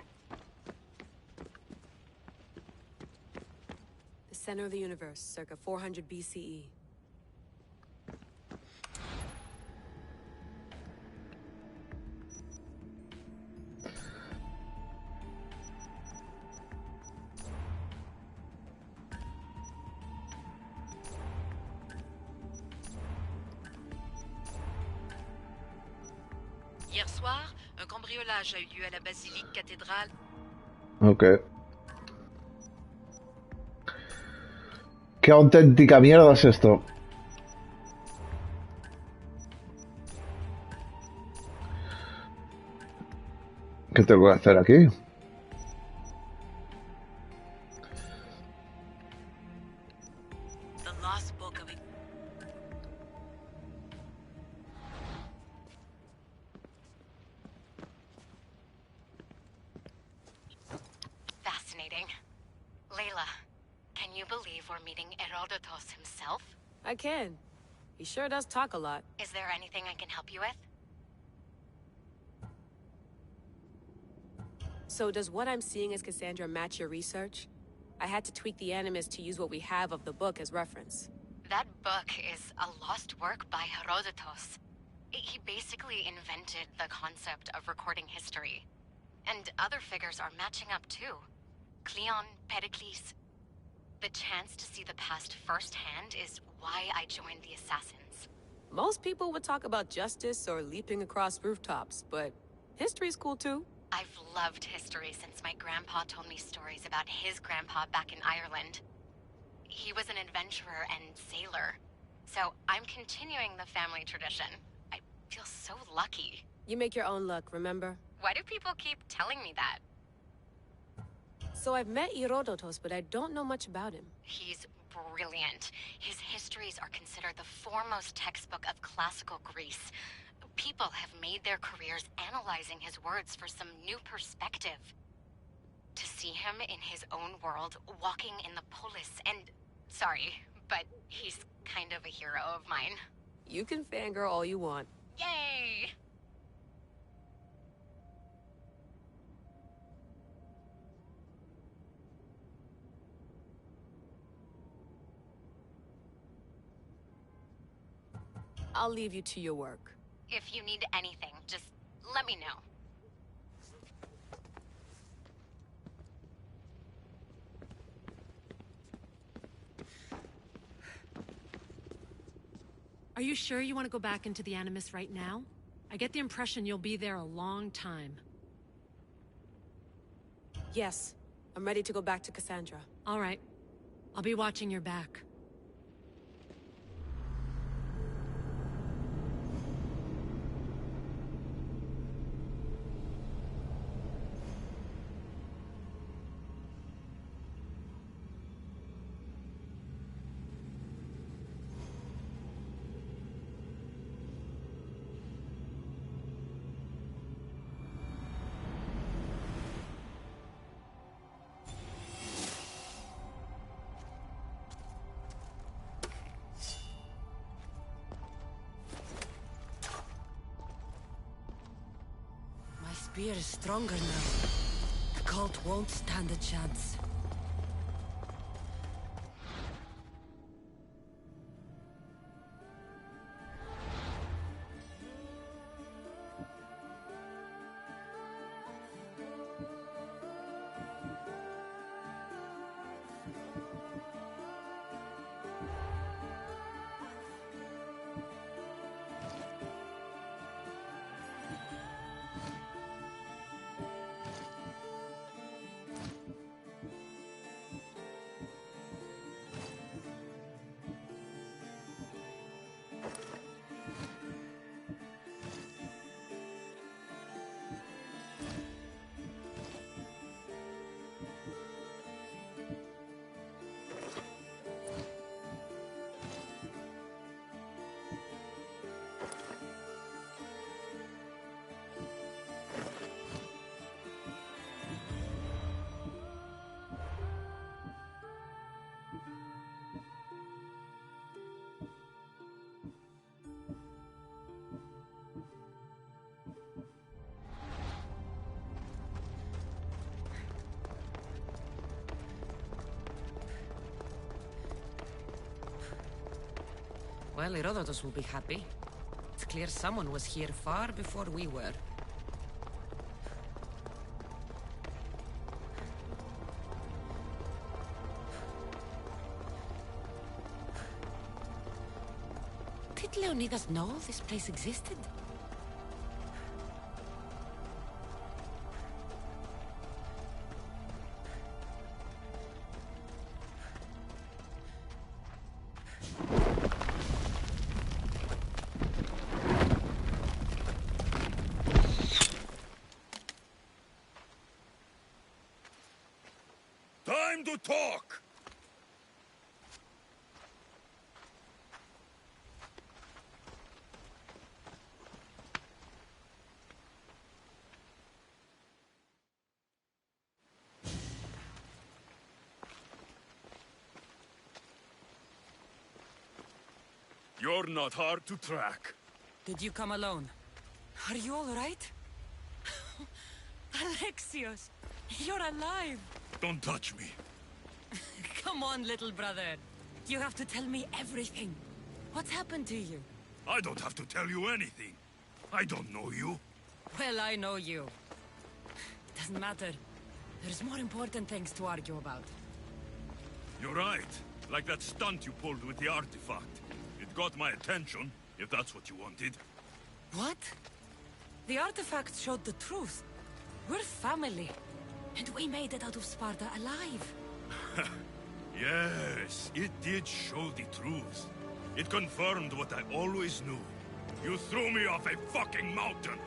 The center of the universe, circa 400 BCE. Hier soir, un cambriolage a eu lieu à la basilique cathédrale. Ok. ¿Qué auténtica mierda es esto? ¿Qué tengo que hacer aquí? The lost book of... Fascinating. Layla, can you believe we're meeting Heródoto himself? I can. He sure does talk a lot. Is there anything I can help you with? So does what I'm seeing as Cassandra match your research? I had to tweak the Animus to use what we have of the book as reference. That book is a lost work by Heródoto. He basically invented the concept of recording history. And other figures are matching up too. Cleon, Pericles. The chance to see the past firsthand is why I joined the Assassins. Most people would talk about justice or leaping across rooftops, but history's cool too. I've loved history since my grandpa told me stories about his grandpa back in Ireland. He was an adventurer and sailor, so I'm continuing the family tradition. I feel so lucky. You make your own luck, remember? Why do people keep telling me that? So I've met Heródoto, but I don't know much about him. He's brilliant. His histories are considered the foremost textbook of classical Greece. People have made their careers analyzing his words for some new perspective. To see him in his own world, walking in the polis, and... Sorry, but he's kind of a hero of mine. You can fangirl all you want. Yay! I'll leave you to your work. If you need anything, just let me know. Are you sure you want to go back into the Animus right now? I get the impression you'll be there a long time. Yes, I'm ready to go back to Cassandra. All right. I'll be watching your back. My spear is stronger now. The cult won't stand a chance. Well, Heródoto will be happy. It's clear someone was here far before we were. Did Leonidas know this place existed? Time to talk! You're not hard to track. Did you come alone? Are you all right? Alexios, you're alive! Don't touch me. Come on, little brother. You have to tell me everything. What's happened to you? I don't have to tell you anything. I don't know you. Well, I know you. Doesn't matter. There's more important things to argue about. You're right. Like that stunt you pulled with the artifact. It got my attention, if that's what you wanted. What? The artifact showed the truth. We're family. And we made it out of Sparta alive. Yes, it did show the truth. It confirmed what I always knew. You threw me off a fucking mountain!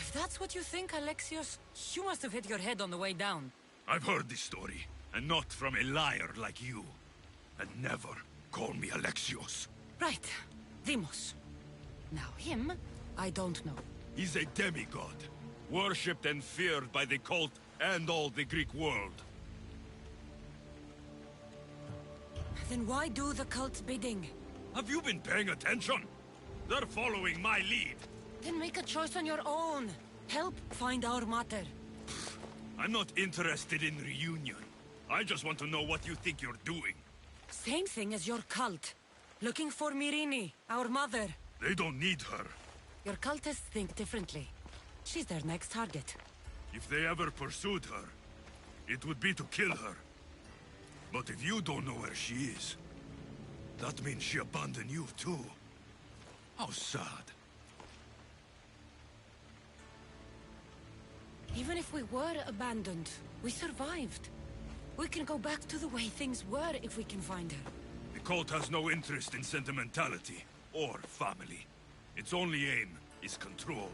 If that's what you think, Alexios, you must have hit your head on the way down. I've heard this story, and not from a liar like you. And never call me Alexios. Right. Deimos. Now him, I don't know. He's a demigod, worshipped and feared by the cult and all the Greek world. Then why do the cult's bidding? Have you been paying attention? They're following my lead. Then make a choice on your own. Help find our mater. I'm not interested in reunion. I just want to know what you think you're doing. Same thing as your cult. Looking for Myrine, our mother. They don't need her. Your cultists think differently. She's their next target. If they ever pursued her, it would be to kill her. But if you don't know where she is, that means she abandoned you too. How sad. Even if we were abandoned, we survived. We can go back to the way things were if we can find her. The cult has no interest in sentimentality or family. Its only aim is control.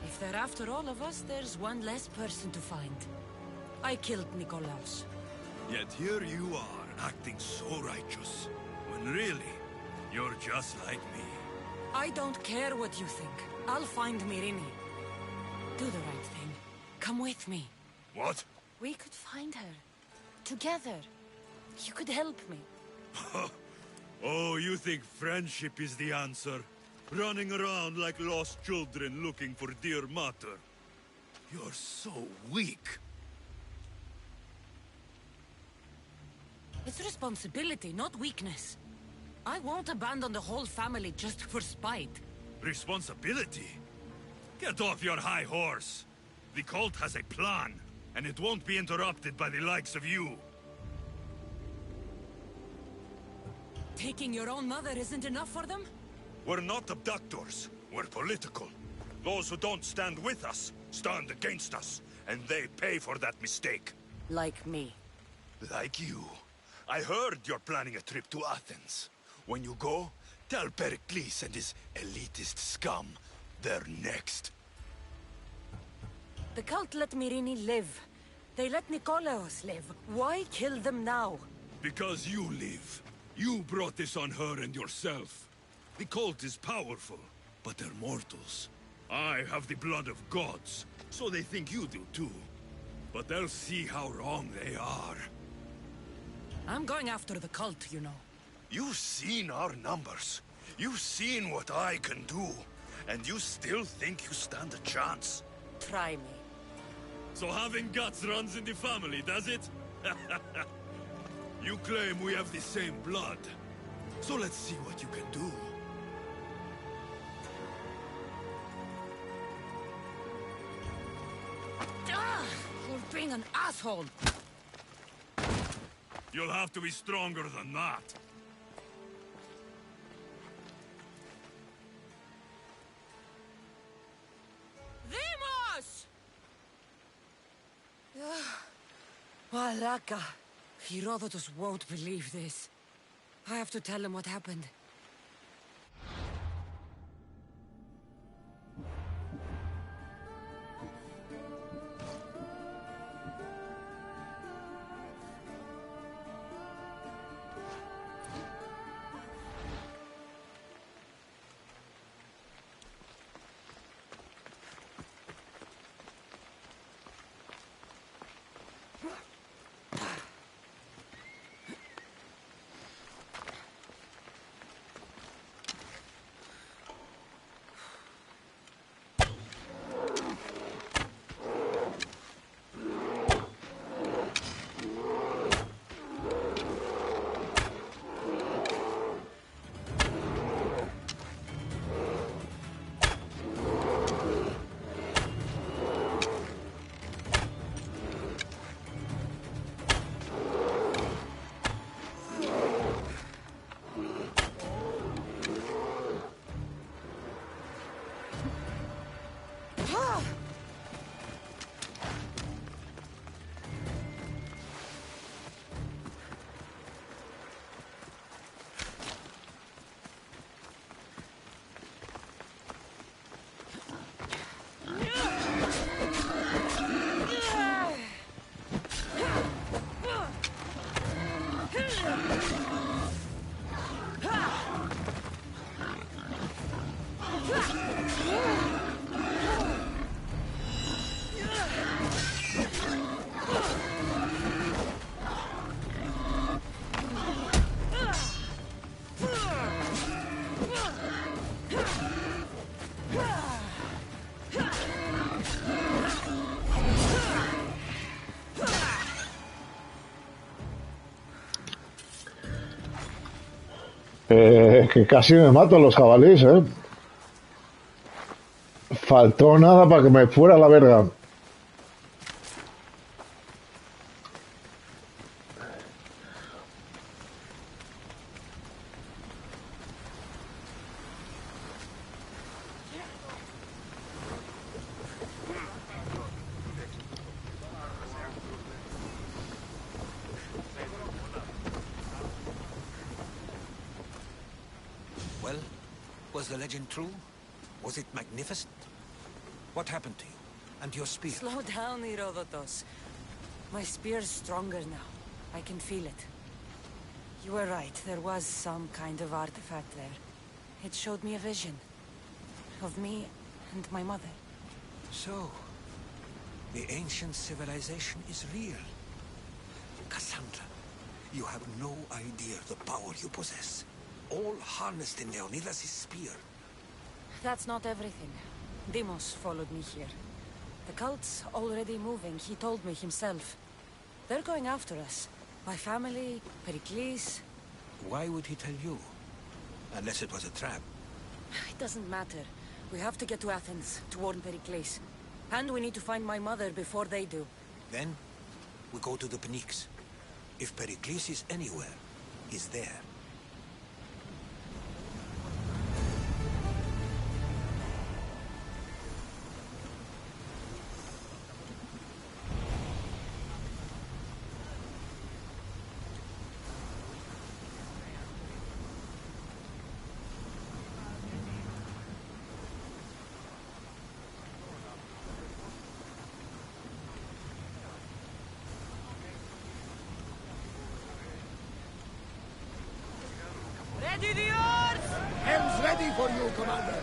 If they're after all of us, there's one less person to find. I killed Nikolaos. Yet here you are, acting so righteous, when really, you're just like me. I don't care what you think. I'll find Myrrine. Do the right thing. Come with me. What? We could find her. Together. You could help me. Oh, you think friendship is the answer? Running around like lost children looking for dear mater. You're so weak. It's responsibility, not weakness. I won't abandon the whole family just for spite. Responsibility? Get off your high horse. The cult has a plan, and it won't be interrupted by the likes of you. Taking your own mother isn't enough for them? We're not abductors. We're political. Those who don't stand with us, stand against us. And they pay for that mistake. Like me. Like you. I heard you're planning a trip to Athens. When you go, tell Pericles and his elitist scum they're next. The cult let Myrrine live. They let Nikolaos live. Why kill them now? Because you live. You brought this on her and yourself. The cult is powerful, but they're mortals. I have the blood of gods, so they think you do too. But they'll see how wrong they are. I'm going after the cult, you know. You've seen our numbers. You've seen what I can do. And you still think you stand a chance? Try me. So having guts runs in the family, does it? You claim we have the same blood. So let's see what you can do. You're being an asshole. You'll have to be stronger than that. Demos! Malaka. Heródoto won't believe this. I have to tell him what happened. Que casi me mato los jabalíes, ¿eh? Faltó nada para que me fuera la verga. Well, was the legend true? Was it magnificent? What happened to you? And your spear? Slow down, Heródotos. My spear's stronger now. I can feel it. You were right. There was some kind of artifact there. It showed me a vision. Of me and my mother. So, the ancient civilization is real. Cassandra, you have no idea the power you possess. All harnessed in Leonidas' spear. That's not everything. Deimos followed me here. The cult's already moving, he told me himself. They're going after us. My family, Pericles. Why would he tell you? Unless it was a trap. It doesn't matter. We have to get to Athens to warn Pericles. And we need to find my mother before they do. Then, we go to the Pnyx. If Pericles is anywhere, he's there. Ready the oars! Helm's ready for you, Commander.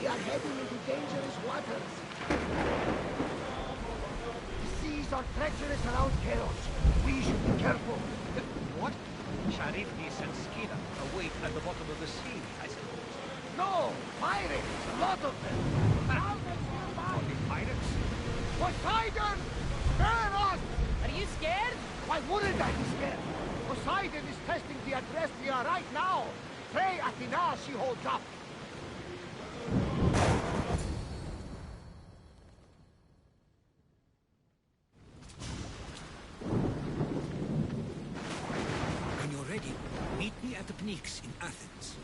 We are heading into dangerous waters. The seas are treacherous around Chaos. We should be careful. What? Charybdis and Scylla await at the bottom of the sea, I suppose. No! Pirates! A lot of them! Only pirates? Poseidon! Spare us! Are you scared? Why wouldn't I be scared? Poseidon is testing the Adrestia right now. Pray Athena she holds up. When you're ready, meet me at the Pnyx in Athens.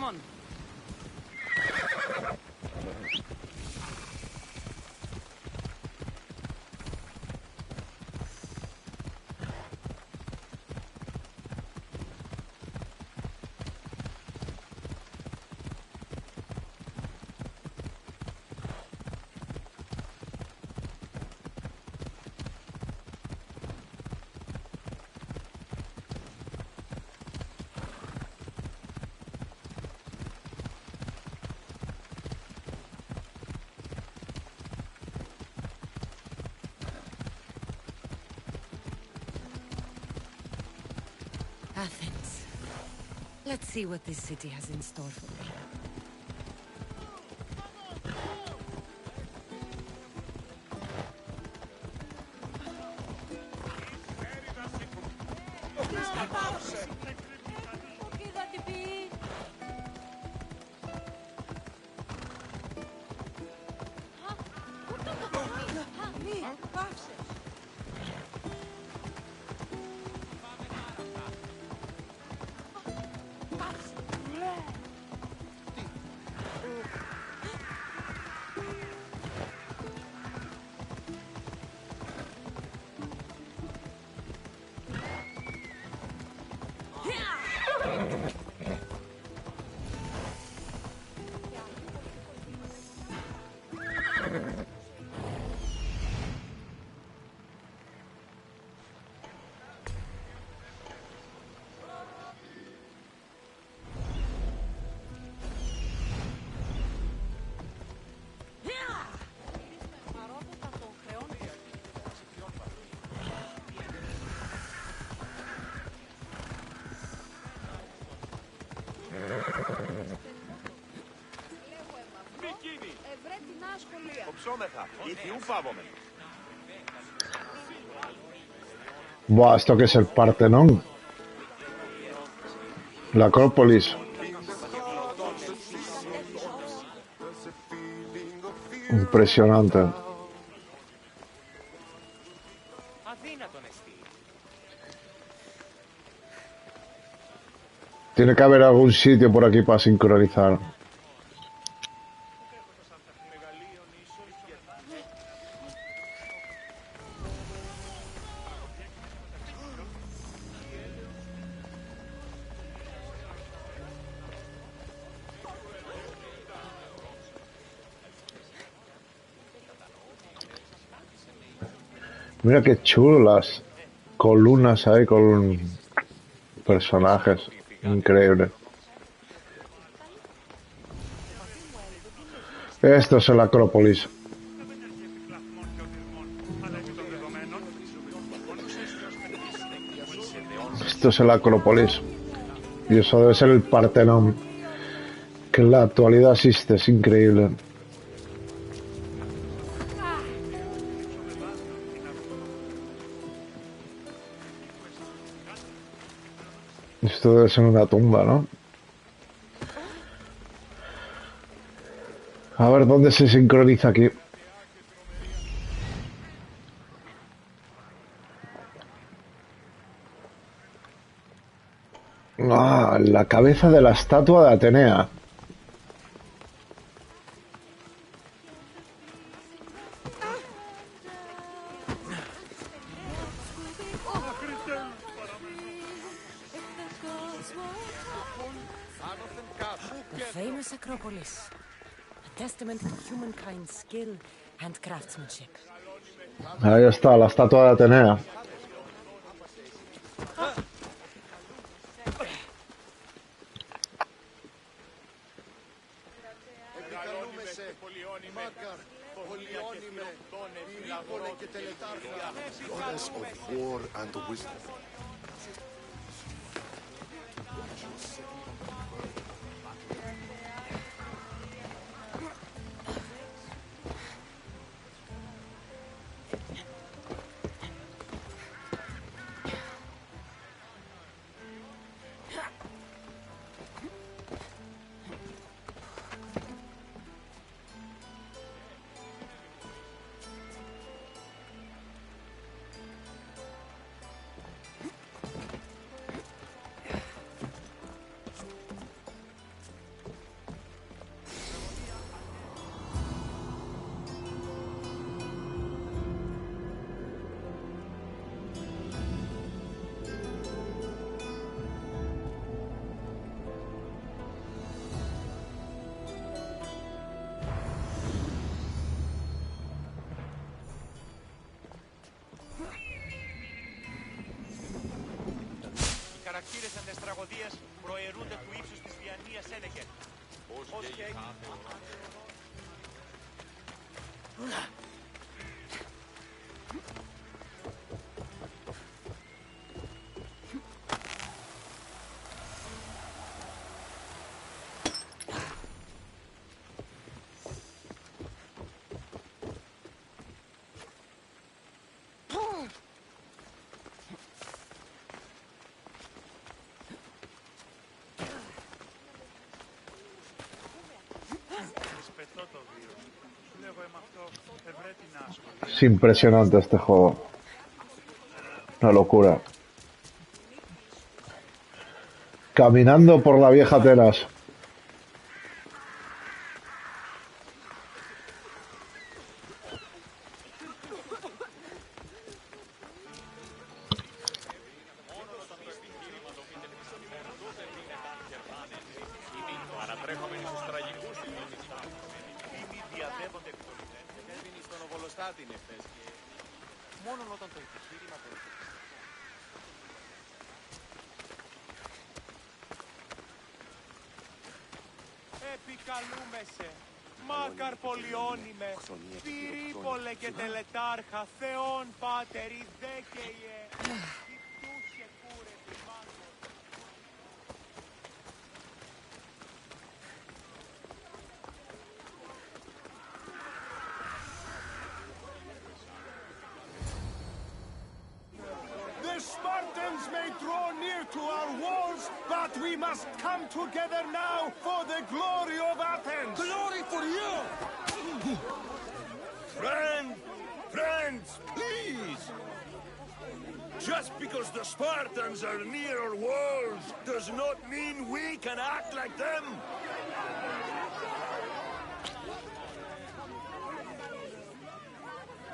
on. Athens. Let's see what this city has in store for me. Buah, ¿esto qué es el Partenón? La Acrópolis. Impresionante. Tiene que haber algún sitio por aquí para sincronizar. Mira qué chulo las columnas ahí con personajes. Increíble. Esto es el Acrópolis. Esto es el Acrópolis. Y eso debe ser el Partenón. Que en la actualidad existe, es increíble. Esto debe ser una tumba, ¿no? A ver dónde se sincroniza aquí. Ah, la cabeza de la estatua de Atenea. The famous Acropolis. A testament to humankind's skill and craftsmanship. Ahí está, la estatua de Atenea. Goddess of war and wisdom. χαρακτήρες εν τες τραγωδίες προαιρούνται του ύψους της διανοίας έλεγε. Πώς και Es impresionante este juego. Una locura. Caminando por la vieja Atenas. Επικαλούμεσαι, μάκαρ πολιώνυμε, πυρήπολε και τελετάρχα, Θεόν πάτερη δέκαιε, Ιπτούς και κούρε примάτων. The Spartans may draw near to our walls, but we must come together now for the glory of Athens! Glory for you! Friends, please! Just because the Spartans are near our walls does not mean we can act like them!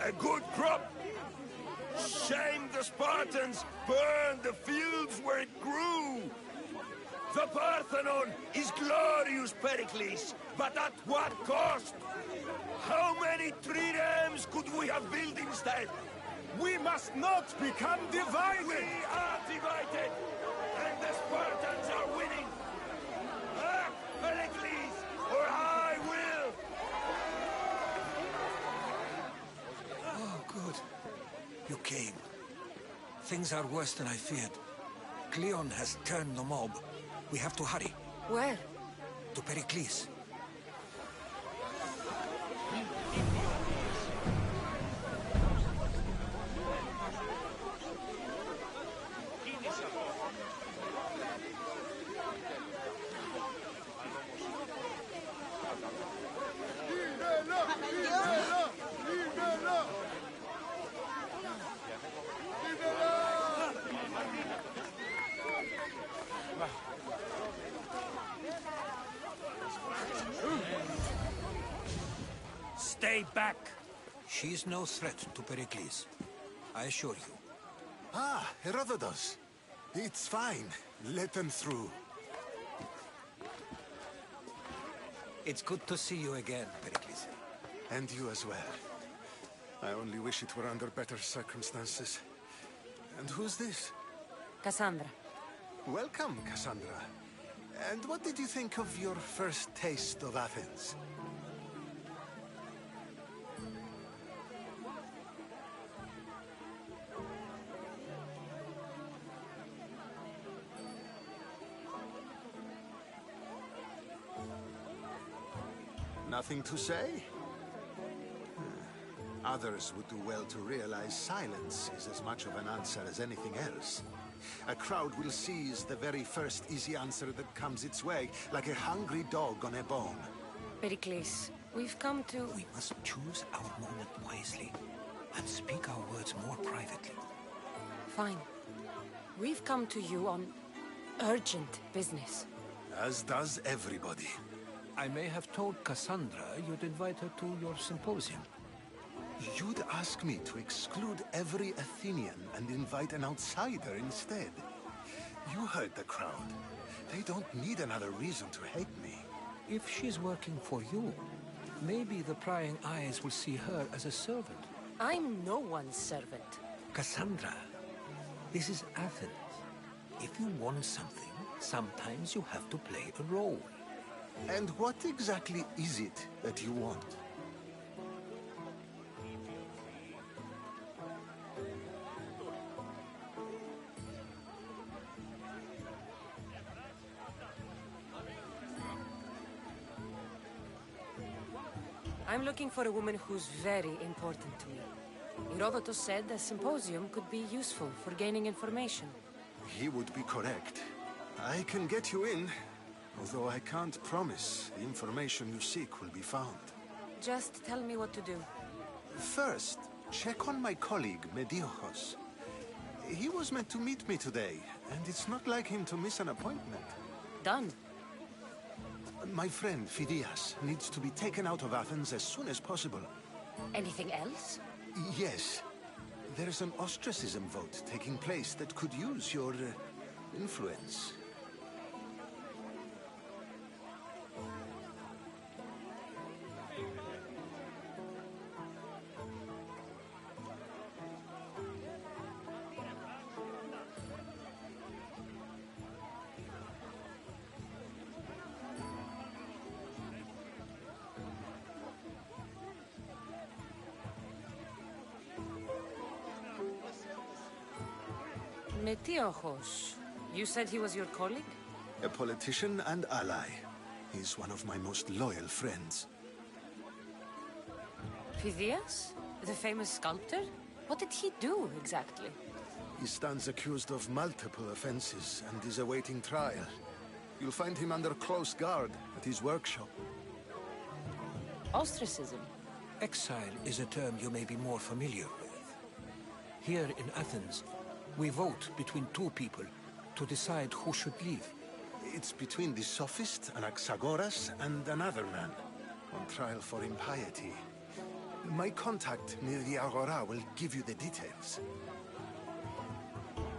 A good crop! Shame the Spartans burned the fields where it grew! The Parthenon is glorious, Pericles, but at what cost? How many triremes could we have built instead? We must not become divided! We are divided, and the Spartans are winning! Act, Pericles, or I will! Oh, good. You came. Things are worse than I feared. Cleon has turned the mob. We have to hurry. Where? To Pericles. Stay back! She's no threat to Pericles. I assure you. Ah, Heródotos. It's fine. Let them through. It's good to see you again, Pericles. And you as well. I only wish it were under better circumstances. And who's this? Cassandra. Welcome, Cassandra. And what did you think of your first taste of Athens? Nothing to say? Others would do well to realize silence is as much of an answer as anything else. A crowd will seize the very first easy answer that comes its way, like a hungry dog on a bone. Pericles, we've come to... We must choose our moment wisely, and speak our words more privately. Fine. We've come to you on urgent business. As does everybody. I may have told Cassandra you'd invite her to your symposium. You'd ask me to exclude every Athenian and invite an outsider instead. You heard the crowd. They don't need another reason to hate me. If she's working for you, maybe the prying eyes will see her as a servant. I'm no one's servant. Cassandra, this is Athens. If you want something, sometimes you have to play a role. And what exactly is it that you want? I'm looking for a woman who's very important to me. Heródoto said a symposium could be useful for gaining information. He would be correct. I can get you in, although I can't promise the information you seek will be found. Just tell me what to do. First, check on my colleague, Mediojos. He was meant to meet me today, and it's not like him to miss an appointment. Done. My friend, Fidias, needs to be taken out of Athens as soon as possible. Anything else? Yes. There's an ostracism vote taking place that could use your influence. Mediojos. You said he was your colleague? A politician and ally. He's one of my most loyal friends. Fidias? The famous sculptor? What did he do, exactly? He stands accused of multiple offenses and is awaiting trial. You'll find him under close guard at his workshop. Ostracism? Exile is a term you may be more familiar with. Here in Athens, we vote between two people to decide who should leave. It's between the sophist, Anaxagoras, and another man, on trial for impiety. My contact near the Agora will give you the details.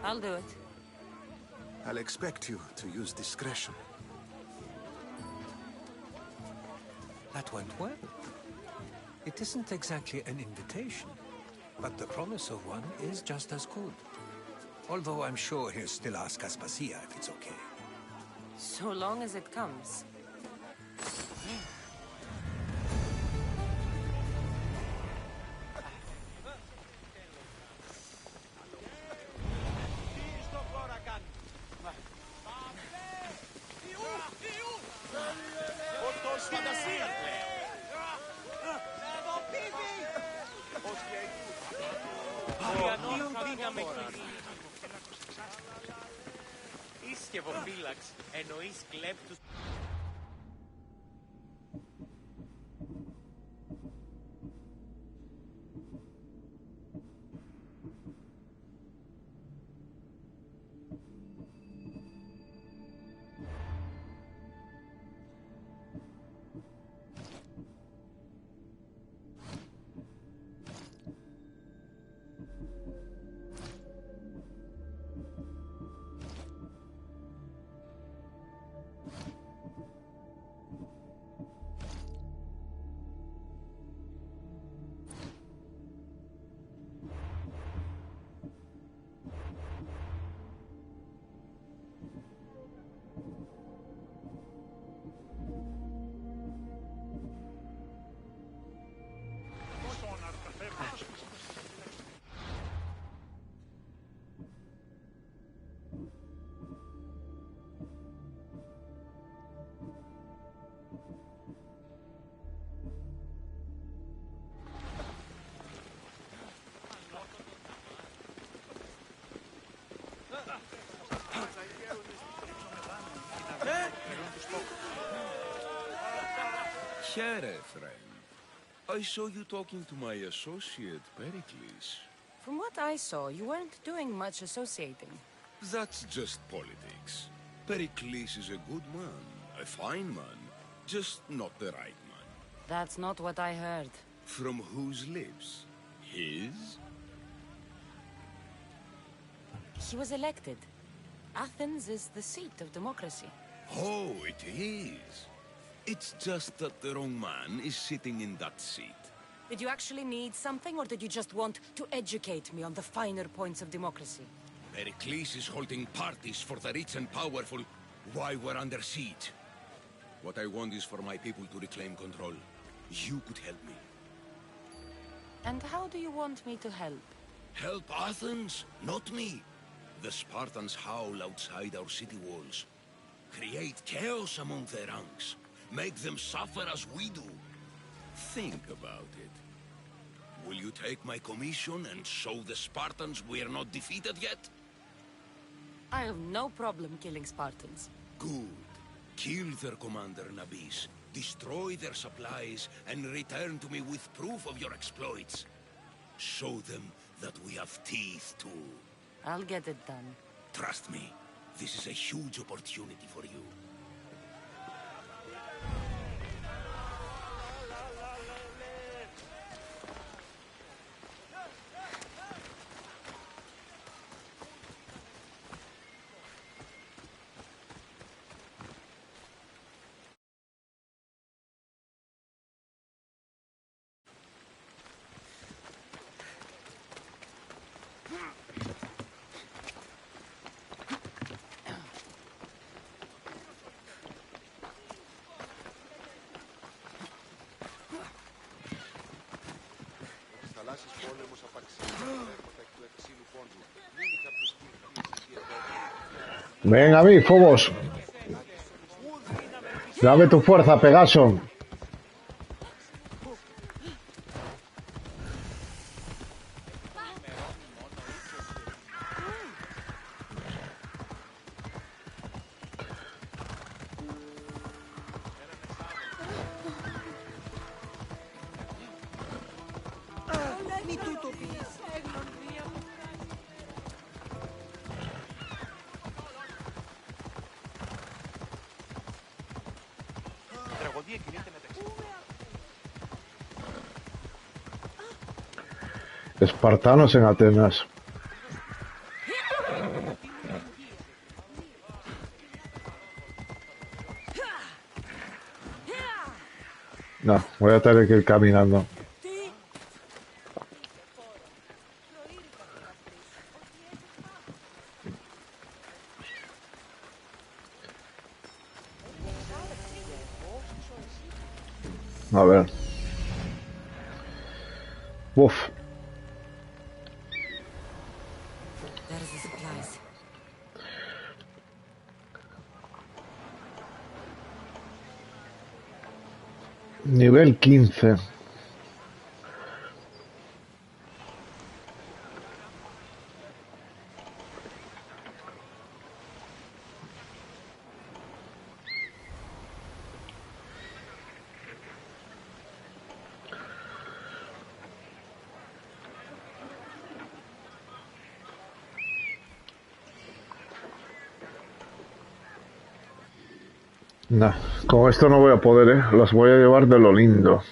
I'll do it. I'll expect you to use discretion. That went well. It isn't exactly an invitation, but the promise of one is just as good. Although I'm sure he'll still ask Aspasia if it's okay. So long as it comes. Ισκευοφύλαξ, εννοείς κλέπτους. Here, friend. I saw you talking to my associate, Pericles. From what I saw, you weren't doing much associating. That's just politics. Pericles is a good man, a fine man, just not the right man. That's not what I heard. From whose lips? His? He was elected. Athens is the seat of democracy. Oh, it is. It's just that the wrong man is sitting in that seat. Did you actually need something, or did you just want to educate me on the finer points of democracy? Pericles is holding parties for the rich and powerful while we're under siege. What I want is for my people to reclaim control. You could help me. And how do you want me to help? Help Athens, not me. The Spartans howl outside our city walls. Create chaos among their ranks. Make them suffer as we do. Think about it. Will you take my commission and show the Spartans we are not defeated yet? I have no problem killing Spartans. Good. Kill their commander Nabis, destroy their supplies, and return to me with proof of your exploits. Show them that we have teeth too. I'll get it done. Trust me, this is a huge opportunity for you. Ven a mí, Phobos. Dame tu fuerza, Pegaso. Espartanos en Atenas. No, voy a tener que ir caminando. A ver. Uf. Nivel 15. Nah, con esto no voy a poder, Las voy a llevar de lo lindo.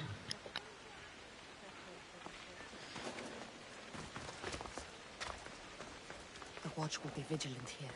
The watch will be vigilant here.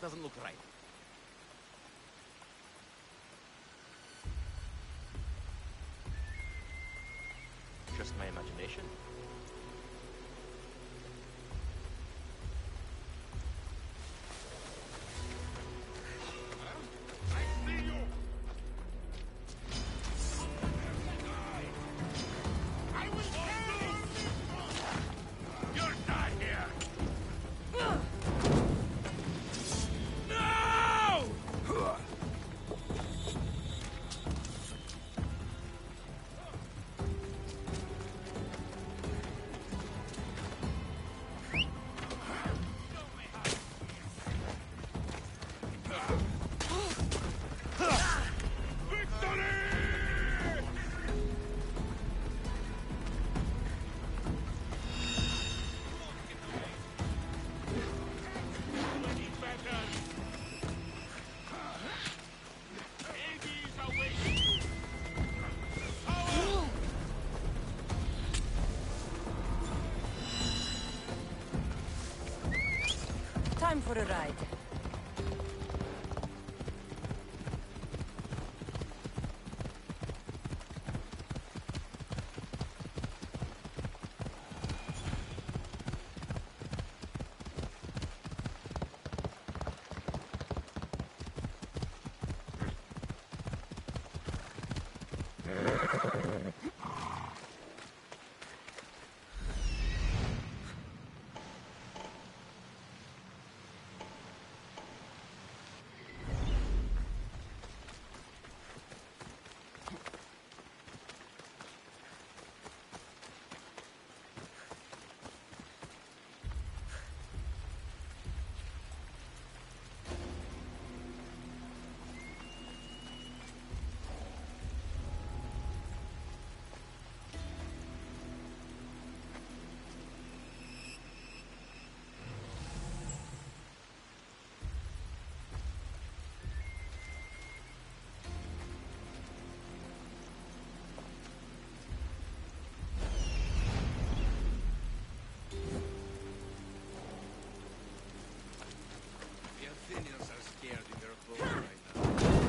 doesn't look right. Just my imagination? Time for a ride. Fidias are scared in their clothes right now.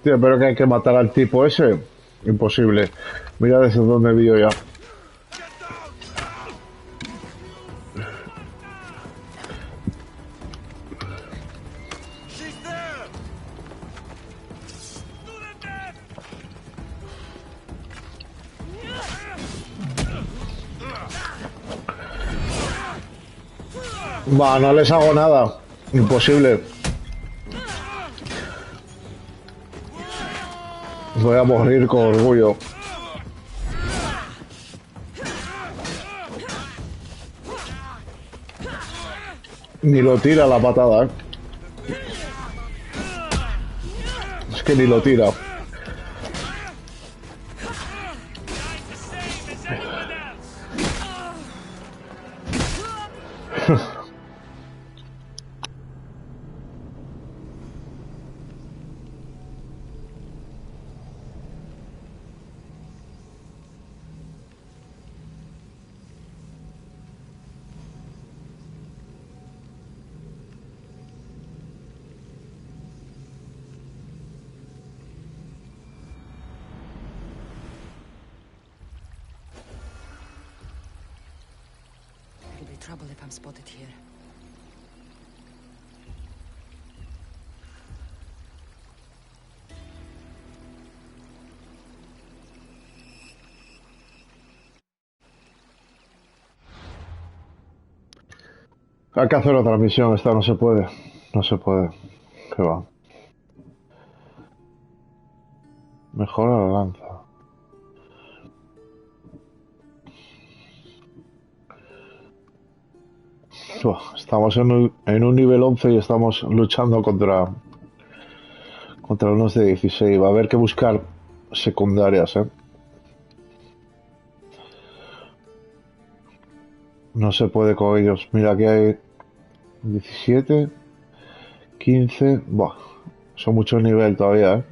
Hostia, pero que hay que matar al tipo ese. Imposible. Mira desde donde vi yo ya. Va, no les hago nada. Imposible. Voy a morir con orgullo. Ni lo tira la patada, ¿eh? Es que ni lo tira. It'll be trouble if I'm spotted here. Hay que hacer otra misión, esta no se puede. No se puede. ¿Qué va? Mejora la lanza. Estamos en un nivel 11 y estamos luchando contra unos de 16. Va a haber que buscar secundarias, ¿eh? No se puede con ellos. Mira, aquí hay 17, 15. Buah, son muchos niveles todavía, ¿eh?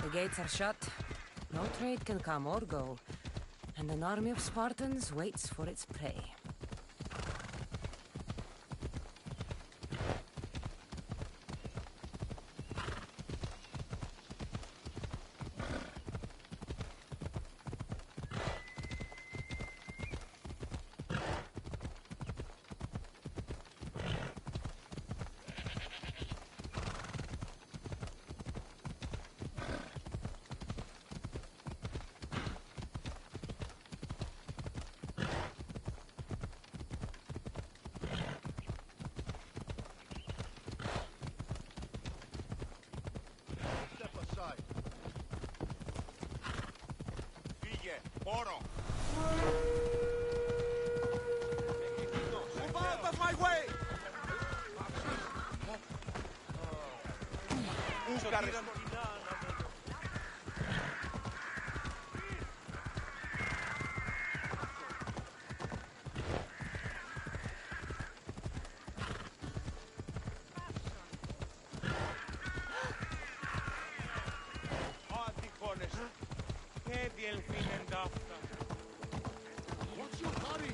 The gates are shut. No trade can come or go. And an army of Spartans waits for its prey. Moro! Move out of my way! What's your hurry?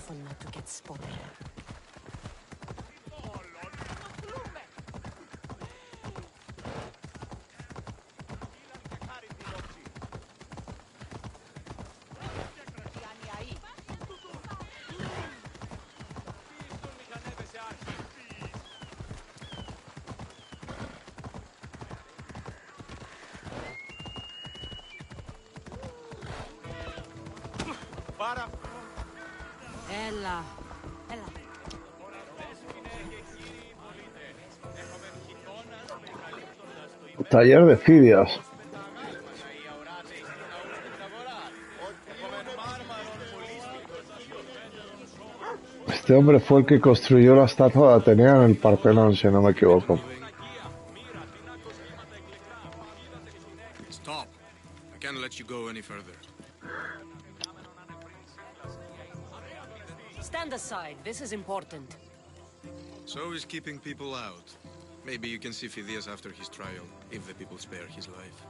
careful not to get spotted. Para! Ella. Taller de Fidias. Este hombre fue el que construyó la estatua de Atenea en el Partenón, si no me equivoco. Stop. I can't let you go any further. Stand aside. This is important. So is keeping people out. Maybe you can see Fidias after his trial, if the people spare his life.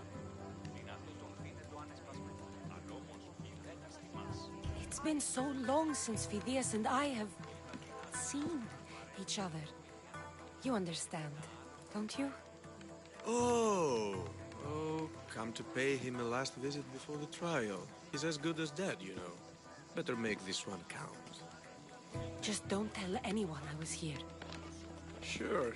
It's been so long since Fidias and I have seen each other. You understand, don't you? Oh, come to pay him a last visit before the trial. He's as good as dead, you know. Better make this one count. Just don't tell anyone I was here. Sure.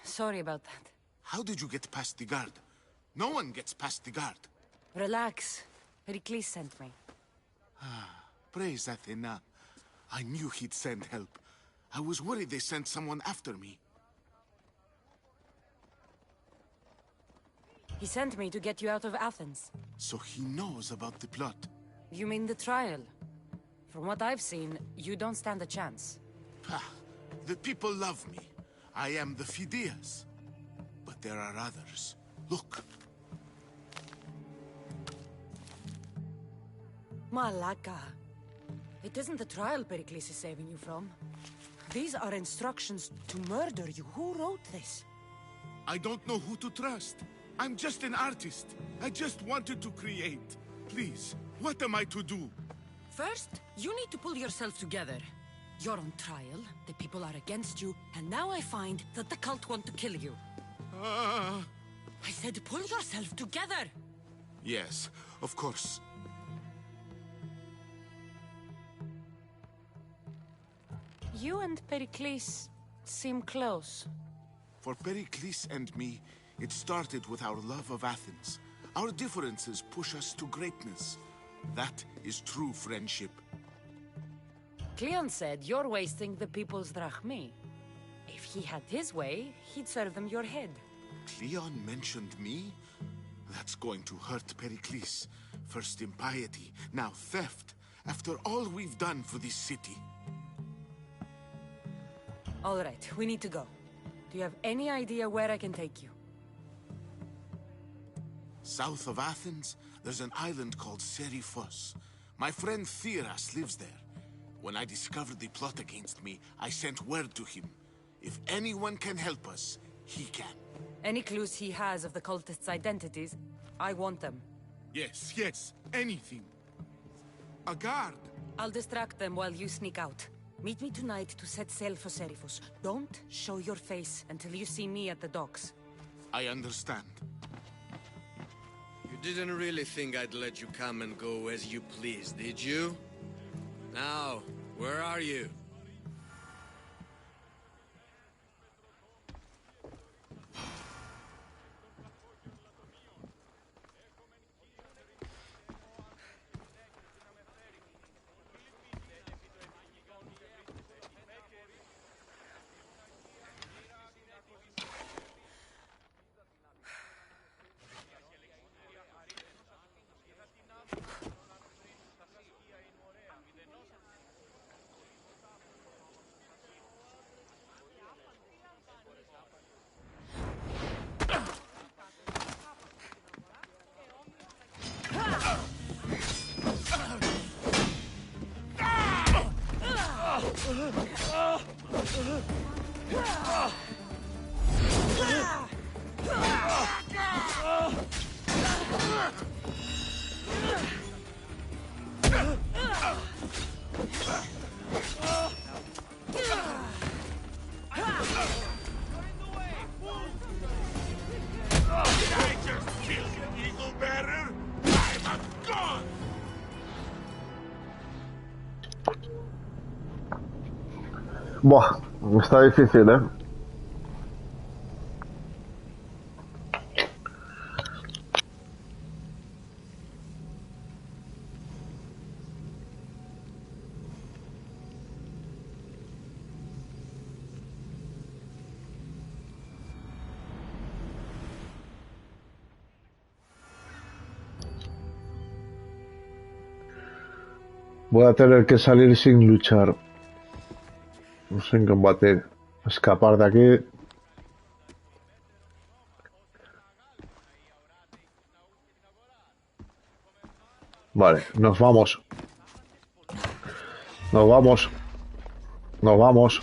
Sorry about that. How did you get past the guard? No one gets past the guard. Relax. Pericles sent me. Praise Athena. I knew he'd send help. I was worried they sent someone after me. He sent me to get you out of Athens. So he knows about the plot. You mean the trial? From what I've seen, you don't stand a chance. The people love me. I am the Fidias. But there are others. Look. Malaka. It isn't the trial Pericles is saving you from. These are instructions to murder you. Who wrote this? I don't know who to trust. I'm just an artist. I just wanted to create. Please, what am I to do? First, you need to pull yourself together. You're on trial, the people are against you, and now I find that the cult want to kill you. I said pull yourself together! Yes, of course. You and Pericles seem close. For Pericles and me, it started with our love of Athens. Our differences push us to greatness. That is true friendship. Cleon said you're wasting the people's drachmi. If he had his way, he'd serve them your head. Cleon mentioned me? That's going to hurt Pericles. First impiety, now theft. After all we've done for this city. All right, we need to go. Do you have any idea where I can take you? South of Athens, there's an island called Serifos. My friend Theras lives there. When I discovered the plot against me, I sent word to him. If anyone can help us, he can. Any clues he has of the cultists' identities, I want them. Yes, anything. A guard. I'll distract them while you sneak out. Meet me tonight to set sail for Serifos. Don't show your face until you see me at the docks. I understand. You Didn't really think I'd let you come and go as you please, did you? Now, where are you? Buah, está difícil, ¿eh? Voy a tener que salir sin luchar. Sin combate. Escapar de aquí. Vale, nos vamos. Nos vamos. Nos vamos.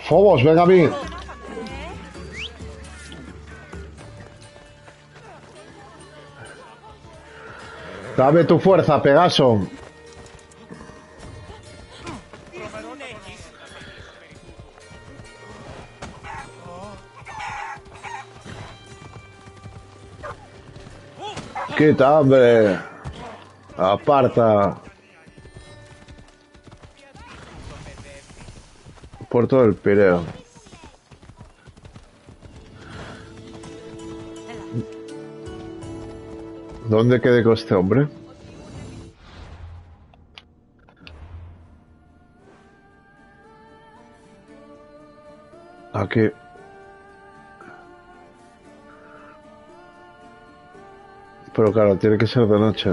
Fobos, ven a mí. Dame tu fuerza, Pegaso. Quita, hombre. Aparta. Puerto del Pireo. ¿Dónde quedé con este hombre? Aquí. Pero claro, tiene que ser de noche.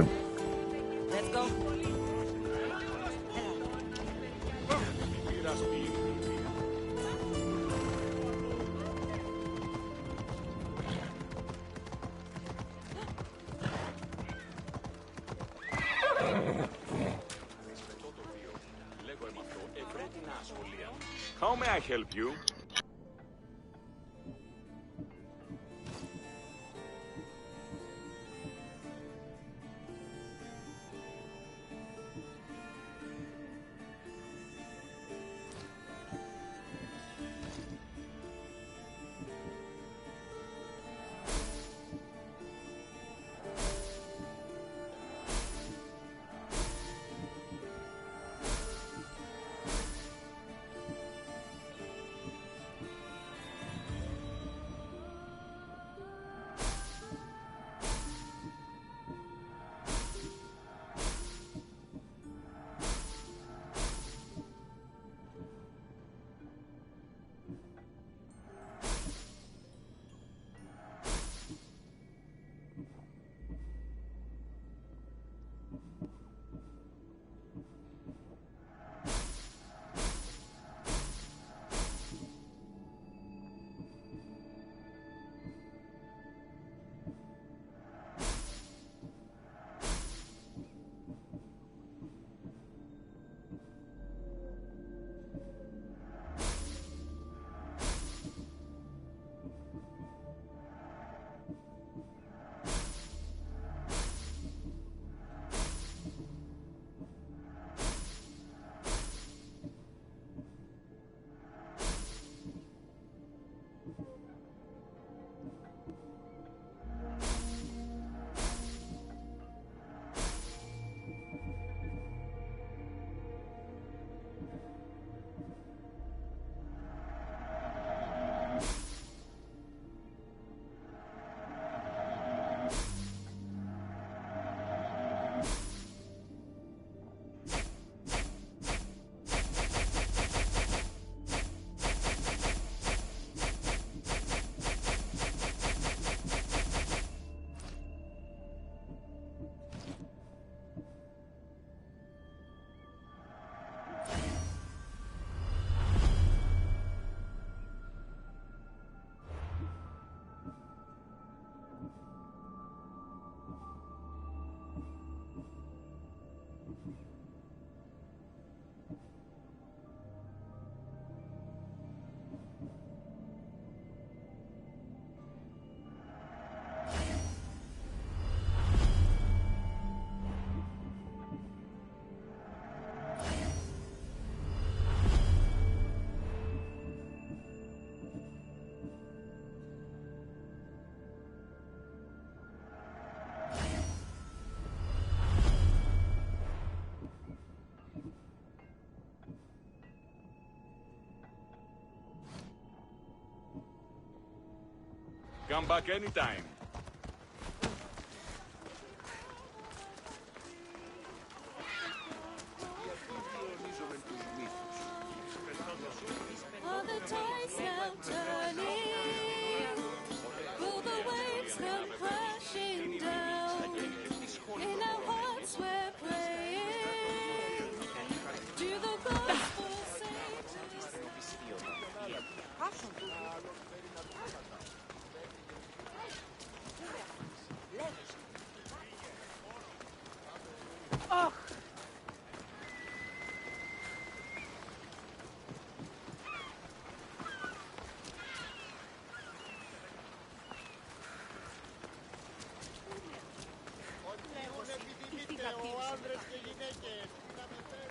How may I help you? Come back anytime. All the tides now turning, all the waves come crashing down. In our hearts we're praying to the gospel Oh!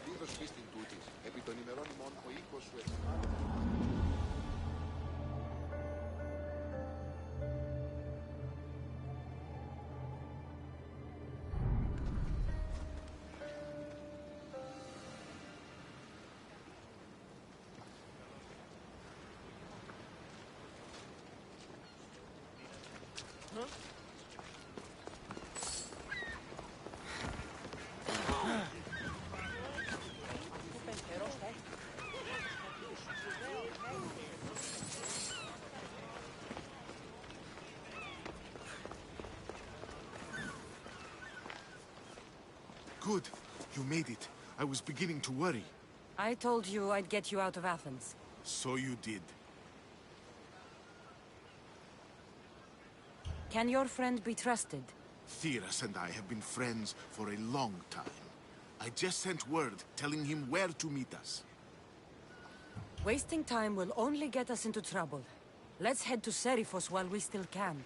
Είδος πίστην τούτης, επί των ημερών ημών ο οίκος σου Good. You made it. I was beginning to worry. I told you I'd get you out of Athens. So you did. Can your friend be trusted? Theras and I have been friends for a long time. I just sent word telling him where to meet us. Wasting time will only get us into trouble. Let's head to Seriphos while we still can.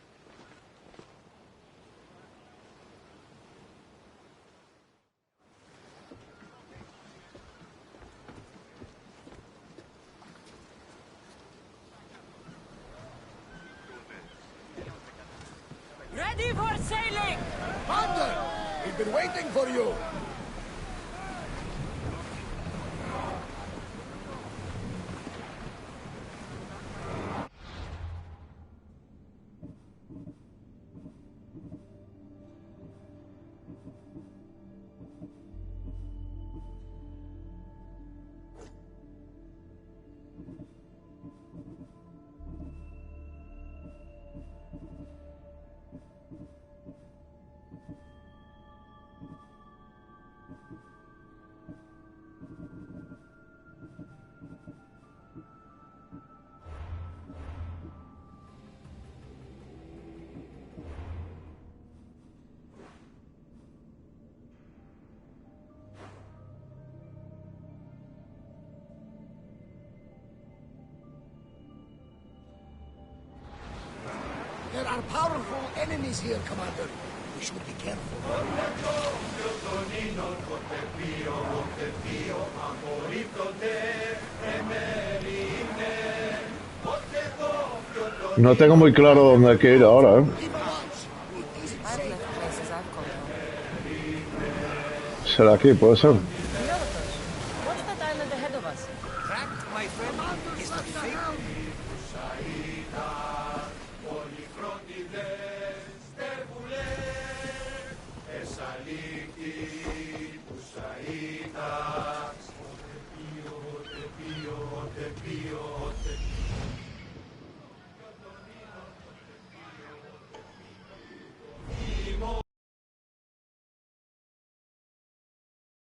Ready for sailing! Commander! We've been waiting for you! There are powerful enemies here, Commander. We should be careful. No tengo muy claro dónde hay que ir ahora, ¿eh? I've left places I've called home. ¿Será aquí? ¿Puede ser? Heródoto, what's that island ahead of us? That, my friend, is the fate.